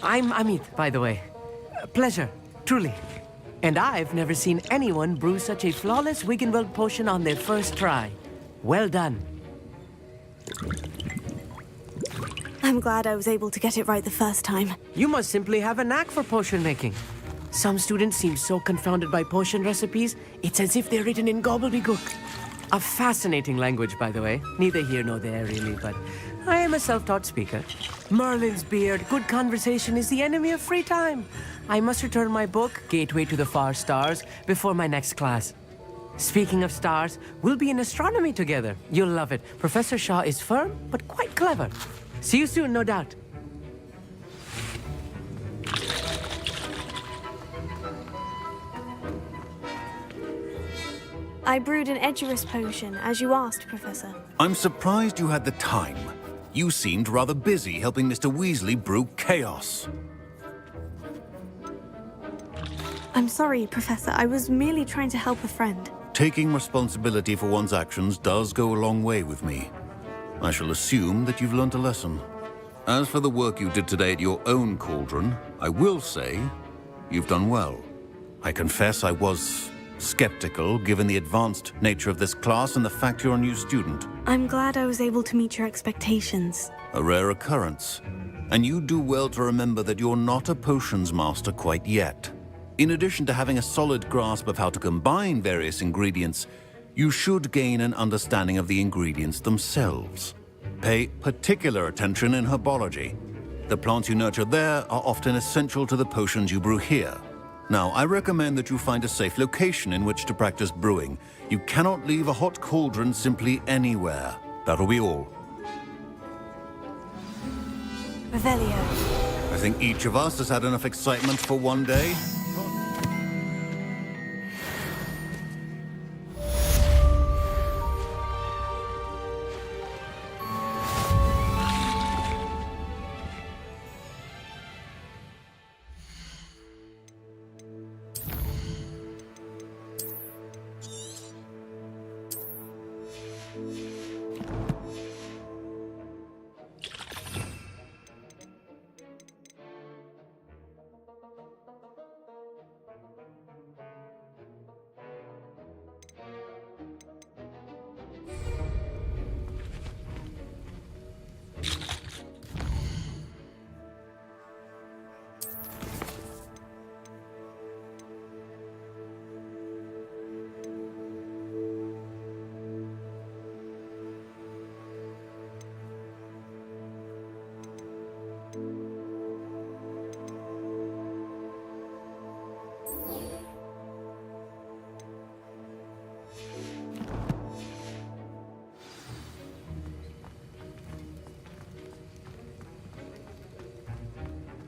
I'm Amit, by the way. Pleasure, truly. And I've never seen anyone brew such a flawless Wiggenweld potion on their first try. Well done. I'm glad I was able to get it right the first time. You must simply have a knack for potion making. Some students seem so confounded by potion recipes, it's as if they're written in gobbledygook. A fascinating language, by the way. Neither here nor there, really, but I am a self-taught speaker. Merlin's beard, good conversation is the enemy of free time. I must return my book, Gateway to the Far Stars, before my next class. Speaking of stars, we'll be in astronomy together. You'll love it. Professor Shaw is firm, but quite clever. See you soon, no doubt. I brewed an Edurus potion, as you asked, Professor. I'm surprised you had the time. You seemed rather busy helping Mr. Weasley brew chaos. I'm sorry, Professor. I was merely trying to help a friend. Taking responsibility for one's actions does go a long way with me. I shall assume that you've learnt a lesson. As for the work you did today at your own cauldron, I will say you've done well. I confess I was skeptical, given the advanced nature of this class and the fact you're a new student. I'm glad I was able to meet your expectations. A rare occurrence. And you do well to remember that you're not a potions master quite yet. In addition to having a solid grasp of how to combine various ingredients, you should gain an understanding of the ingredients themselves. Pay particular attention in herbology. The plants you nurture there are often essential to the potions you brew here. Now, I recommend that you find a safe location in which to practice brewing. You cannot leave a hot cauldron simply anywhere. That'll be all. Revelio. I think each of us has had enough excitement for one day.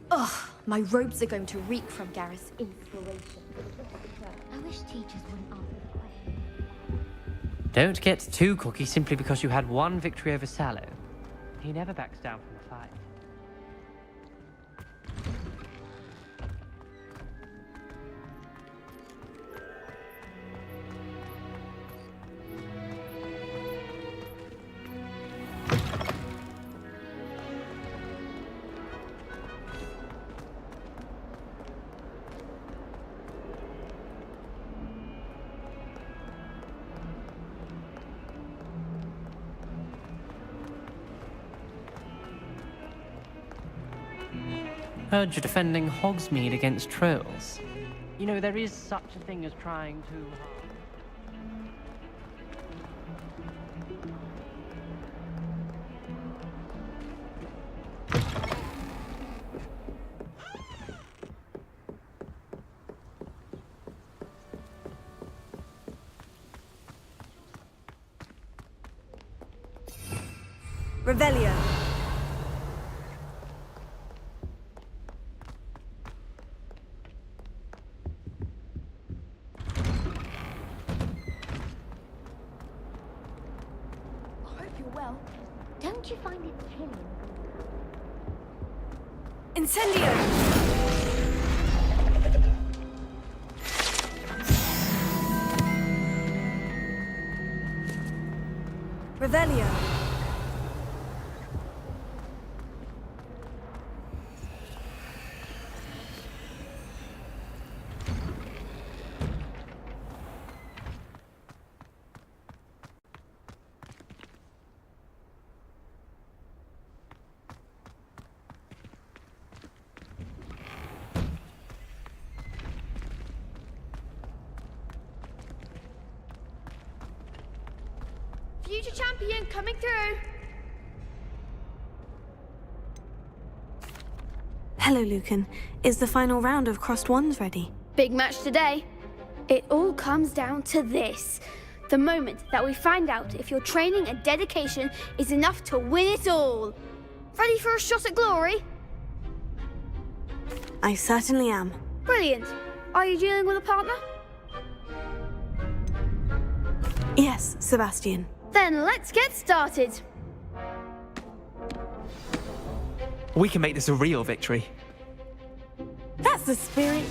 Ugh, my robes are going to reek from Gareth's inspiration. I wish teachers wouldn't answer the question. Don't get too cocky simply because you had one victory over Sallow. He never backs down from a fight. Heard you're defending Hogsmeade against trolls. You know, there is such a thing as trying too hard. Revelio. Well, don't you find it chilling? Incendio! Revelio. Future champion coming through. Hello, Lucan. Is the final round of Crossed Wands ready? Big match today. It all comes down to this. The moment that we find out if your training and dedication is enough to win it all. Ready for a shot at glory? I certainly am. Brilliant. Are you dealing with a partner? Yes, Sebastian. Then let's get started. We can make this a real victory. That's the spirit.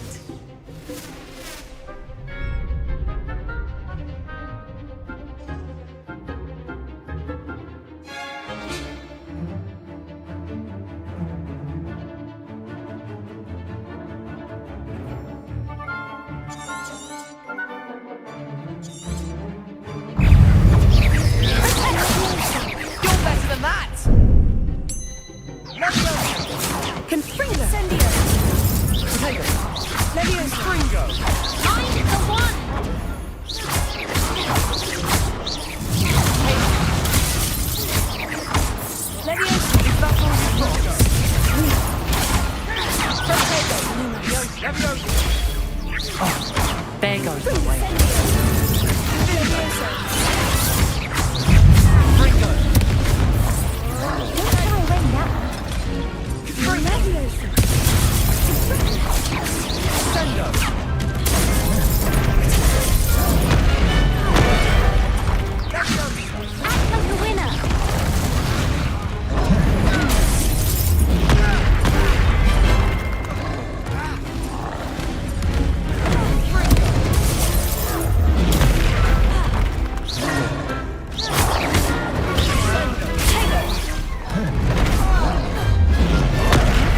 You're better than that! Confringo. Potato. Confringo. I'm the one! Leviosa, is that all you've got? Leviosa. Oh, there goes the way.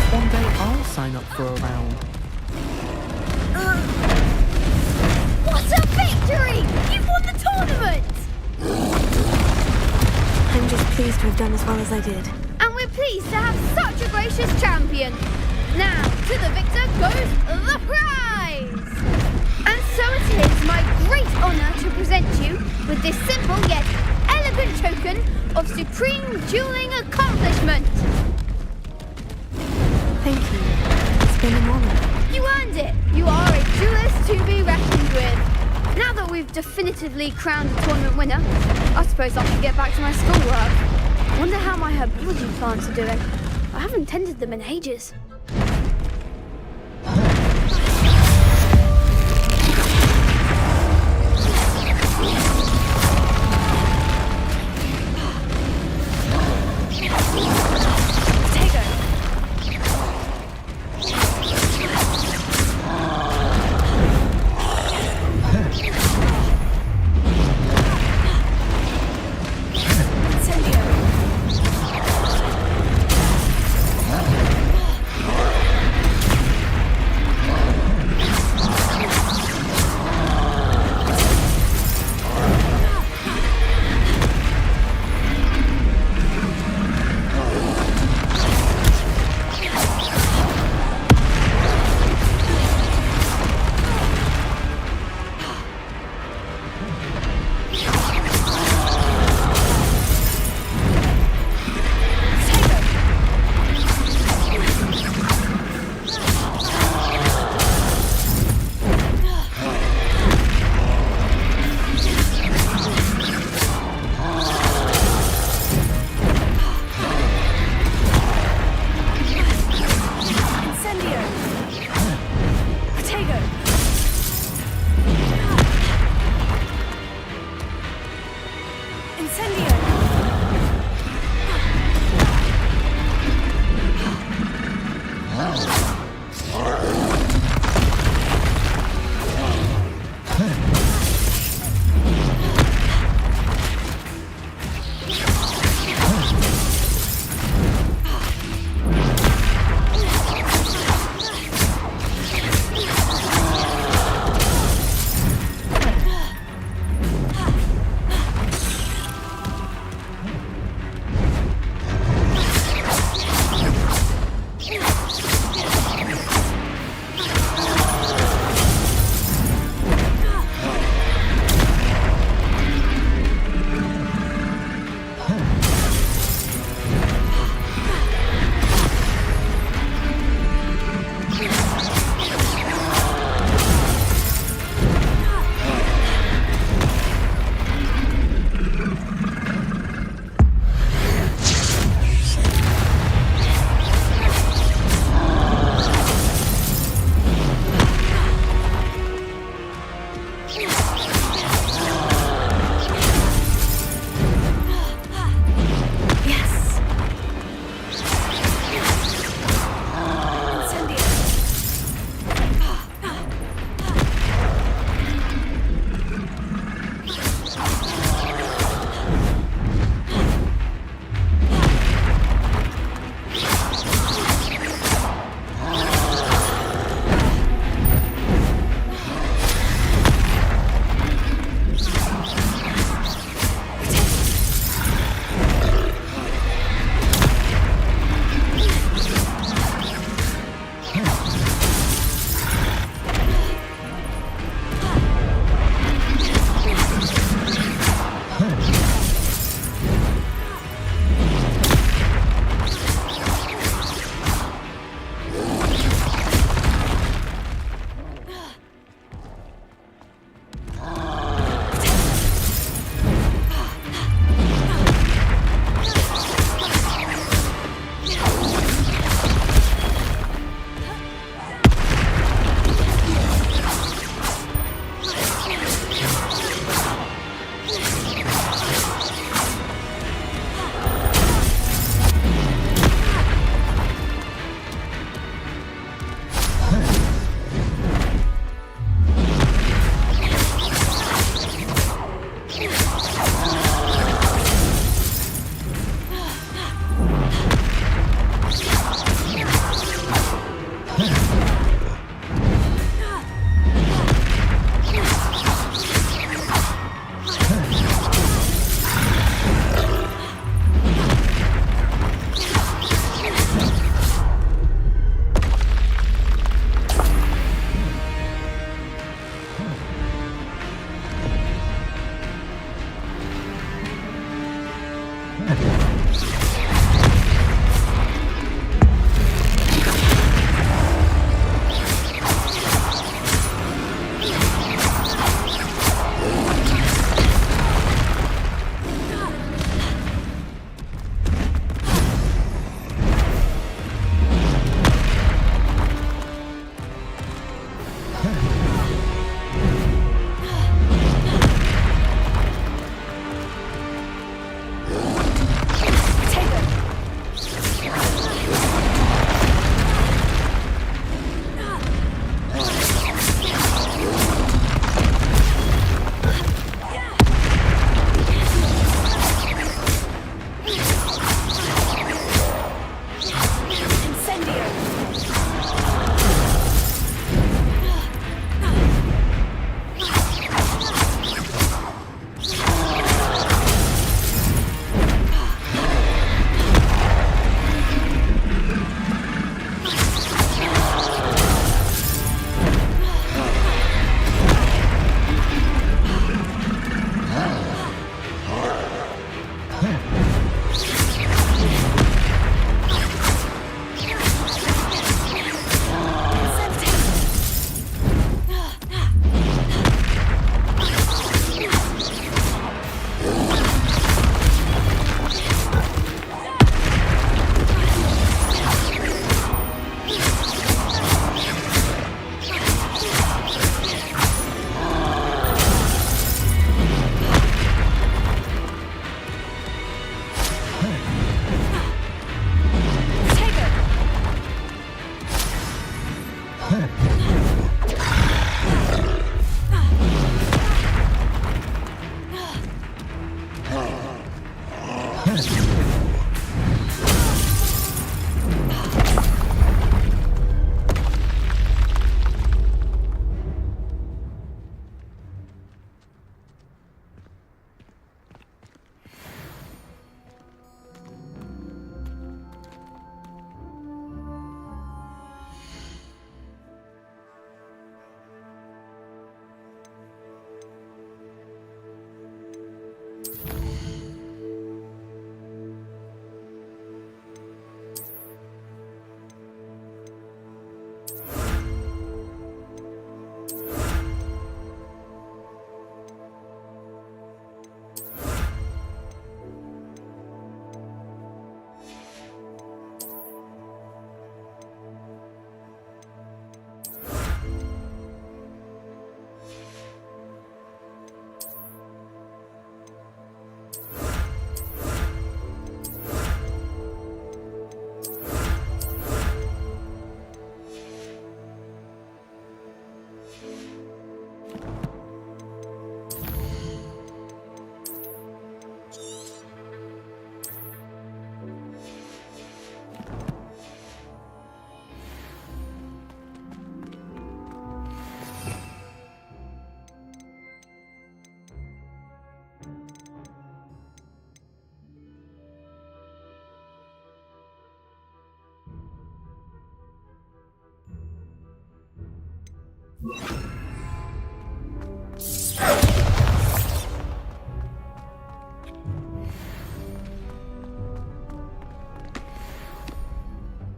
One day I'll sign up for a round. What a victory! You've won the tournament! I'm just pleased to have done as well as I did. And we're pleased to have such a gracious champion. Now, to the victor goes the prize! And so it is my great honour to present you with this simple yet elegant token of supreme dueling accomplishment. Thank you. It's been an honor. You earned it. You are a duelist to be reckoned with. Now that we've definitively crowned the tournament winner, I suppose I can get back to my schoolwork. Wonder how my herbology plants are doing. I haven't tended them in ages.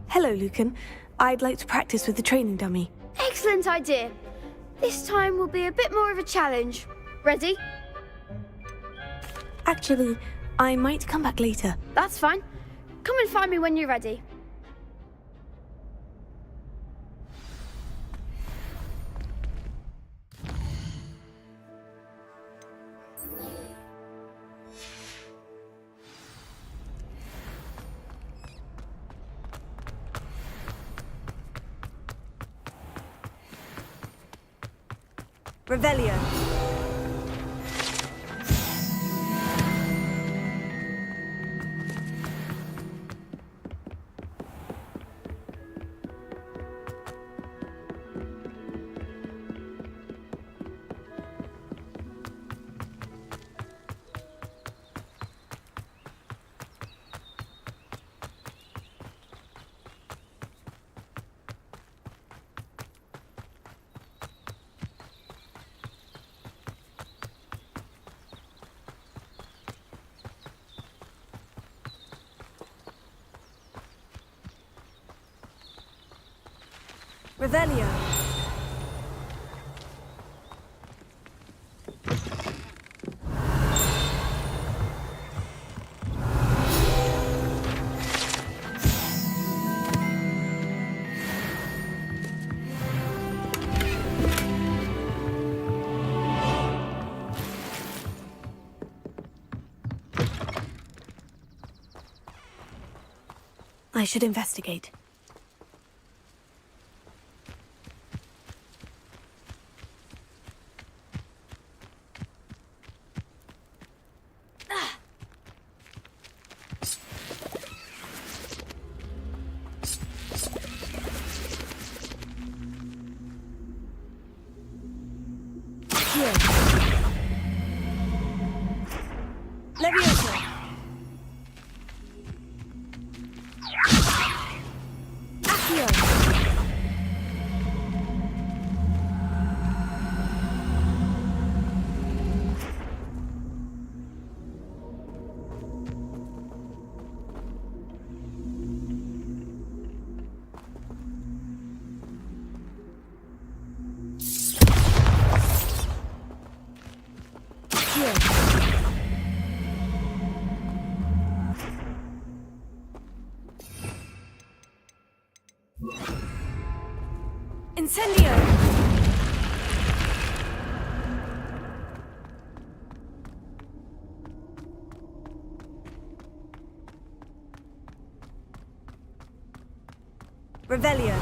Hello, Lucan. I'd like to practice with the training dummy. Excellent idea. This time will be a bit more of a challenge. Ready? Actually, I might come back later. That's fine. Come and find me when you're ready. Revelio. Revelio. I should investigate. Here. Leviosa. Accio. Incendio! Revelio.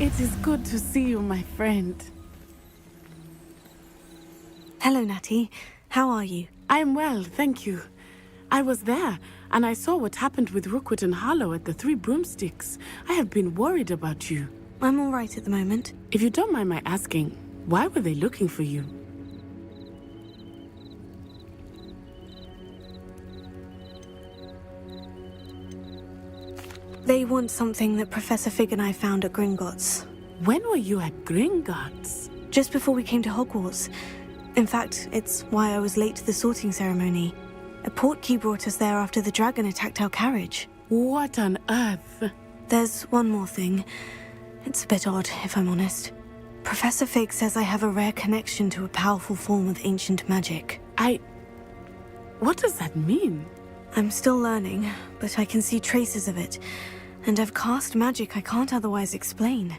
It is good to see you, my friend. Hello, Natty. How are you? I'm well, thank you. I was there, and I saw what happened with Rookwood and Harlow at the Three Broomsticks. I have been worried about you. I'm all right at the moment. If you don't mind my asking, why were they looking for you? They want something that Professor Fig and I found at Gringotts. When were you at Gringotts? Just before we came to Hogwarts. In fact, it's why I was late to the sorting ceremony. A portkey brought us there after the dragon attacked our carriage. What on earth? There's one more thing. It's a bit odd, if I'm honest. Professor Fig says I have a rare connection to a powerful form of ancient magic. What does that mean? I'm still learning, but I can see traces of it. And I've cast magic I can't otherwise explain.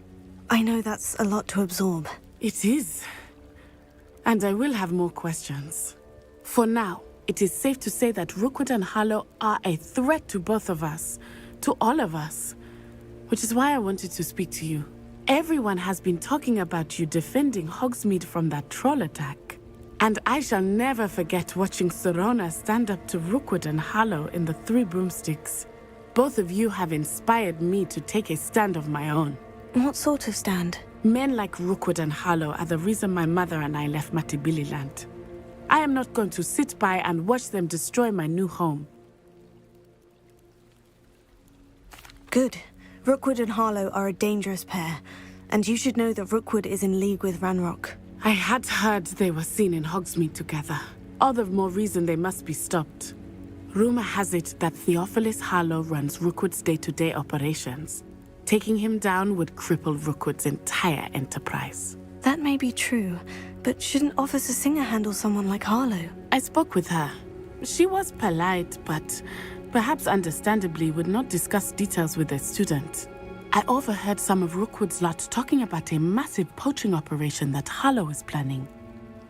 I know that's a lot to absorb. It is. And I will have more questions. For now, it is safe to say that Rookwood and Harlow are a threat to both of us. To all of us. Which is why I wanted to speak to you. Everyone has been talking about you defending Hogsmeade from that troll attack. And I shall never forget watching Serona stand up to Rookwood and Harlow in the Three Broomsticks. Both of you have inspired me to take a stand of my own. What sort of stand? Men like Rookwood and Harlow are the reason my mother and I left Matibili land. I am not going to sit by and watch them destroy my new home. Good. Rookwood and Harlow are a dangerous pair, and you should know that Rookwood is in league with Ranrock. I had heard they were seen in Hogsmeade together. All the more reason they must be stopped. Rumor has it that Theophilus Harlow runs Rookwood's day-to-day operations. Taking him down would cripple Rookwood's entire enterprise. That may be true, but shouldn't Officer Singer handle someone like Harlow? I spoke with her. She was polite, but perhaps understandably would not discuss details with a student. I overheard some of Rookwood's lot talking about a massive poaching operation that Harlow is planning.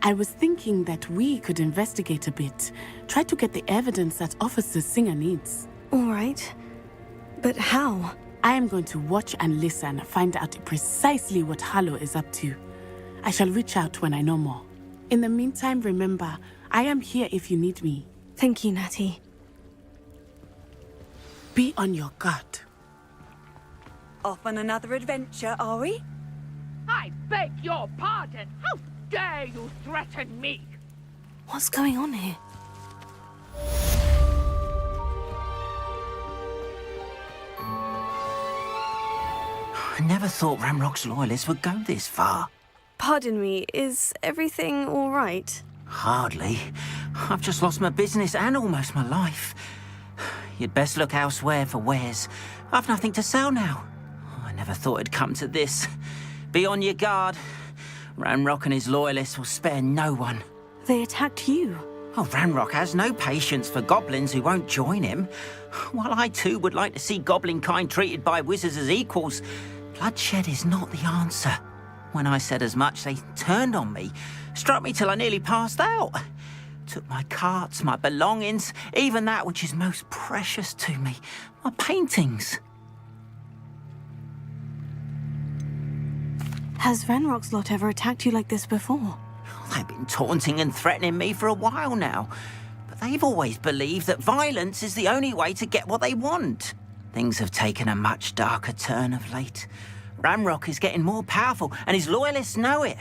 I was thinking that we could investigate a bit, try to get the evidence that Officer Singer needs. All right. But how? I am going to watch and listen, find out precisely what Harlow is up to. I shall reach out when I know more. In the meantime, remember, I am here if you need me. Thank you, Natty. Be on your guard. Off on another adventure, are we? I beg your pardon. How dare you threaten me? What's going on here? I never thought Ranrock's loyalists would go this far. Pardon me, is everything all right? Hardly. I've just lost my business and almost my life. You'd best look elsewhere for wares. I've nothing to sell now. I never thought it'd come to this. Be on your guard. Ranrock and his loyalists will spare no one. They attacked you. Oh, Ranrock has no patience for goblins who won't join him. While I too would like to see goblin kind treated by wizards as equals, bloodshed is not the answer. When I said as much, they turned on me, struck me till I nearly passed out. Took my carts, my belongings, even that which is most precious to me, my paintings. Has Ranrock's lot ever attacked you like this before? They've been taunting and threatening me for a while now, but they've always believed that violence is the only way to get what they want. Things have taken a much darker turn of late. Ranrock is getting more powerful, and his loyalists know it.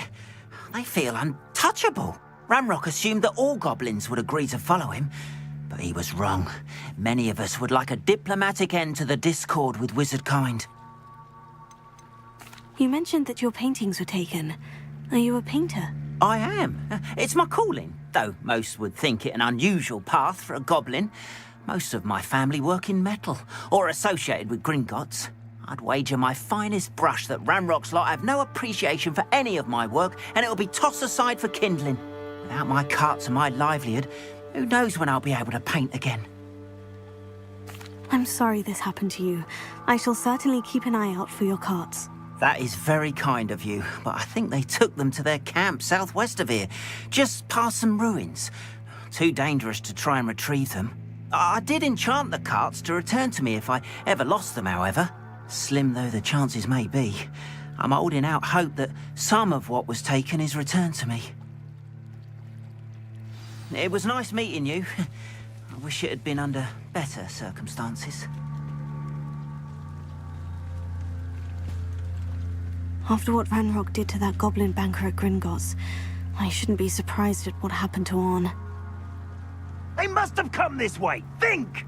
They feel untouchable. Ranrock assumed that all goblins would agree to follow him, but he was wrong. Many of us would like a diplomatic end to the discord with wizard kind. You mentioned that your paintings were taken. Are you a painter? I am. It's my calling, though most would think it an unusual path for a goblin. Most of my family work in metal, or associated with Gringotts. I'd wager my finest brush that Ranrock's lot have no appreciation for any of my work, and it'll be tossed aside for kindling. Without my carts and my livelihood, who knows when I'll be able to paint again? I'm sorry this happened to you. I shall certainly keep an eye out for your carts. That is very kind of you, but I think they took them to their camp southwest of here, just past some ruins. Too dangerous to try and retrieve them. I did enchant the carts to return to me if I ever lost them, however. Slim though the chances may be, I'm holding out hope that some of what was taken is returned to me. It was nice meeting you. I wish it had been under better circumstances. After what Ranrock did to that goblin banker at Gringotts, I shouldn't be surprised at what happened to Orn. They must have come this way! Think!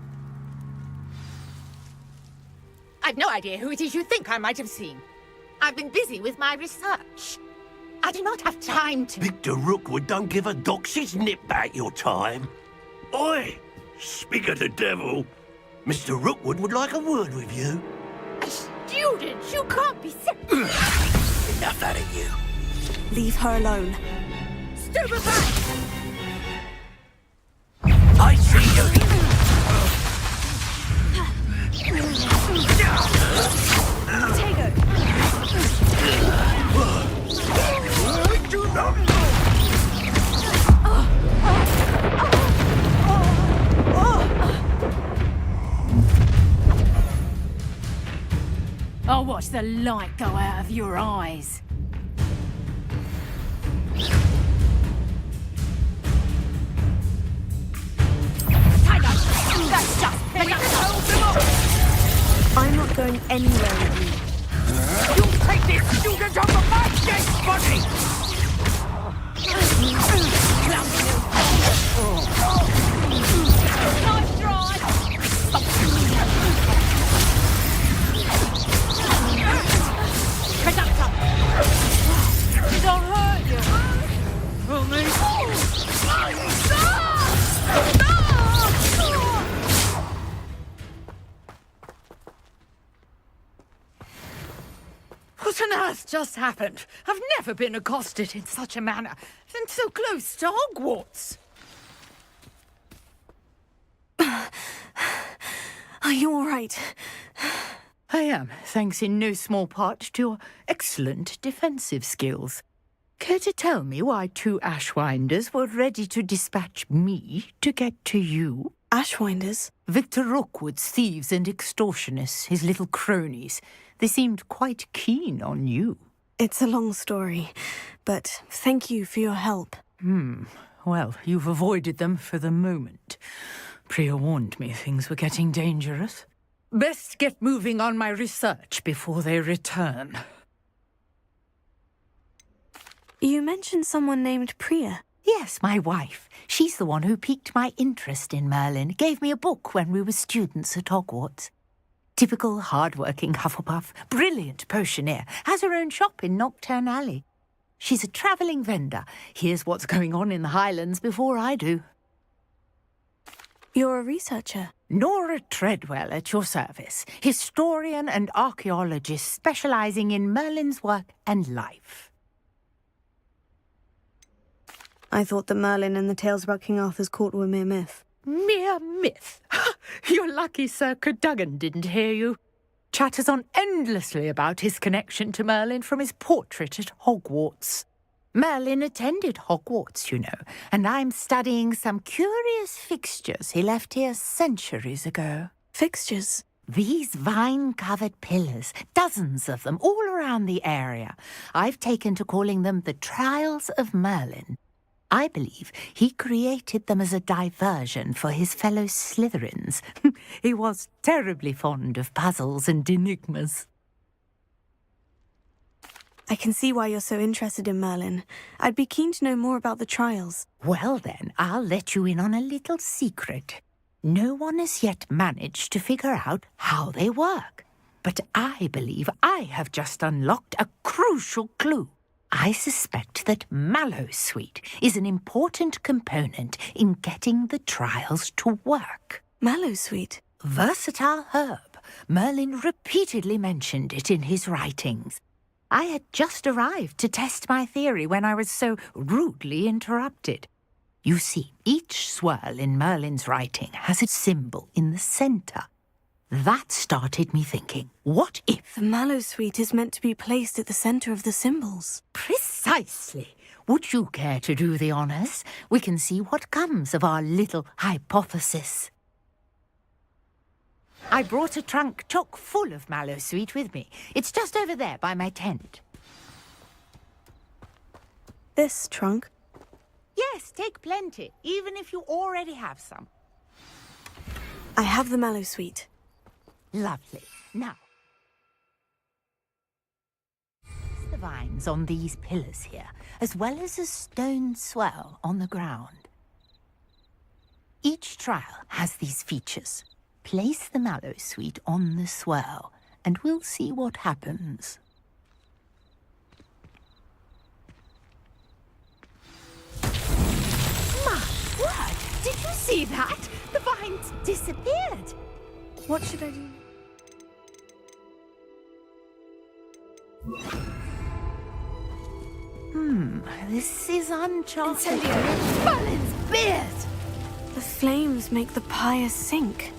I've no idea who it is you think I might have seen. I've been busy with my research. I do not have time to... Victor Rookwood don't give a doxy's nip back your time. Oi! Speak of the devil. Mr. Rookwood would like a word with you. Students, you can't be sick. Enough out of you. Leave her alone. Stupefy! I see you. I do not know. I'll watch the light go out of your eyes. That's just... I'm not going anywhere with you. You take this student off of my dead body! Nice try! Conductor! It don't hurt you! Well, me? What on earth just happened? I've never been accosted in such a manner, and so close to Hogwarts. Are you all right? I am, thanks in no small part to your excellent defensive skills. Care to tell me why 2 Ashwinders were ready to dispatch me to get to you? Ashwinders? Victor Rookwood's thieves and extortionists, his little cronies. They seemed quite keen on you. It's a long story, but thank you for your help. Well, you've avoided them for the moment. Priya warned me things were getting dangerous. Best get moving on my research before they return. You mentioned someone named Priya. Yes, my wife. She's the one who piqued my interest in Merlin. Gave me a book when we were students at Hogwarts. Typical hard-working Hufflepuff, brilliant potioneer, has her own shop in Knockturn Alley. She's a travelling vendor. Hears what's going on in the Highlands before I do. You're a researcher? Nora Treadwell at your service. Historian and archaeologist specialising in Merlin's work and life. I thought that Merlin and the tales about King Arthur's court were mere myth. Mere myth? You're lucky Sir Cadogan didn't hear you. Chatters on endlessly about his connection to Merlin from his portrait at Hogwarts. Merlin attended Hogwarts, you know, and I'm studying some curious fixtures he left here centuries ago. Fixtures? These vine-covered pillars, dozens of them, all around the area. I've taken to calling them the Trials of Merlin. I believe he created them as a diversion for his fellow Slytherins. He was terribly fond of puzzles and enigmas. I can see why you're so interested in Merlin. I'd be keen to know more about the trials. Well then, I'll let you in on a little secret. No one has yet managed to figure out how they work. But I believe I have just unlocked a crucial clue. I suspect that Mallowsweet is an important component in getting the trials to work. Mallowsweet? Versatile herb. Merlin repeatedly mentioned it in his writings. I had just arrived to test my theory when I was so rudely interrupted. You see, each swirl in Merlin's writing has a symbol in the centre. That started me thinking, what if... The Mallowsweet is meant to be placed at the centre of the symbols. Precisely. Would you care to do the honours? We can see what comes of our little hypothesis. I brought a trunk chock full of Mallowsweet with me. It's just over there by my tent. This trunk? Yes, take plenty, even if you already have some. I have the Mallowsweet. Lovely. Now, the vines on these pillars here, as well as a stone swell on the ground. Each trial has these features. Place the Mallowsweet on the swell, and we'll see what happens. My word! Did you see that? The vines disappeared. What should I do? This is uncharted. Merlin's beard! The flames make the pyre sink.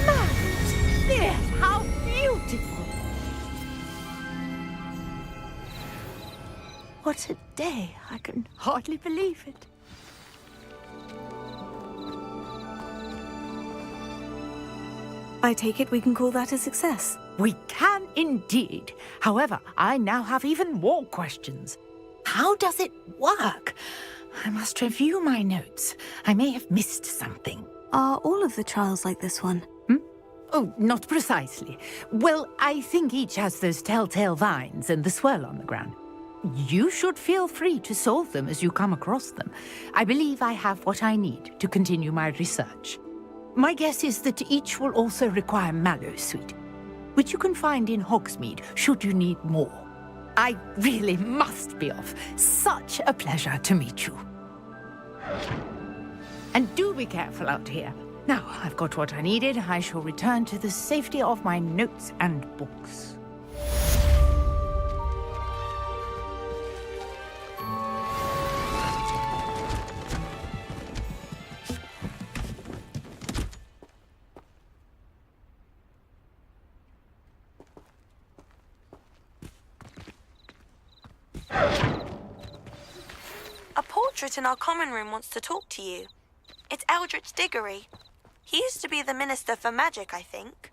Merlin's beard! How beautiful! What a day! I can hardly believe it. I take it we can call that a success. We can indeed. However, I now have even more questions. How does it work? I must review my notes. I may have missed something. Are all of the trials like this one? Oh, not precisely. Well, I think each has those telltale vines and the swirl on the ground. You should feel free to solve them as you come across them. I believe I have what I need to continue my research. My guess is that each will also require Mallowsweet, which you can find in Hogsmeade should you need more. I really must be off. Such a pleasure to meet you. And do be careful out here. Now I've got what I needed, I shall return to the safety of my notes and books. A portrait in our common room wants to talk to you. It's Eldritch Diggory. He used to be the Minister for Magic, I think.